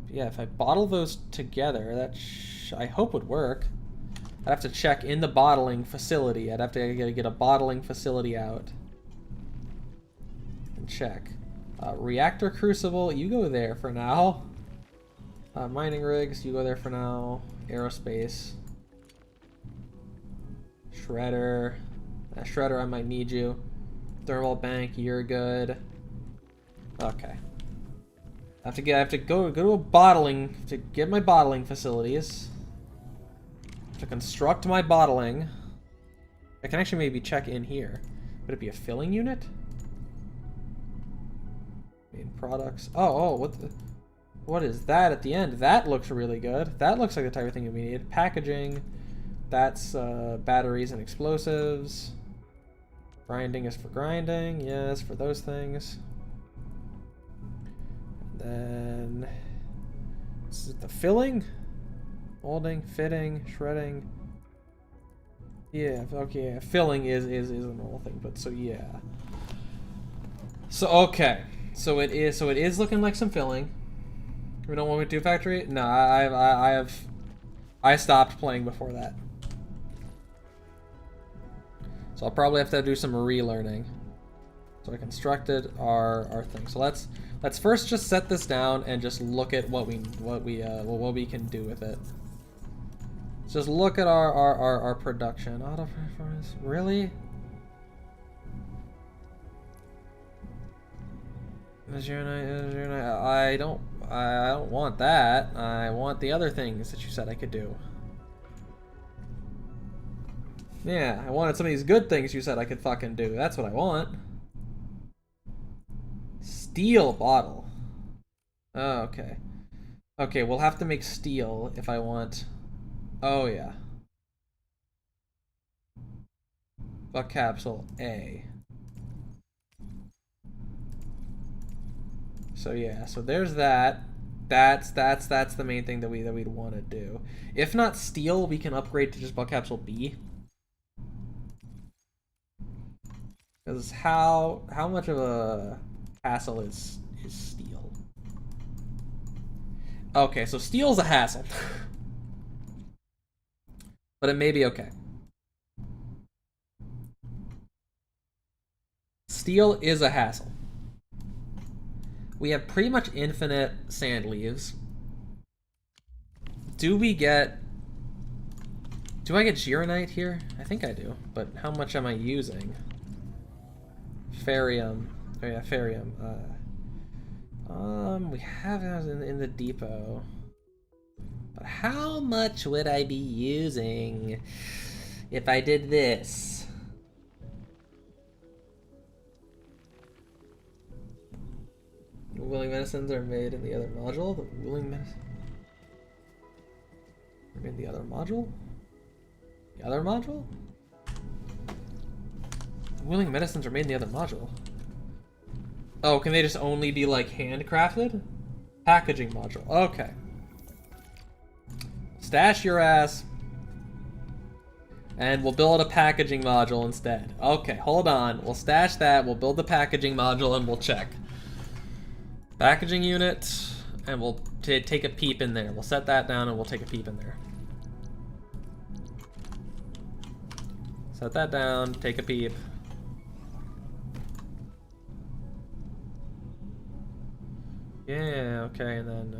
But yeah, if I bottle those together, that I hope would work. I'd have to check in the bottling facility. I'd have to get a bottling facility out and check. Reactor crucible, you go there for now. Mining rigs, you go there for now. Aerospace. Shredder. Shredder, I might need you. Thermal bank, you're good. Okay. I have to go to a bottling to get my bottling facilities. To construct my bottling. I can actually maybe check in here. Would it be a filling unit? Main products. Oh, what is that at the end? That looks really good. That looks like the type of thing we need. Packaging. That's batteries and explosives. Grinding is for grinding. Yes, for those things. And then this is the filling. Molding, fitting, shredding. Yeah, okay, filling is a normal thing, but so yeah. So okay. So it is looking like some filling. We don't want me to do factory? No, I have I stopped playing before that. So I'll probably have to do some relearning. So I constructed our thing. So let's first just set this down and just look at what we can do with it. Let's just look at our production. Auto performance, really? I don't want that. I want the other things that you said I could do. Yeah, I wanted some of these good things you said I could fucking do. That's what I want. Steel bottle. Oh, okay. Okay, we'll have to make steel if I want... Oh, yeah. Buck capsule A. So yeah, so there's that. That's the main thing that we'd want to do. If not steel, we can upgrade to just buck capsule B. Because how much of a hassle is steel? Okay, so steel's a hassle. But it may be okay. Steel is a hassle. We have pretty much infinite sand leaves. Do I get Gironite here? I think I do, but how much am I using? Ferium. Oh yeah, Ferium. We have that in the depot. But how much would I be using if I did this? Willing medicines are made in the other module. The willing medicine are made in the other module? The other module? The willing medicines are made in the other module. Oh, can they just only be like handcrafted? Packaging module. Okay. Stash your ass. And we'll build a packaging module instead. Okay, hold on. We'll stash that. We'll build the packaging module and we'll check. Packaging unit, and we'll take a peep in there. We'll set that down and we'll take a peep in there. Set that down, take a peep. Yeah, okay, and then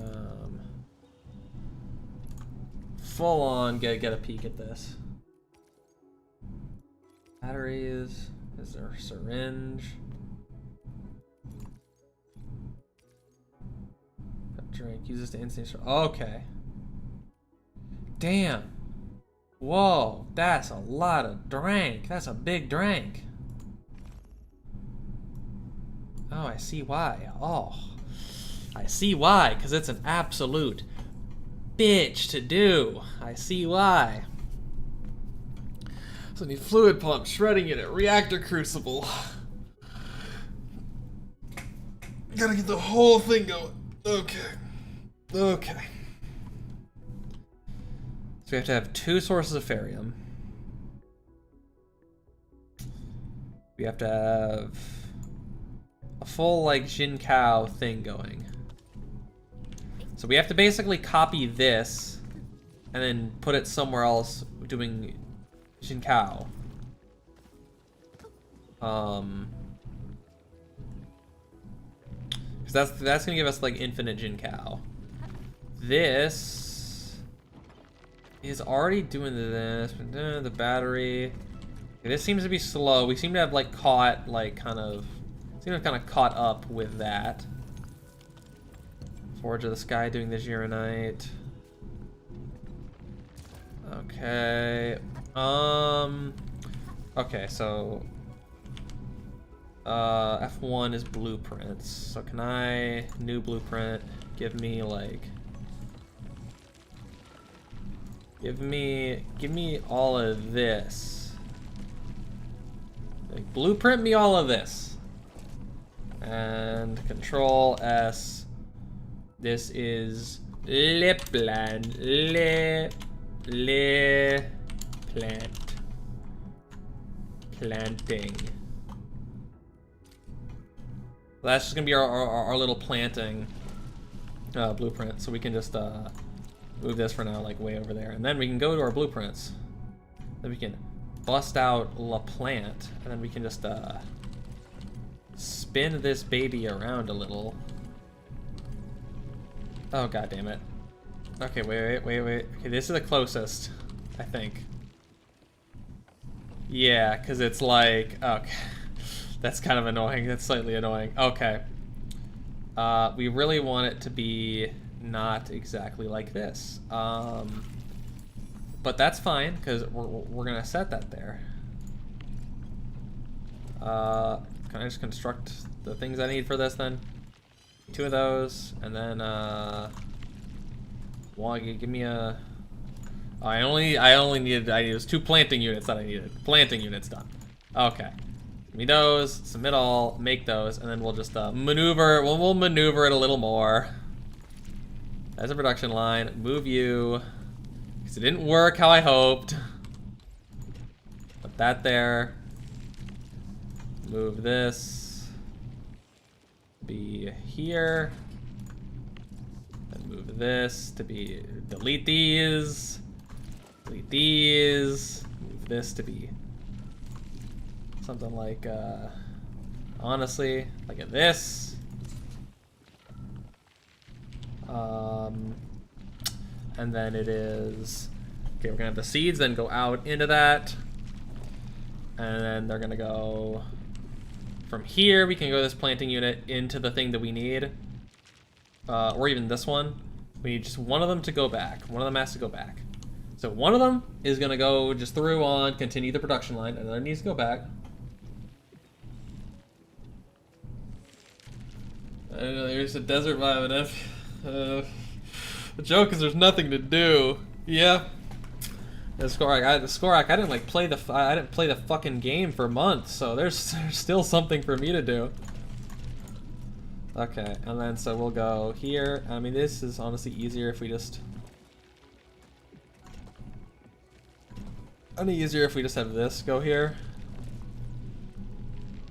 full on get a peek at this. Batteries, is there a syringe? Drink. Use this to instant. Okay. Damn. Whoa. That's a lot of drink. That's a big drink. Oh, I see why. Oh. I see why. Because it's an absolute bitch to do. I see why. So I need fluid pump, shredding unit, reactor crucible. Gotta get the whole thing going. Okay. Okay. So we have to have 2 sources of Ferium. We have to have a full, like, Jinkao thing going. So we have to basically copy this and then put it somewhere else doing Jinkao. Because that's gonna give us, like, infinite Jinkao. This is already doing this. The battery. Okay, this seems to be slow. We seem to have like caught kind of up with that. Forge of the Sky doing the Gironite. Okay. Okay, so F1 is blueprints. So can I new blueprint give me like Give me all of this. Like, blueprint me all of this. And Control S. This is plant. Planting. That's just gonna be our little planting blueprint. So we can just move this for now, like way over there. And then we can go to our blueprints. Then we can bust out La Plant, and then we can just spin this baby around a little. Oh, god damn it. Okay, wait. Okay, this is the closest, I think. Yeah, because it's like, okay. That's kind of annoying. That's slightly annoying. Okay. We really want it to be not exactly like this. But that's fine, because we're going to set that there. Can I just construct the things I need for this then? 2 of those, and then, well, give me a... Oh, I only needed, it was 2 planting units that I needed. Planting units done. Okay. Give me those, submit all, make those, and then we'll just maneuver, we'll maneuver it a little more. There's a production line, move you, because it didn't work how I hoped. Put that there. Move this. Be here. And move this to be, delete these. Delete these. Move this to be something like, honestly, like this. And then it is, okay, we're gonna have the seeds then go out into that. And then they're gonna go, from here, we can go this planting unit into the thing that we need. Or even this one. We need just one of them to go back. One of them has to go back. So one of them is gonna go just through on, continue the production line, and then needs to go back. I don't know, there's a desert vibe enough. The joke is there's nothing to do. Yeah. The Skorak, I didn't like play the, I didn't play the fucking game for months, so there's still something for me to do. Okay, and then so we'll go here. I mean, this is honestly easier if we just, only easier if we just have this go here.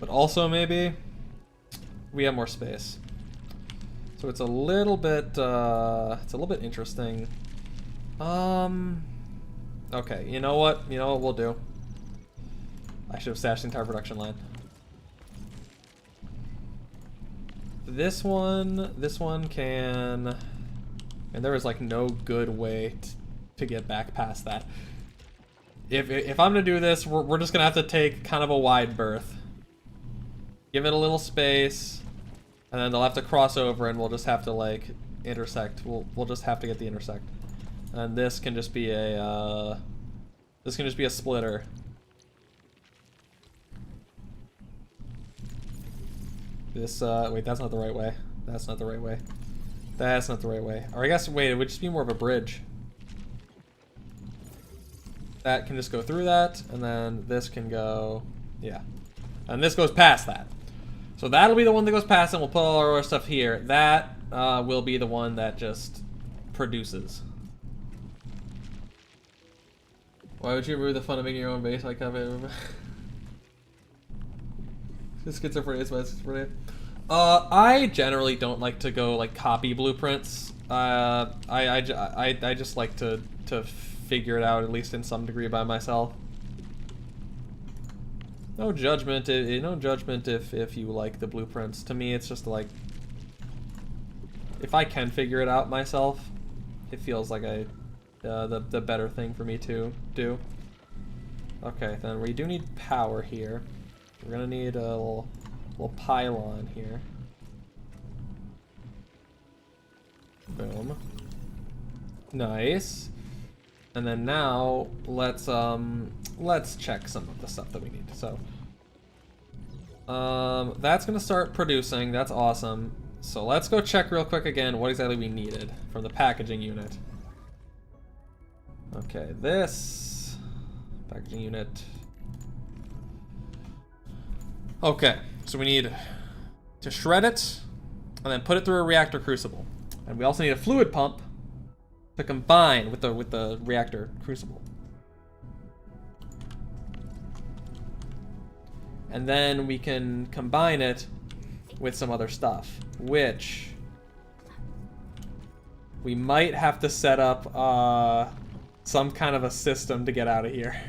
But also maybe we have more space. So it's a little bit interesting. Okay, you know what we'll do? I should have stashed the entire production line. This one can, and there is like no good way to get back past that. If I'm gonna do this, we're just gonna have to take kind of a wide berth. Give it a little space, and then they'll have to cross over, and we'll just have to like intersect. We'll just have to get the intersect, and this can just be a splitter. This wait, that's not the right way. That's not the right way. That's not the right way. Or I guess wait, it would just be more of a bridge. That can just go through that, and then this can go, yeah, and this goes past that. So that'll be the one that goes past, and we'll put all our stuff here. That will be the one that just produces. Why would you remove the fun of making your own base? Like, have it. Schizophrenia. I generally don't like to go like copy blueprints. I just like to figure it out, at least in some degree, by myself. No judgment. No judgment if you like the blueprints. To me, it's just like, if I can figure it out myself, it feels like the better thing for me to do. Okay, then we do need power here. We're gonna need a little pylon here. Boom. Nice. And then now let's check some of the stuff that we need. So that's gonna start producing. That's awesome. So let's go check real quick again what exactly we needed from the packaging unit. Okay, this packaging unit. Okay, so we need to shred it and then put it through a reactor crucible. And we also need a fluid pump to combine with the reactor crucible. And then we can combine it with some other stuff, which We might have to set up some kind of a system to get out of here.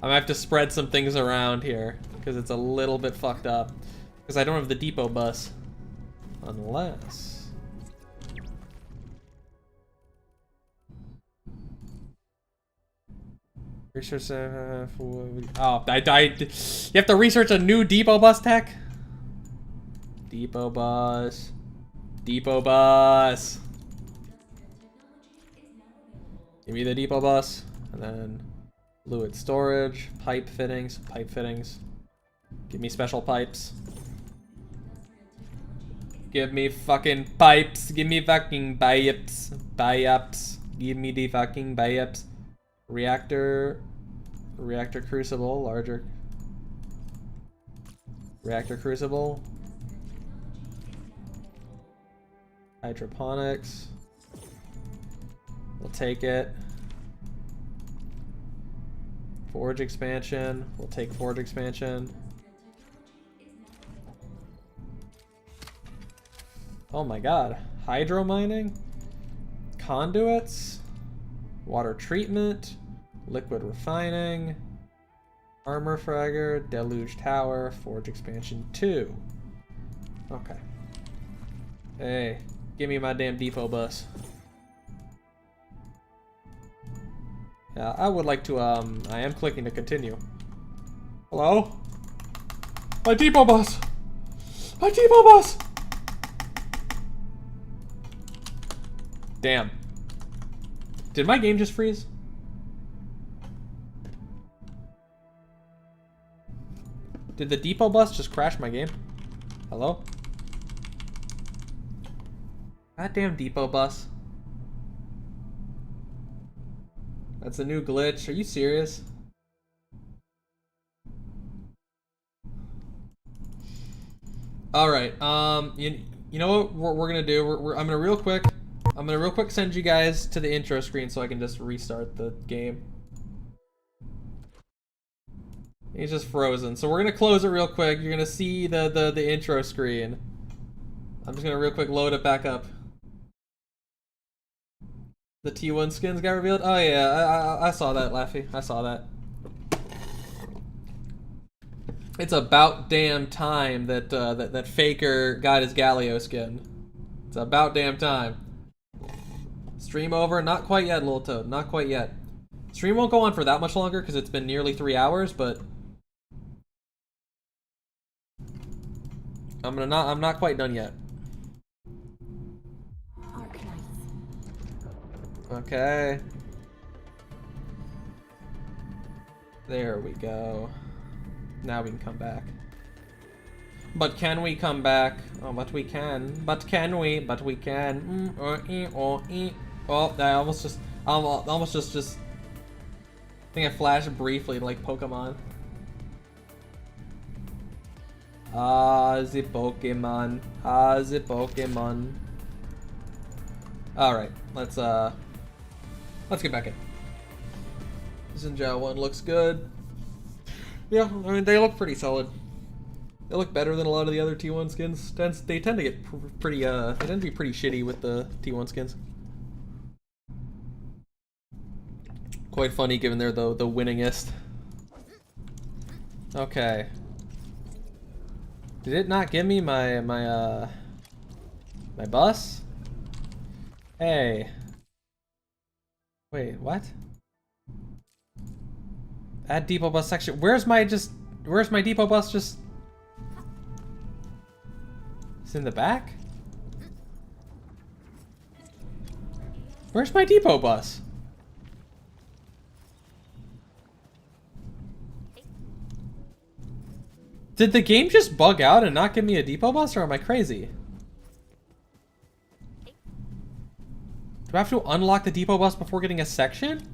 I might have to spread some things around here because it's a little bit fucked up. Because I don't have the depot bus. Unless... Research... oh, I died. You have to research a new depot bus tech? Depot bus. Depot bus. Give me the depot bus. And then fluid storage, pipe fittings, pipe fittings. Give me special pipes. Give me fucking pipes. Give me fucking pipes. Pipes. Give me the fucking pipes. Reactor crucible, larger. Reactor crucible. Hydroponics. We'll take it. Forge expansion. We'll take forge expansion. Oh my god. Hydro mining? Conduits? Water treatment? Liquid refining? Armor fragger? Deluge tower? Forge expansion 2. Okay. Hey, give me my damn depot bus. Yeah, I would like to, I am clicking to continue. Hello? My depot bus! My depot bus! Damn. Did my game just freeze? Did the depot bus just crash my game? Hello? Goddamn depot bus. That's a new glitch. Are you serious? All right. You know what we're gonna do? I'm gonna real quick send you guys to the intro screen so I can just restart the game. He's just frozen. So we're gonna close it real quick. You're gonna see the intro screen. I'm just gonna real quick load it back up. The T1 skins got revealed? Oh yeah, I saw that, Laffy. I saw that. It's about damn time that that Faker got his Galio skin. It's about damn time. Stream over? Not quite yet, Little Toad. Not quite yet. Stream won't go on for that much longer because it's been nearly 3 hours, but I'm not quite done yet. Arknights. Okay. There we go. Now we can come back. But can we come back? Oh, but we can. But can we? But we can. Oh, I almost just. I think I flashed briefly like Pokemon. Ah, the Pokemon. Ah, the Pokemon. All right, let's get back in. Zinjao 1 looks good. Yeah, I mean they look pretty solid. They look better than a lot of the other T1 skins. They tend to get pretty they tend to be pretty shitty with the T1 skins. Quite funny given they're the winningest. Okay. Did it not give me my bus? Hey. Wait, what? Add depot bus section. Where's my depot bus just? It's in the back? Where's my depot bus? Did the game just bug out and not give me a depot bus, or am I crazy? Do I have to unlock the depot bus before getting a section?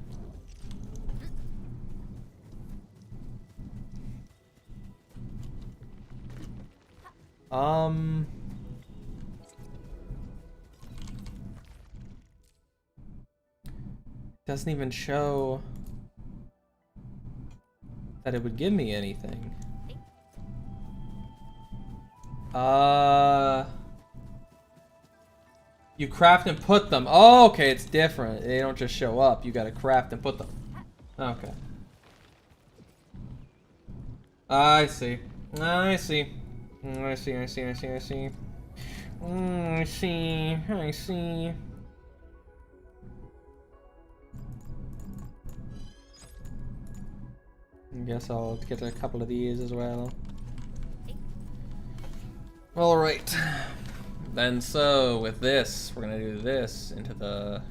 Doesn't even show that it would give me anything. You craft and put them. Oh, okay, it's different. They don't just show up. You gotta craft and put them. Okay. I see. I see. I see, I see, I see, I see. I see, I see. I guess I'll get a couple of these as well. Alright. Then so, with this, we're gonna do this into the...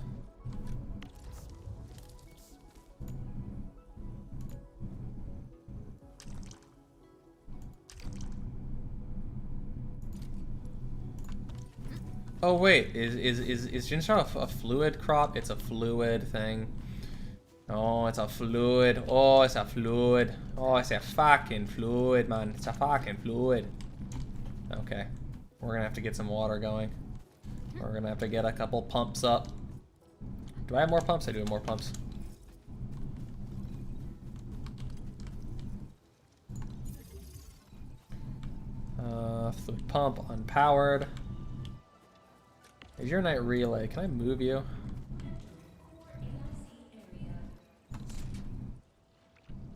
Oh wait, is ginseng a fluid crop? It's a fluid thing. Oh, it's a fluid. Oh, it's a fluid. Oh, it's a fucking fluid, man. It's a fucking fluid. Okay. We're gonna have to get some water going. We're gonna have to get a couple pumps up. Do I have more pumps? I do have more pumps. Fluid pump unpowered. Is your night relay? Can I move you?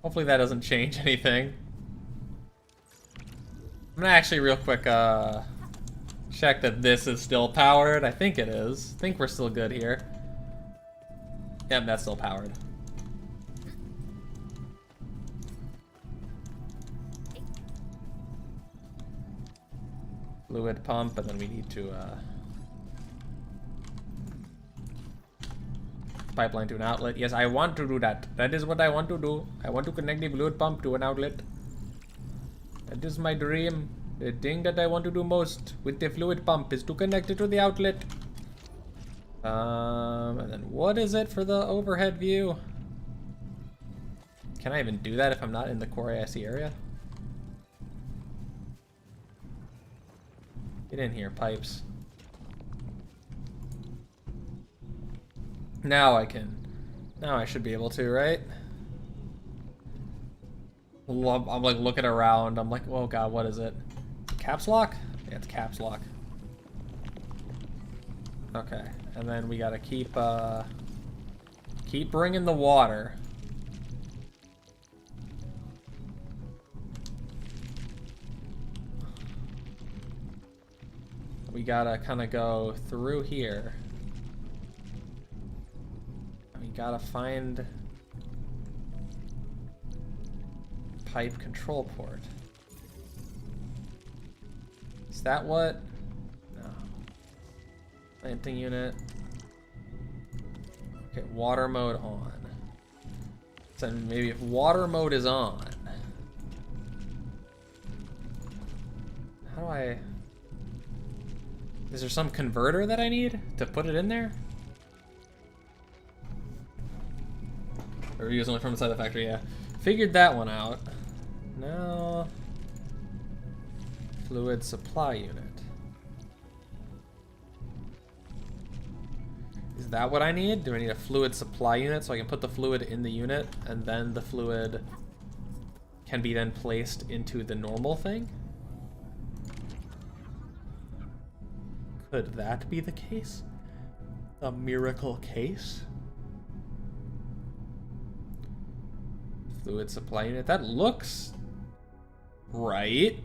Hopefully that doesn't change anything. I'm gonna actually real quick check that this is still powered. I think it is. I think we're still good here. Yep, that's still powered. Fluid pump, and then we need to pipeline to an outlet. Yes, I want to do that. That is what I want to do. I want to connect the fluid pump to an outlet. That is my dream. The thing that I want to do most with the fluid pump is to connect it to the outlet. And then what is it for the overhead view? Can I even do that if I'm not in the core ASC area? Get in here, pipes. Now I can. Now I should be able to, right? I'm like looking around. I'm like, oh god, what is it? Caps lock? Yeah, it's caps lock. Okay, and then we gotta keep bringing the water. We gotta kind of go through here. We gotta find pipe control port. Is that what? No. Planting unit. Okay, water mode on. So maybe if water mode is on. How do I... Is there some converter that I need to put it in there? Or use only from inside the factory, yeah. Figured that one out. Now, fluid supply unit. Is that what I need? Do I need a fluid supply unit so I can put the fluid in the unit and then the fluid can be then placed into the normal thing? Could that be the case? A miracle case? Fluid supply unit. That looks right.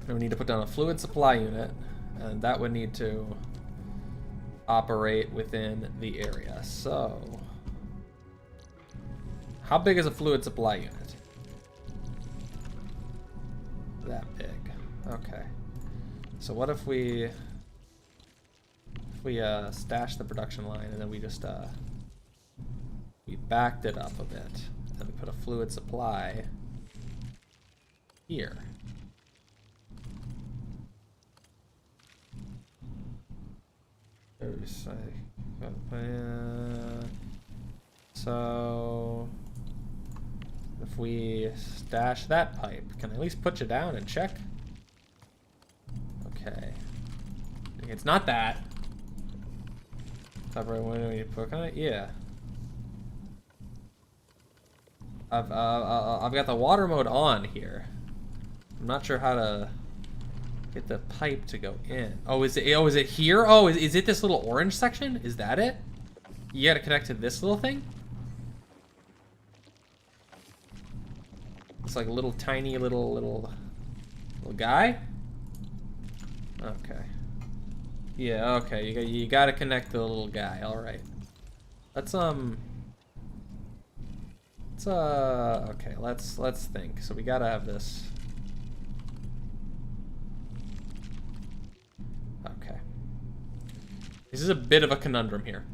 And we need to put down a fluid supply unit, and that would need to operate within the area. So, how big is a fluid supply unit? That big. Okay. So what if we stash the production line and then we just we backed it up a bit and we put a fluid supply here. So if we stash that pipe, can I at least put you down and check? Okay. It's not that. Top right window, you put on it? Yeah. I've got the water mode on here. I'm not sure how to Get the pipe to go in. Oh, is it here? Oh, is it this little orange section? Is that it? You gotta connect to this little thing? It's like a little tiny little guy? Okay. Yeah, okay. You gotta connect to the little guy. Alright. Let's okay, let's think. So we gotta have this. Okay. This is a bit of a conundrum here.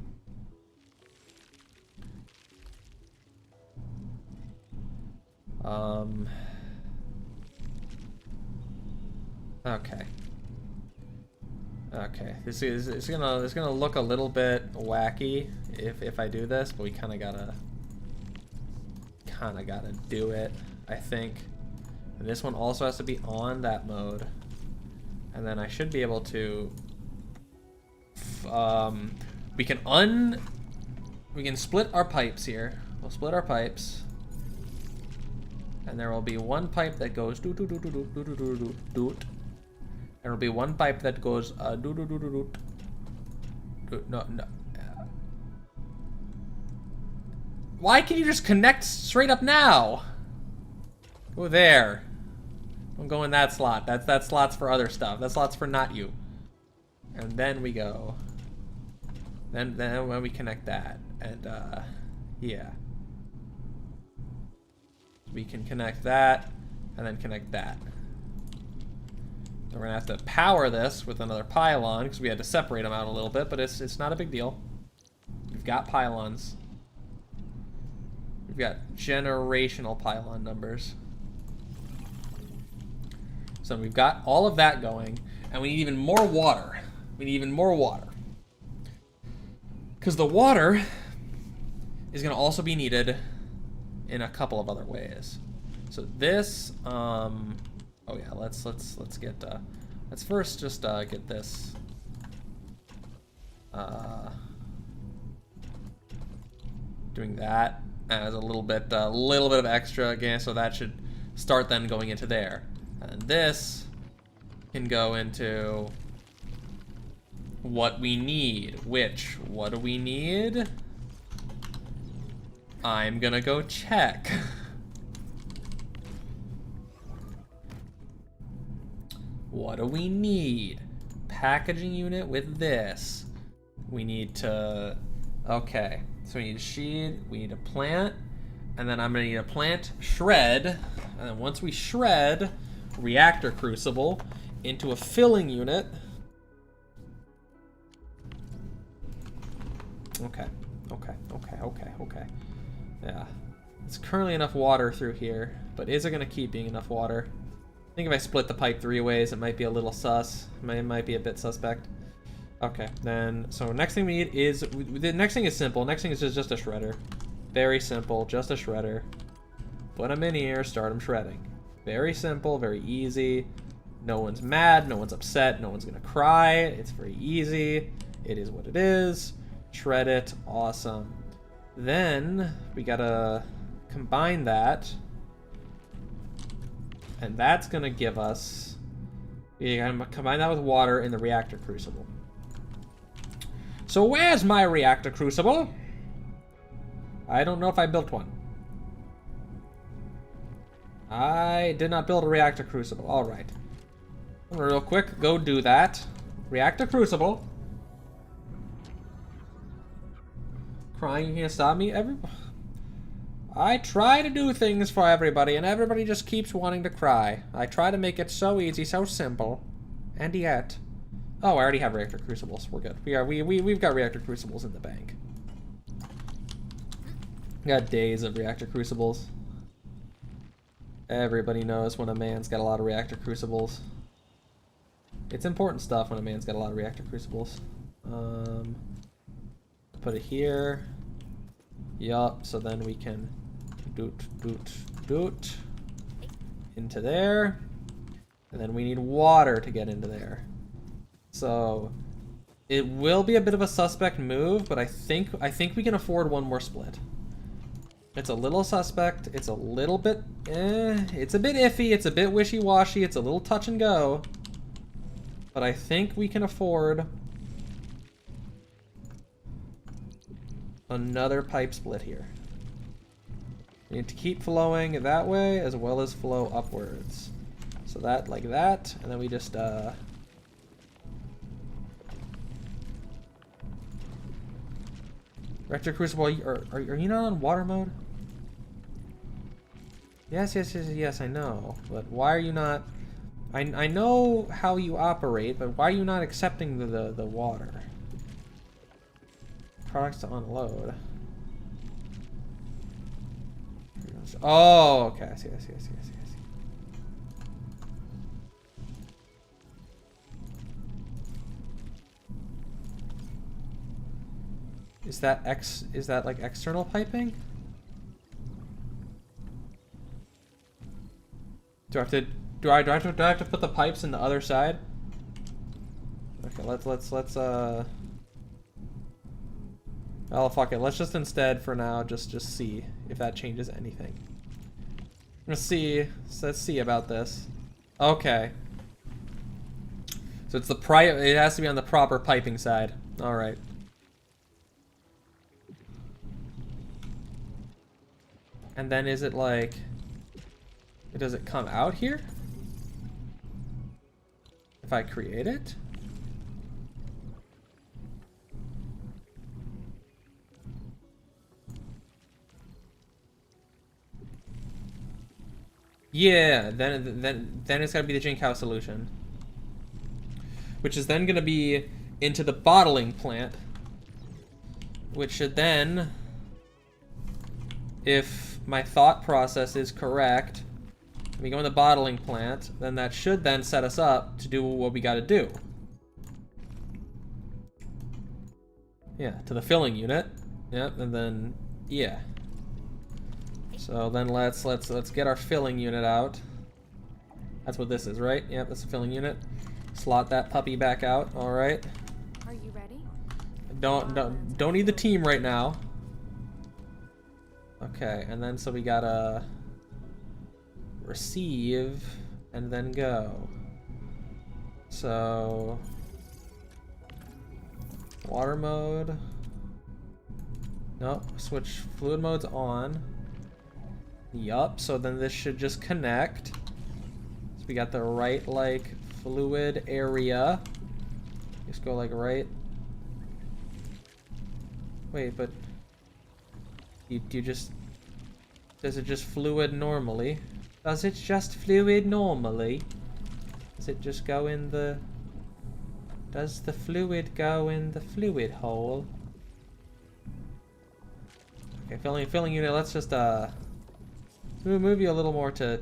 Okay. Okay. This is gonna look a little bit wacky if I do this, but we kind of gotta do it, I think. And this one also has to be on that mode, and then I should be able to. We can split our pipes here. We'll split our pipes. And there will be one pipe that goes doot doot doot doot doot doot doot doot. There will be one pipe that goes doot doot doot doot doot. No. Why can you just connect straight up now? Go there. Don't go in that slot. That slot's for other stuff. That slot's for not you. And then we go. Then when we connect that, and yeah. We can connect that, and then connect that. We're gonna have to power this with another pylon because we had to separate them out a little bit, but it's not a big deal. We've got pylons. We've got generational pylon numbers. So we've got all of that going, and we need even more water. We need even more water. Because the water is gonna also be needed in a couple of other ways. So this, oh yeah, let's get, let's first just get this, doing that as a little bit of extra again, so that should start then going into there. And this can go into what we need, what do we need? I'm gonna go check. What do we need? Packaging unit with this. We need to, okay. So we need a sheet, we need a plant, and then I'm gonna need a plant shred. And then once we shred, reactor crucible into a filling unit. Okay. Yeah. It's currently enough water through here, but is it going to keep being enough water? I think if I split the pipe 3 ways, it might be a little sus. It might be a bit suspect. Okay, then, so next thing we need is, the next thing is simple. Next thing is just a shredder. Very simple, just a shredder. Put them in here, start them shredding. Very simple, very easy. No one's mad, no one's upset, no one's going to cry. It's very easy. It is what it is. Shred it, awesome. Then we gotta combine that, and that's gonna give us, we gotta combine that with water in the reactor crucible. So where's my reactor crucible? I don't know if I built one. I did not build a reactor crucible. All right, real quick, go do that. Reactor crucible. Crying, you can't stop me. I try to do things for everybody, and everybody just keeps wanting to cry. I try to make it so easy, so simple, and yet. Oh, I already have reactor crucibles. We're good. We've got reactor crucibles in the bank. We got days of reactor crucibles. Everybody knows when a man's got a lot of reactor crucibles. It's important stuff when a man's got a lot of reactor crucibles. Put it here. Yup, so then we can doot into there. And then we need water to get into there. So it will be a bit of a suspect move, but I think we can afford one more split. It's a little suspect, it's a little bit it's a bit iffy, it's a bit wishy-washy, it's a little touch and go. But I think we can afford another pipe split here. We need to keep flowing that way as well as flow upwards. So that, like that, and then we just, Rector Crucible, are you not on water mode? Yes, I know. But why are you not... I know how you operate, but why are you not accepting the water? Products to unload. Oh, okay. I see. Is that like external piping? Do I have to put the pipes in the other side? Okay, let's oh, fuck it. Let's just instead for now just see if that changes anything. Let's see about this. Okay. So it's it has to be on the proper piping side. All right. And then is it like, does it come out here? If I create it? Yeah, then it's gotta be the Jinkow solution. Which is then gonna be into the bottling plant. Which should then, if my thought process is correct, we go in the bottling plant, then that should then set us up to do what we gotta do. Yeah, to the filling unit. Yep, and then yeah. So then let's get our filling unit out. That's what this is, right? Yep, that's the filling unit. Slot that puppy back out. All right. Are you ready? Don't need the team right now. Okay, and then so we gotta receive and then go. So water mode. Nope, switch fluid modes on. Yup, so then this should just connect. So we got the right like fluid area. Just go like right. Wait, but you just, does it just fluid normally? Does it just fluid normally? Does it just go in the, does the fluid go in the fluid hole? Okay, filling unit, let's just move you a little more to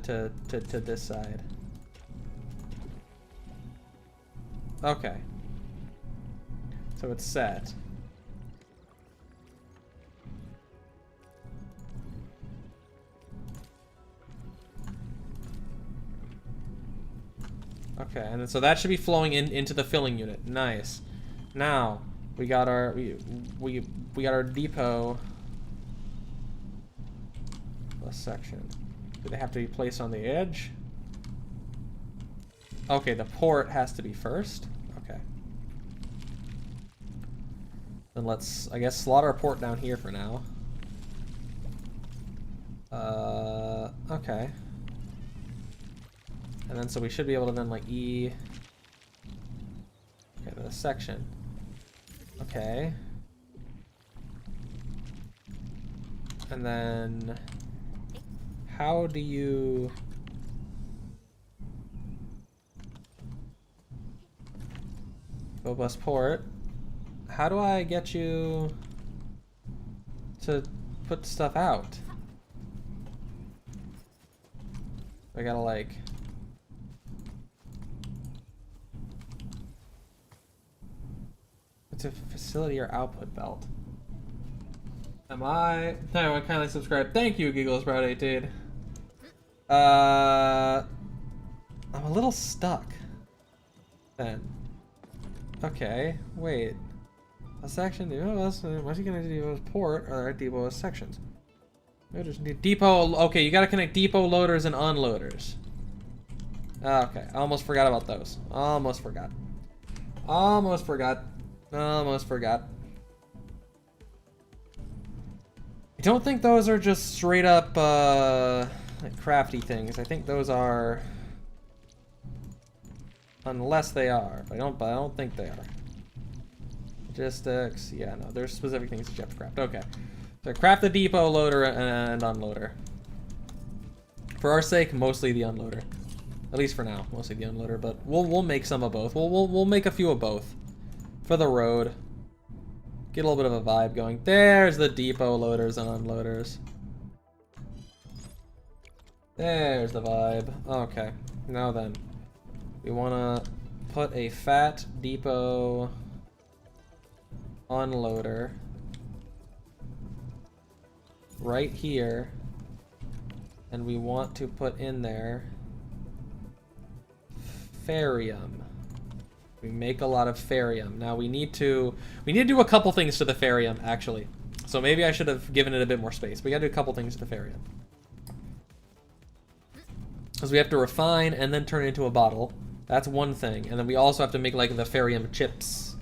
this side. Okay. So it's set. Okay, and then, so that should be flowing into the filling unit. Nice. Now we got our we got our depot section. Do they have to be placed on the edge? Okay, the port has to be first. Okay. Then let's, I guess, slot our port down here for now. Okay. And then so we should be able to then like okay, the section. Okay. And then how do you go bus port? How do I get you to put stuff out? I gotta like, it's a facility or output belt. Am I? No, I kindly subscribe. Thank you, Gigglesprout 18. I'm a little stuck. Then. Okay, wait. A section, what's he gonna do with port or depot as sections? We just need depot, okay, you gotta connect depot loaders and unloaders. Okay, I almost forgot about those. Almost forgot. Almost forgot. Almost forgot. I don't think those are just straight up like crafty things. I think those are, unless they are, but I don't think they are. Logistics, yeah, no, there's specific things that you have to craft. Okay, so craft the depot loader and unloader. For our sake, mostly the unloader. At least for now, mostly the unloader. But we'll make some of both. We'll make a few of both for the road. Get a little bit of a vibe going. There's the depot loaders and unloaders. There's the vibe. Okay, now then, we want to put a fat depot unloader right here, and we want to put in there ferrium. We make a lot of ferrium. Now we need to do a couple things to the ferrium actually. So maybe I should have given it a bit more space. We got to do a couple things to the ferrium. Because we have to refine and then turn it into a bottle. That's one thing. And then we also have to make like the ferrium chips.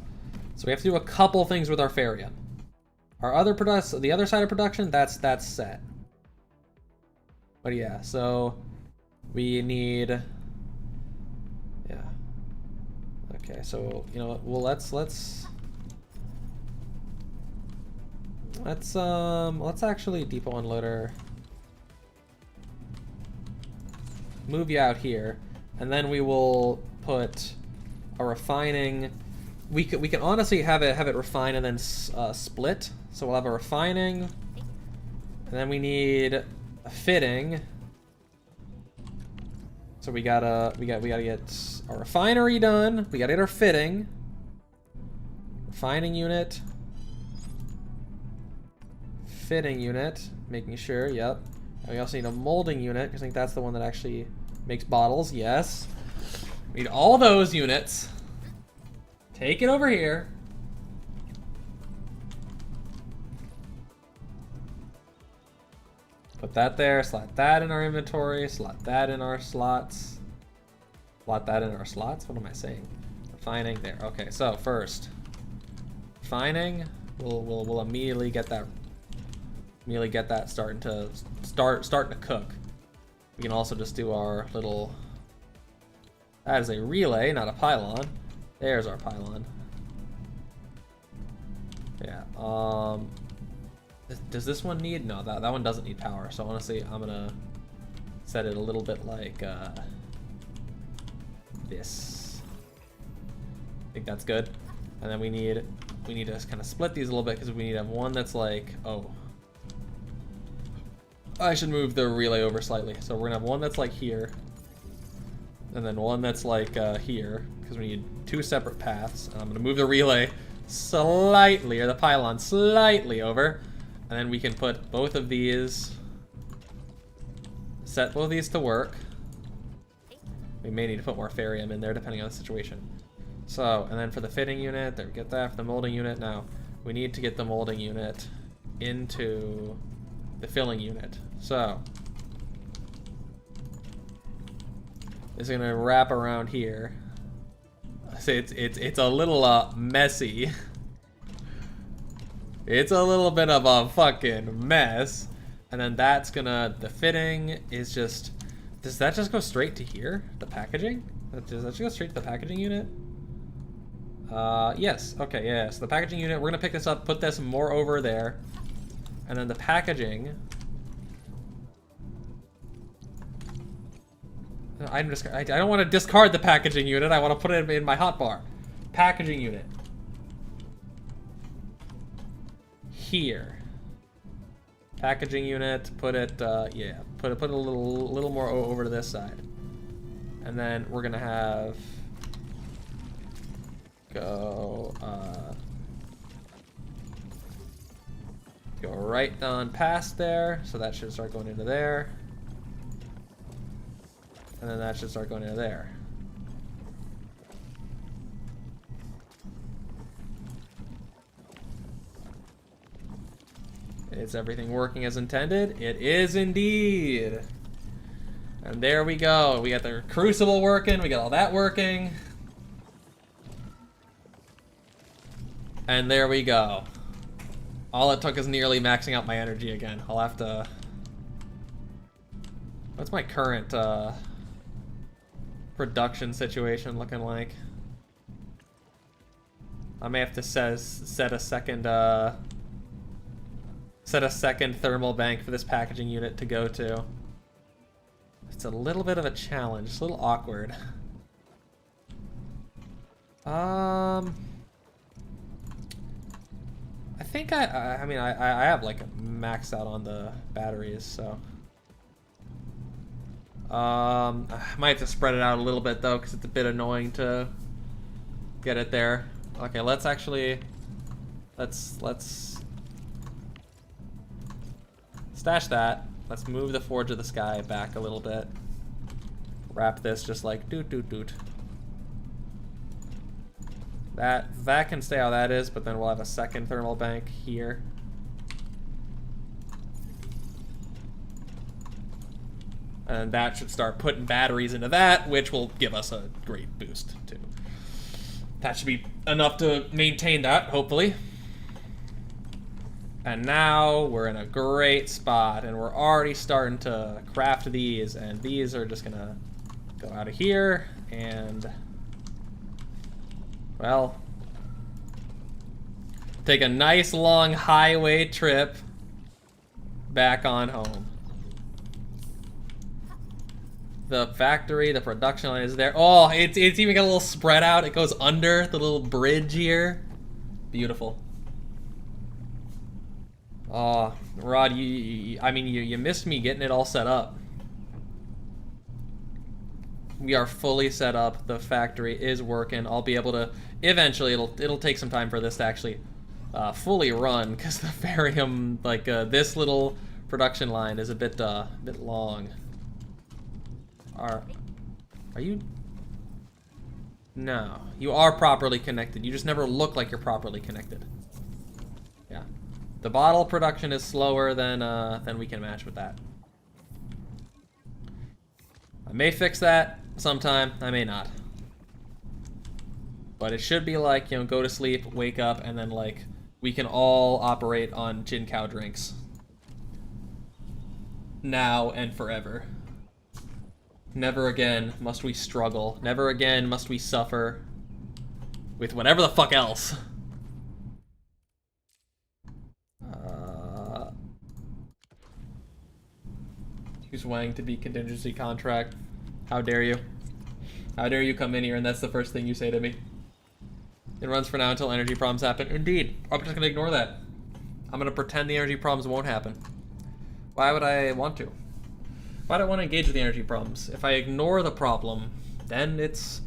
So we have to do a couple things with our ferrium. Our other the other side of production, that's set. But yeah, so we need, yeah. Okay, so you know what? Well, let's actually depot unloader. Move you out here, and then we will put a refining. We can honestly have it refine and then split. So we'll have a refining, and then we need a fitting. So we gotta get our refinery done. We gotta get our fitting, refining unit, fitting unit, making sure. Yep. And we also need a molding unit, because I think that's the one that actually makes bottles. Yes. We need all those units. Take it over here. Put that there, slot that in our inventory, slot that in our slots. Slot that in our slots? What am I saying? Refining there. Okay, so first, refining, we'll immediately get that starting to cook. We can also just do our little, that is a relay, not a pylon. There's our pylon. Yeah, does this one need, no, that one doesn't need power. So honestly, I'm gonna set it a little bit like this. I think that's good. And then we need to kind of split these a little bit, because we need to have one that's like, oh, I should move the relay over slightly. So we're gonna have one that's like here, and then one that's like here, because we need two separate paths. And I'm gonna move the relay slightly, or the pylon slightly over, and then we can put both of these, set both of these to work. We may need to put more ferrium in there depending on the situation. So, and then for the fitting unit, there we get that. For the molding unit, now we need to get the molding unit into the filling unit. So it's gonna wrap around here. So it's a little messy. It's a little bit of a fucking mess. And then that's gonna, the fitting is just, does that just go straight to here? The packaging? Does that just go straight to the packaging unit? Yes. Okay, yeah. So the packaging unit, we're gonna pick this up, put this more over there. And then the packaging, I don't want to discard the packaging unit. I want to put it in my hotbar. Packaging unit. Here. Packaging unit. Put it. Yeah. Put it a little more over to this side. And then we're gonna have go right on past there. So that should start going into there. And then that should start going into there. Is everything working as intended? It is indeed. And there we go. We got the crucible working. We got all that working. And there we go. All it took is nearly maxing out my energy again. I'll have to... What's my current production situation looking like? I may have to set a second thermal bank for this packaging unit to go to. It's a little bit of a challenge. It's a little awkward. I think I mean I have like a max out on the batteries, so I might have to spread it out a little bit though, because it's a bit annoying to get it there. Okay, let's actually let's stash that. Let's move the Forge of the Sky back a little bit. Wrap this just like doot doot doot. That can stay how that is, but then we'll have a second thermal bank here. And that should start putting batteries into that, which will give us a great boost too. That should be enough to maintain that, hopefully. And now we're in a great spot, and we're already starting to craft these, and these are just gonna go out of here, and well, take a nice long highway trip back on home. The factory, the production line is there. Oh, it's even got a little spread out. It goes under the little bridge here. Beautiful. Oh, Rod, I mean, you missed me getting it all set up. We are fully set up. The factory is working. I'll be able to eventually. It'll take some time for this to actually fully run, because the Varium, like this little production line, is a bit long. Are you? No, you are properly connected. You just never look like you're properly connected. Yeah, the bottle production is slower than we can match with that. I may fix that sometime. I may not. But it should be like, you know, go to sleep, wake up, and then like we can all operate on Jin Cow drinks. Now and forever. Never again must we struggle. Never again must we suffer with whatever the fuck else. Who's weighing to be contingency contract? How dare you? How dare you come in here and that's the first thing you say to me? It runs for now until energy problems happen. Indeed. I'm just gonna ignore that. I'm gonna pretend the energy problems won't happen. Why would I want to? Why do I want to engage with the energy problems? If I ignore the problem, then it's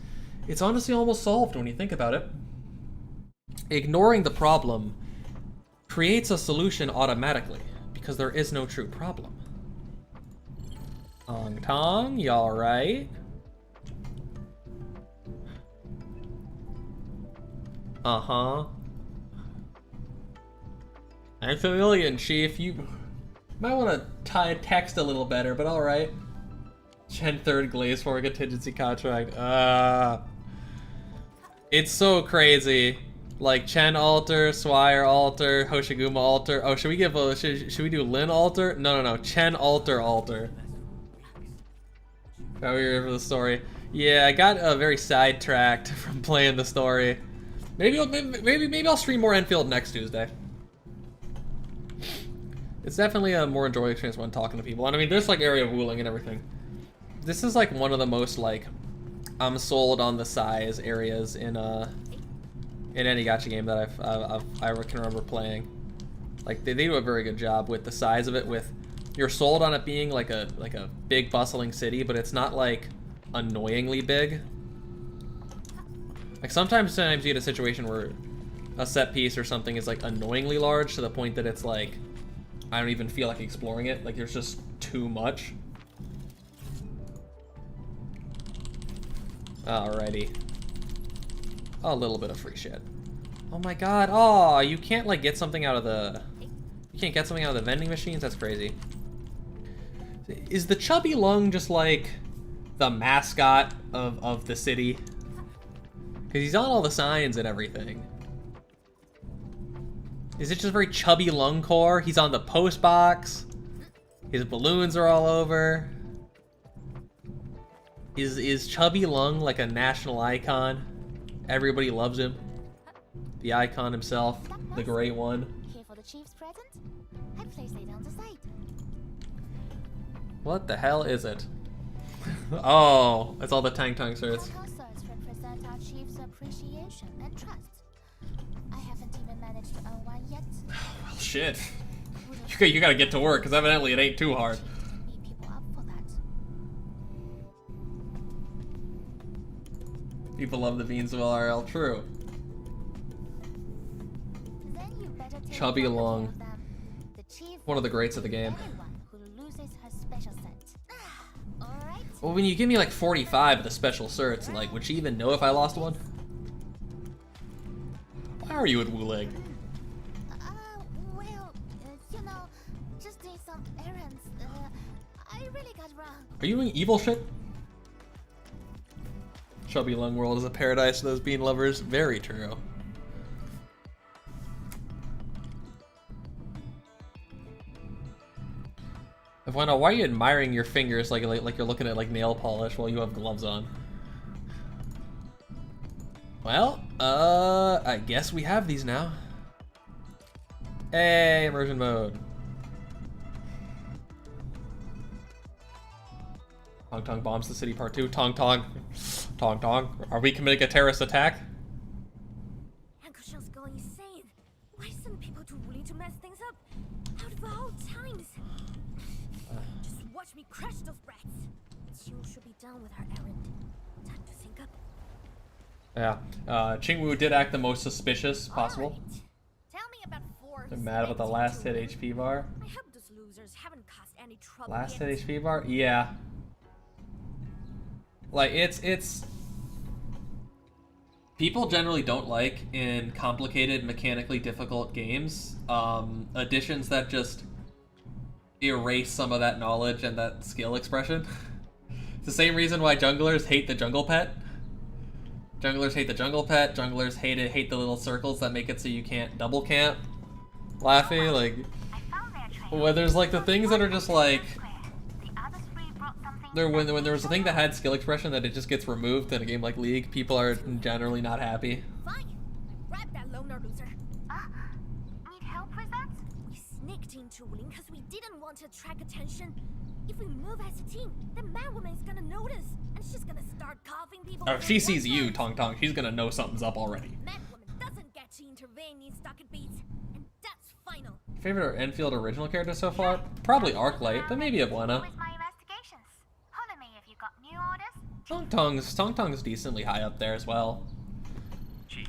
honestly almost solved when you think about it. Ignoring the problem creates a solution automatically, because there is no true problem. Tong Tong, you alright? Uh-huh. I'm familiar, Chief. You might want to text a little better, but alright. Chen 3rd Glaze for a contingency contract. It's so crazy. Like Chen alter, Swire alter, Hoshiguma alter. Oh, should we give a should we do Lin alter? No. Chen alter. Oh, we're here for the story. Yeah, I got very sidetracked from playing the story. Maybe I'll stream more Endfield next Tuesday. It's definitely a more enjoyable experience when talking to people. And I mean, there's like area of Wuling and everything. This is like one of the most like I'm sold on the size areas in any gacha game that I can remember playing. Like they do a very good job with the size of it. With you're sold on it being like a big bustling city, but it's not like annoyingly big. Like sometimes you get a situation where a set piece or something is like annoyingly large to the point that it's like I don't even feel like exploring it. Like there's just too much. Alrighty. A little bit of free shit. Oh my god. Oh, you can't like get something out of the... You can't get something out of the vending machines? That's crazy. Is the chubby lung just like the mascot of the city? Because he's on all the signs and everything. Is it just very chubby lung core? He's on the post box. His balloons are all over. Is Chubby Lung like a national icon? Everybody loves him. The icon himself, the great one. Here for the chief's present? I place it on the side. What the hell is it? Oh, it's all the Tang Tang shirts. Local swords represent our chief's appreciation and trust. I haven't even managed to earn one yet. Well, shit. You gotta get to work, because evidently it ain't too hard. Meet people up for that. People love the Beans of LRL, true. Then you better take Chubby proper care Lung. of them. The chief One of the greats of the game. anyone who loses her special set. Alright. Well, when you give me like 45 of the special certs, like, would she even know if I lost one? Why are you with Wuleg? Well, you know, just doing some errands. I really got wrong. Are you doing evil shit? Chubby Lung World is a paradise for those bean lovers. Very true. Why are you admiring your fingers like you're looking at like nail polish while you have gloves on? Well, I guess we have these now. Hey, immersion mode. Tong Tong bombs the city part 2. Tong Tong. Tong Tong. Are we committing a terrorist attack? Ankushil's going insane. Why send people to Wooling to mess things up? Out of all times. Just watch me crush those brats. Qiu should be done with her errand. Time to sync up. Yeah. Qingwu did act the most suspicious possible. Alright. Tell me about four. I'm mad about the last hit HP bar. I hope those losers haven't caused any trouble Last yet. hit HP bar? Yeah. Like, it's... People generally don't like, in complicated, mechanically difficult games, additions that just erase some of that knowledge and that skill expression. It's the same reason why junglers hate the jungle pet. Junglers hate the jungle pet, junglers hate the little circles that make it so you can't double camp. Laffy, like... Well, there's like the things that are just like... When there's a thing that had skill expression that it just gets removed in a game like League, people are generally not happy. Fine. Grab that loner loser. Need help with that? We sneaked into Wooling because we didn't want to attract attention. If we move as a team, then Madwoman is gonna notice, and she's gonna start coughing people. Oh, if she sees you, Tong Tong, she's gonna know something's up already. Madwoman doesn't get to intervene in stockade beats, and that's final. Favorite Endfield original character so far? Probably Arknight, but maybe a Buena. With my investigations. Holler me if you got new orders. Tong Tong's decently high up there as well. Chief,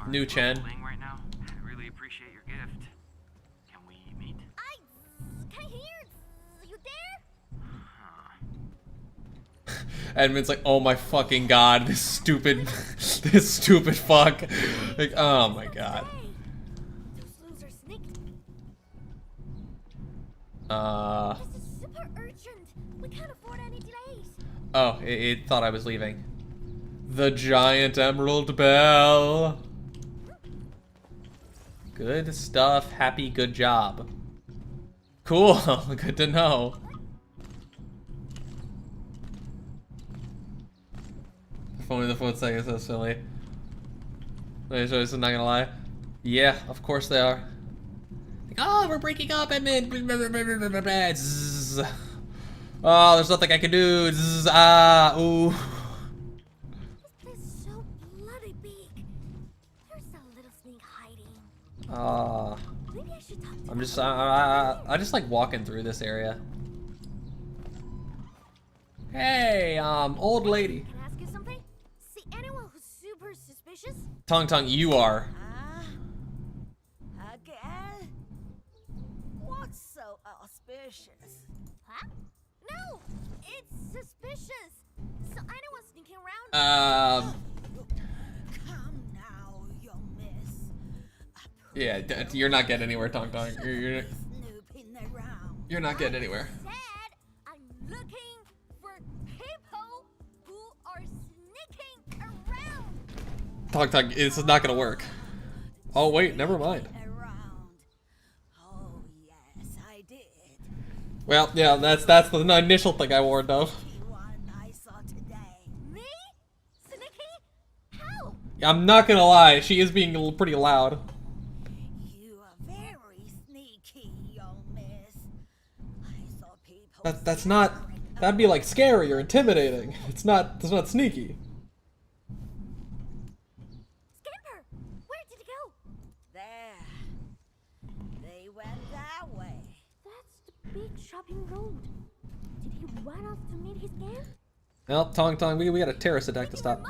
New Chen. right now. I really appreciate your gift. Can we meet? Can hear. You there? Edmund's like, oh my fucking god, this stupid fuck. Like, oh my god. Those losers sneaked. This is super urgent. We can't afford any delays. Oh, it thought I was leaving. The giant emerald bell. Good stuff. Happy, good job. Cool. Good to know. If only the foot second is so silly. Wait, so this is not gonna lie. Yeah, of course they are. Like, oh, we're breaking up, Edmund. Zzz. Oh, there's nothing I can do. Zzz, ooh. This is so bloody big. There's a little snake hiding. Maybe I should talk to I'm just, I just like walking through this area. Hey, old lady. Can I ask you something? See anyone who's super suspicious? Tong Tong, you are. Again? What's so auspicious? Huh? No! It's suspicious! So anyone sneaking around? Come now, young miss. Yeah, you're not getting anywhere, Tong Tong. Snooping around. You're not getting anywhere. Said I'm looking for people who are sneaking around. Tong Tong, this is not gonna work. Oh wait, never mind. Around. Well, yeah, that's the initial thing I warned of. I saw today. Me? Sneaky? How? I'm not gonna lie, she is being pretty loud. You are very sneaky, young miss. I saw people. That's not. That'd be like scary or intimidating. It's not sneaky. Scamper! Where did he go? There. They went that way. That's the big shopping road. Did he run off to meet his gang? Well, Tong, we got a terrorist attack to stop.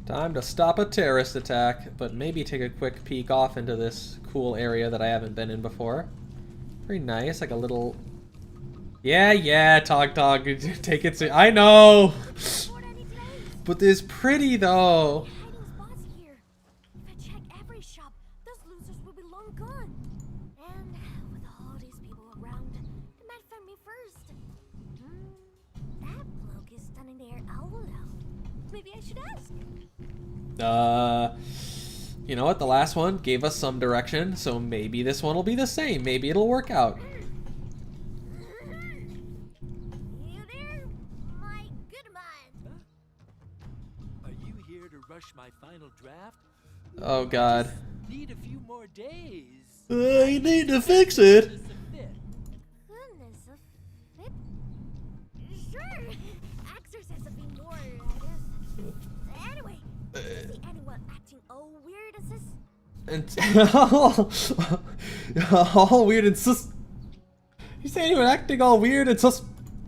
Time to stop a terrorist attack, but maybe take a quick peek off into this cool area that I haven't been in before. Very nice, like a little... Yeah, Tong, take it I know! But it's pretty, though. Hiding spots here. If I check every shop, those losers will be long gone. And with all these people around, they might find me first. That bloke is standing there all alone. Maybe I should ask. You know what? The last one gave us some direction, so maybe this one will be the same. Maybe it'll work out. You there, my good man? Are you here to rush my final draft? Oh God. Need a few more days. You need to fix it. Goodness of fit. Sure. Exercise a bit more, I guess. Anyway, see anyone acting all weird as this? And all weird and sus. You say anyone acting all weird and sus?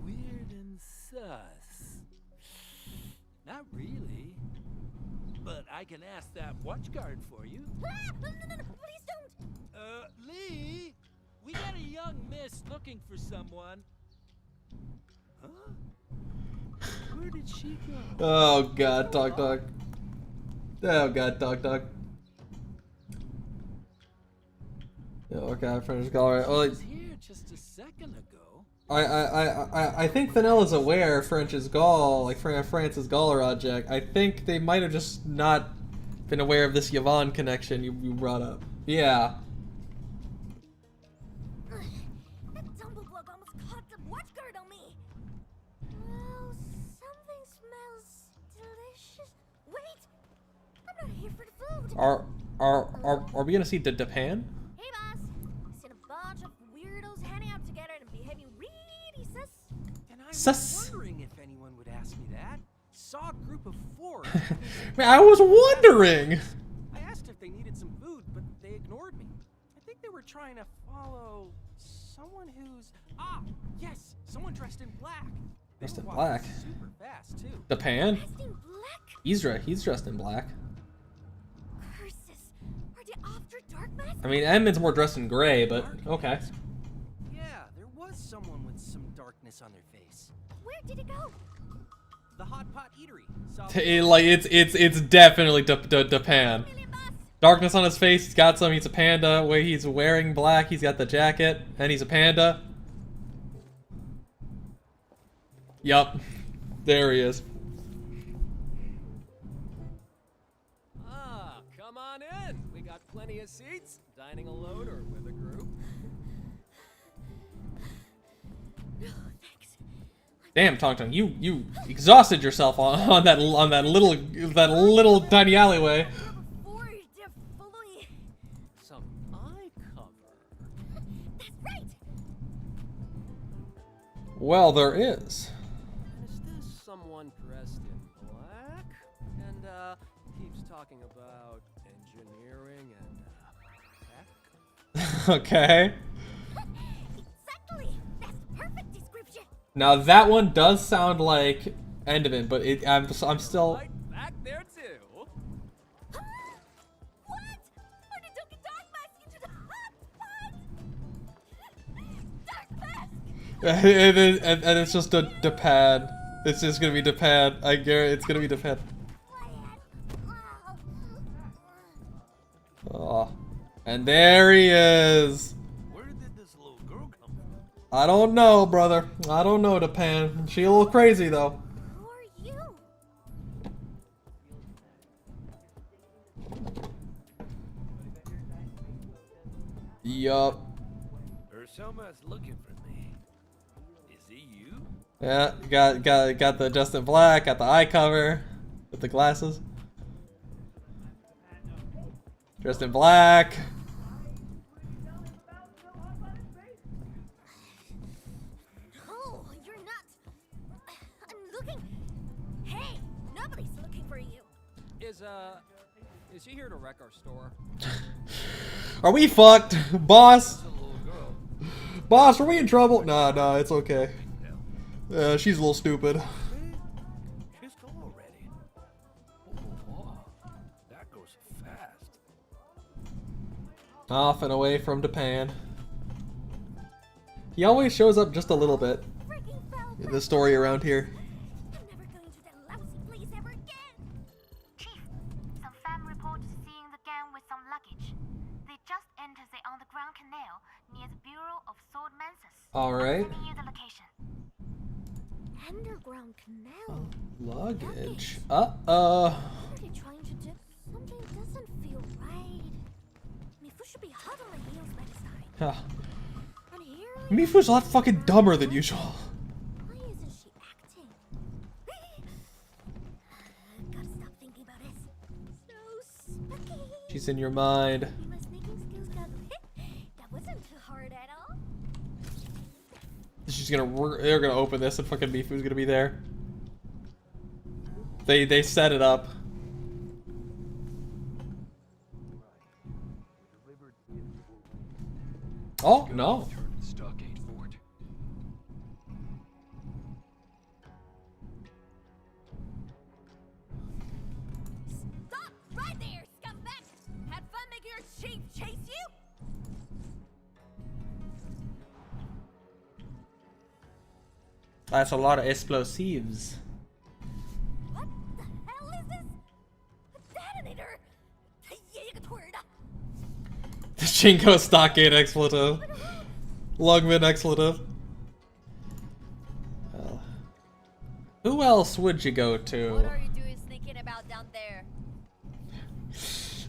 Weird and sus. Not really. But I can ask that watchguard for you. No, please don't. Lee, we got a young miss looking for someone. Huh? Where did she go? Oh God, Dog. Oh God, Dog. Oh God, French Gallery. Well, was here just a second ago. I think Fenella's aware French's Gaul, like France's Gaul project. I think they might have just not been aware of this Yvonne connection you brought up. Yeah. That Dumbledore almost caught the watchguard on me. Well, something smells delicious. Wait, I'm not here for the food. Are we gonna see Japan? Hey, boss. Seen a bunch of weirdos hanging out together and behaving really sus. And I Sus. was wondering if anyone would ask me that. Saw a group of 4. Man, I was wondering. I asked if they needed some food, but they ignored me. I think they were trying to follow someone who's... yes, someone dressed in black. They Dressed were in walking black? Super fast too. Japan? Dressed in black? He's dressed in black. Curses. Are they after Dark Mask? I mean, Edmund's more dressed in gray, but okay. Yeah, there was someone with some darkness on their face. Where did it go? The Hot Pot Eatery. Saw Like it's definitely Japan. Darkness on his face. He's got some. He's a panda. Way he's wearing black. He's got the jacket, and he's a panda. Yup, there he is. Come on in. We got plenty of seats. Dining alone or with a group. Damn, Tong, you exhausted yourself on that little tiny alleyway. Some eye cover. That's right. Well, there is. Is this someone dressed in black? And keeps talking about engineering and tech? Okay. Exactly. That's perfect description. Now that one does sound like Endfield, but I'm still. Right back there too. What? Are they taking Dark Mask into the hot pot? Dark Mask. and it's just a Japan. It's just gonna be Japan. I guarantee it's gonna be Japan. Oh, and there he is. Where did this little girl come from? I don't know, brother. I don't know, Japan. She a little crazy though. Who are you? Yup. Urselma's looking for me. Is it you? Yeah, got the Justin Black, got the eye cover, with the glasses. Justin Black. Oh, you're not. I'm looking. Hey, nobody's looking for you. Is she here to wreck our store? Are we fucked, boss? Boss, are we in trouble? Nah, it's okay. She's a little stupid. She's gone already. Oh, that goes fast. Off and away from Japan. He always shows up just a little bit in the story around here. I'm never going to that lousy place ever again. Chief, some fam reports seeing the gang with some luggage. They just entered the underground canal near the Bureau of Sword Manses. Alright. Sending you the location. Underground canal. Luggage. What are they trying to do? Something doesn't feel right. Mifu should be hot on my heels by this time. And here we Mifu's a lot fucking dumber than usual. Why isn't she acting? Gotta stop thinking about this. So spooky. She's in your mind. Maybe my sneaking skills got that wasn't too hard at all. They're gonna open this and fucking Mifu's gonna be there. They set it up. Oh no. Stockade Fort. Stop right there, scumbag! Had fun making your chief chase you? That's a lot of explosives. What the hell is this? A detonator! The Chinko stockade expletive. Lungman expletive. Who else would you go to? What are you doing sneaking about down there?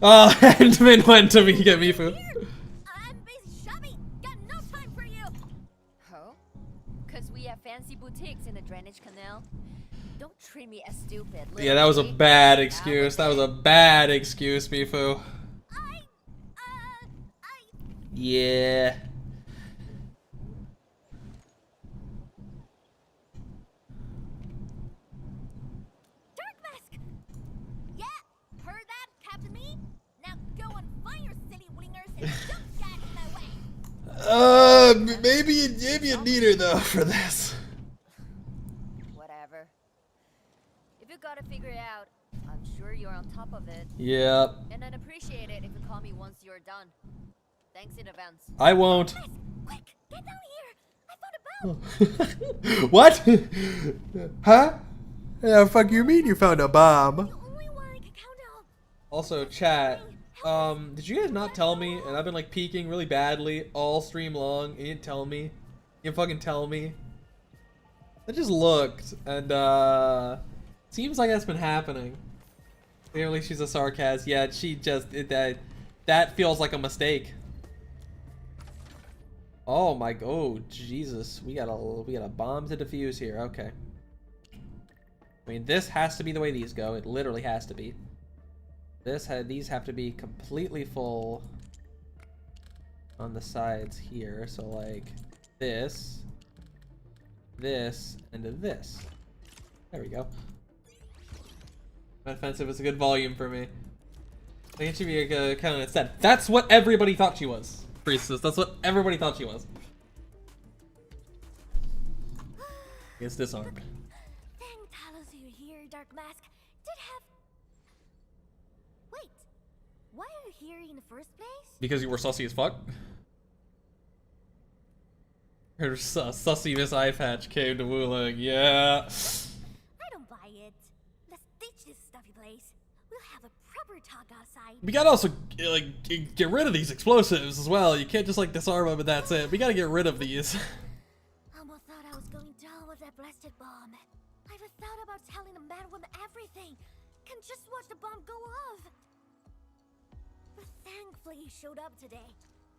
Endman went to get Mifu. I'm busy shopping. Got no time for you. Oh? Cause we have fancy boutiques in the drainage canal. Don't treat me as stupid. Yeah, that was a bad excuse. That was a bad excuse, Mifu. Yeah. Dark Mask! Yeah, heard that, Captain Me? Now go and find your silly wingers and don't get in my way. Maybe you need her though for this. Whatever. If you gotta figure it out, I'm sure you're on top of it. Yep. And I'd appreciate it if you call me once you're done. Thanks in advance. I won't. Quick, get down here! I found a bomb! What? Huh? Yeah, fuck you mean you found a bomb? Only one I can count on. Also, chat. Did you guys not tell me? And I've been like peeking really badly all stream long. And you didn't tell me. You didn't fucking tell me. I just looked, and seems like that's been happening. Clearly, she's a sarcasm. Yeah, she just that feels like a mistake. Oh my, oh Jesus, we got a bomb to defuse here. Okay. I mean, this has to be the way these go. It literally has to be. These have to be completely full on the sides here. So like this, and this. There we go. Offensive is a good volume for me. I think it should be a kind of instead. That's what everybody thought she was. Priestess. That's what everybody thought she was. Gets disarmed. Thank Talos you're here, Dark Mask. Did have... Wait, why are you here in the first place? Because you were sussy as fuck? Her sussy Miss Eye Patch came to Wuling. Yeah. I don't buy it. Let's ditch this stuffy place. We'll have a proper talk outside. We gotta also like get rid of these explosives as well. You can't just like disarm them and that's it. We gotta get rid of these. Almost thought I was going down with that blasted bomb. I even thought about telling the madwoman everything. Can just watch the bomb go off. But thankfully he showed up today.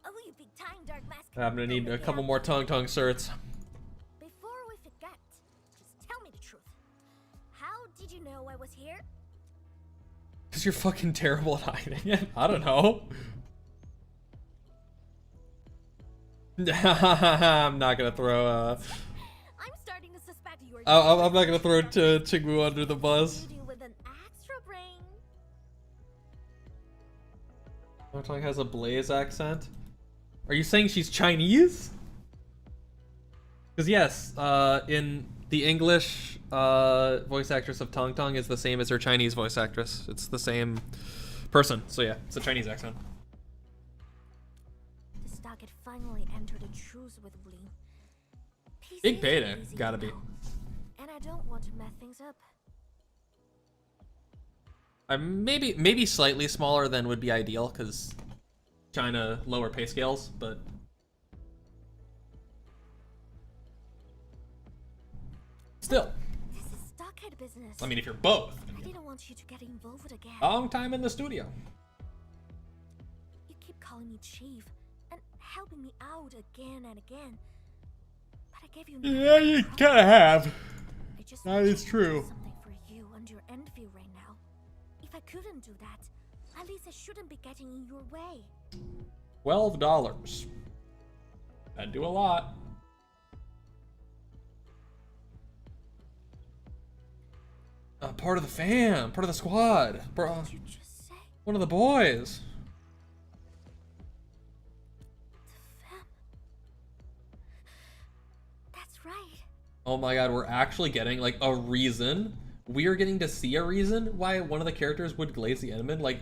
Oh, you big time, Dark Mask. I'm gonna need a couple more Tongue certs. Before we forget, just tell me the truth. How did you know I was here? Because you're fucking terrible at hiding it. I don't know. I'm not gonna throw I'm starting to suspect you are. I'm not gonna throw Chingwu under the bus. With an extra brain. Tongue has a Blaze accent. Are you saying she's Chinese? Because yes, in the English voice actress of Tongue is the same as her Chinese voice actress. It's the same person. So yeah, it's a Chinese accent. The stock had finally entered a truce with Bling. Big beta, gotta be. And I don't want to mess things up. Maybe slightly smaller than would be ideal, because China lower pay scales, but still. This is stockhead business. I mean, if you're both. I didn't want you to get involved again. Long time in the studio. You keep calling me chief and helping me out again and again. But I gave you Yeah, you kinda have. I just That is true. something for you under Endfield right now. If I couldn't do that, at least I shouldn't be getting in your way. $12. That'd do a lot. Part of the fam, part of the squad, bro. What did you just say? One of the boys. The fam. That's right. Oh my god, we're actually getting like a reason. We are getting to see a reason why one of the characters would glaze the Endman. Like,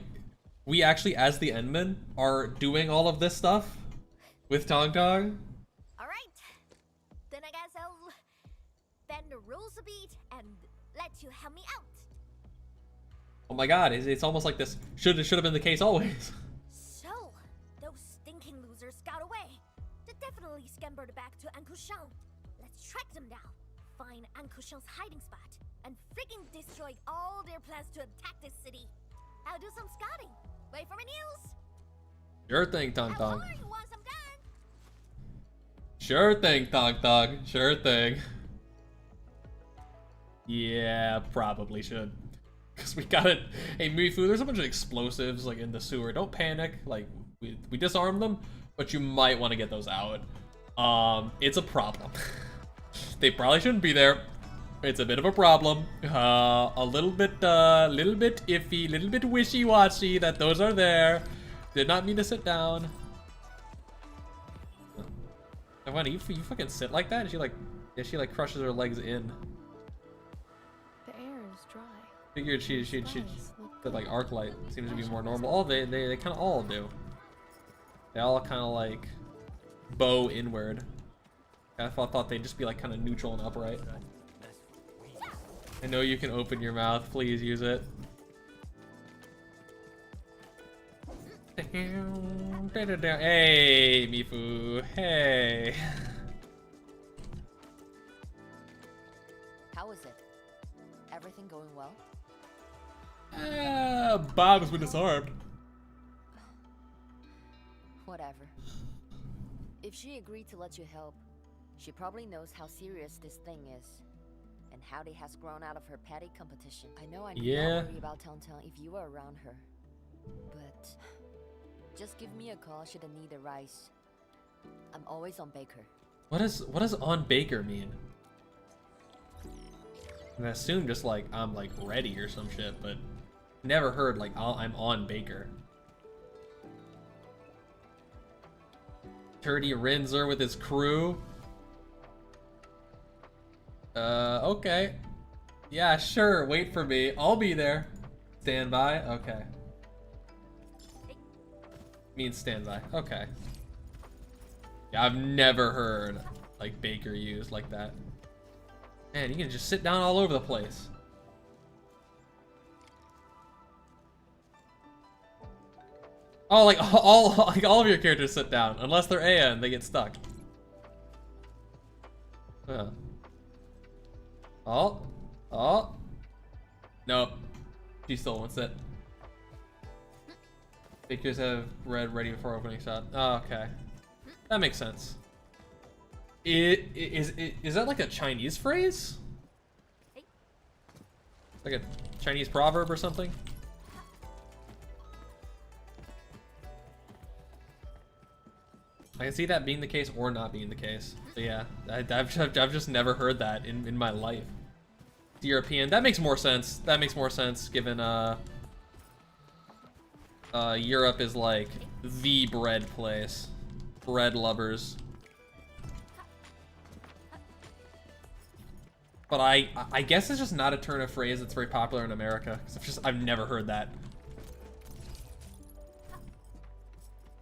we actually, as the Endman, are doing all of this stuff with Tong. Alright. Then I guess I'll bend the rules a bit and let you help me out. Oh my god, it's almost like this should have been the case always. So, those stinking losers got away. They definitely scampered back to Ankushan. Let's track them down, find Ankushan's hiding spot, and freaking destroy all their plans to attack this city. I'll do some scouting. Wait for my news. Sure thing, Tong. You want some done? Sure thing, Tong. Sure thing. Yeah, probably should. Because we got it. Hey, Mifu, there's a bunch of explosives like in the sewer. Don't panic. Like, we disarmed them, but you might want to get those out. It's a problem. They probably shouldn't be there. It's a bit of a problem. A little bit iffy, little bit wishy-washy that those are there. Did not mean to sit down. Why do you fucking sit like that? She like crushes her legs in. The air is dry. Figured she'd that like Arknight seems to be more normal. Oh, they kind of all do. They all kind of like bow inward. I thought they'd just be like kind of neutral and upright. I know you can open your mouth. Please use it. Hey, Mifu. Hey. How is it? Everything going well? Bob's been disarmed. Whatever. If she agreed to let you help, she probably knows how serious this thing is. And Howdy has grown out of her petty competition. I know I'm not worried about Town if you were around her. But just give me a call should the need arise. I'm always on Baker. What does on Baker mean? I assume just like I'm like ready or some shit, but never heard like I'm on Baker. Turdy Rinzer with his crew. Okay. Yeah, sure. Wait for me. I'll be there. Stand by. Okay. Means stand by. Okay. Yeah, I've never heard like Baker used like that. Man, you can just sit down all over the place. Oh, like all of your characters sit down unless they're Aya and they get stuck. Oh. Nope. She still wants it. Pictures have read ready before opening shot. Oh, okay. That makes sense. Is that like a Chinese phrase? Like a Chinese proverb or something? I can see that being the case or not being the case. So yeah, I've just never heard that in my life. The European, that makes more sense. That makes more sense given Europe is like the bread place. Bread lovers. But I guess it's just not a turn of phrase that's very popular in America. Cause I've never heard that.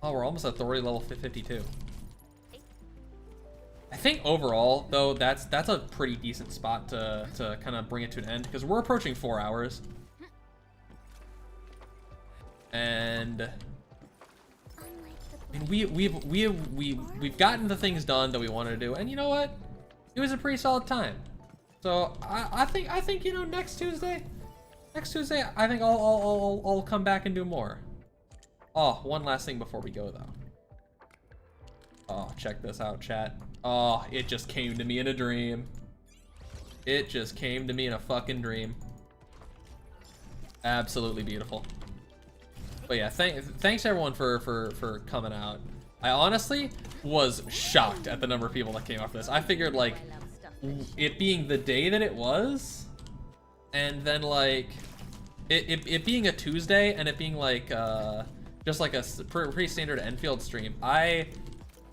Oh, we're almost at authority level 52. I think overall, though, that's a pretty decent spot to kind of bring it to an end because we're approaching 4 hours. And I mean, we've gotten the things done that we wanted to do, and you know what? It was a pretty solid time. So I think you know next Tuesday, I think I'll come back and do more. Oh, one last thing before we go though. Oh, check this out, chat. Oh, it just came to me in a dream. It just came to me in a fucking dream. Absolutely beautiful. But yeah, thanks everyone for coming out. I honestly was shocked at the number of people that came off this. I figured like it being the day that it was, and then like it being a Tuesday and it being like just like a pretty standard Endfield stream, I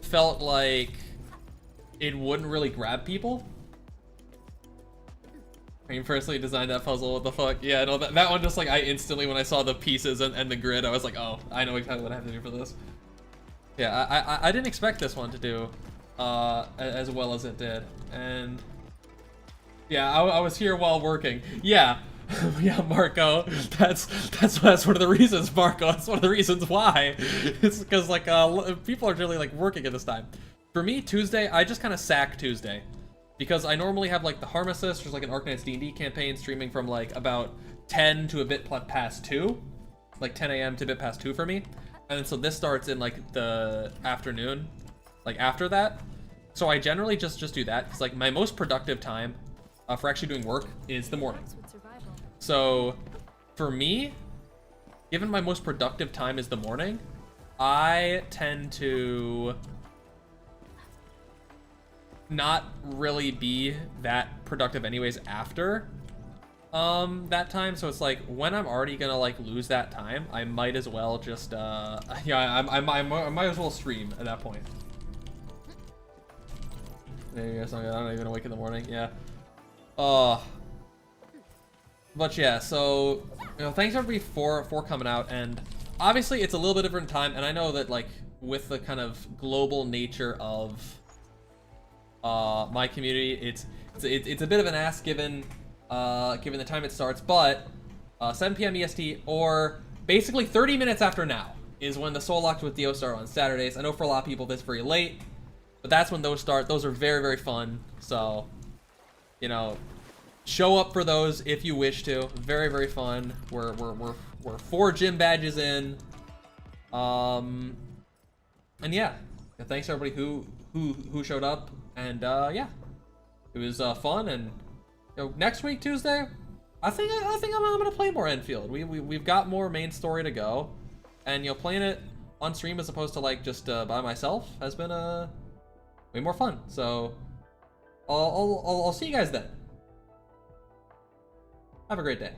felt like it wouldn't really grab people. I mean, personally designed that puzzle, what the fuck? Yeah, no, that one just like, I instantly, when I saw the pieces and the grid, I was like, oh, I know exactly what I have to do for this. Yeah, I didn't expect this one to do as well as it did. And yeah, I was here while working. Yeah, yeah, Marco, that's one of the reasons, Marco. That's one of the reasons why. It's because like people are really like working at this time. For me, Tuesday, I just kind of sack Tuesday. Because I normally have like the Harmesis, which is like an Arknights D&D campaign streaming from like about 10 to a bit past 2. Like 10 a.m. to a bit past 2 for me. And so this starts in like the afternoon, like after that. So I generally just do that. Because like my most productive time for actually doing work is the morning. So for me, given my most productive time is the morning, I tend to not really be that productive anyways after that time. So it's like when I'm already gonna like lose that time, I might as well just yeah, I might as well stream at that point. There you go. I'm not even awake in the morning. Yeah. But yeah, so you know, thanks everybody for coming out. And obviously it's a little bit different time, and I know that like with the kind of global nature of my community, it's a bit of an ask given the time it starts, but 7 p.m. EST, or basically 30 minutes after now, is when the Soul Locked with Dio start on Saturdays. I know for a lot of people that's very late, but that's when those start. Those are very, very fun. So, you know, show up for those if you wish to. Very, very fun. We're 4 gym badges in. And yeah, thanks everybody who showed up. And yeah, it was fun. And you know, next week Tuesday, I think I'm gonna play more Endfield. We've got more main story to go, and you know, playing it on stream as opposed to like just by myself has been way more fun. So I'll see you guys then. Have a great day.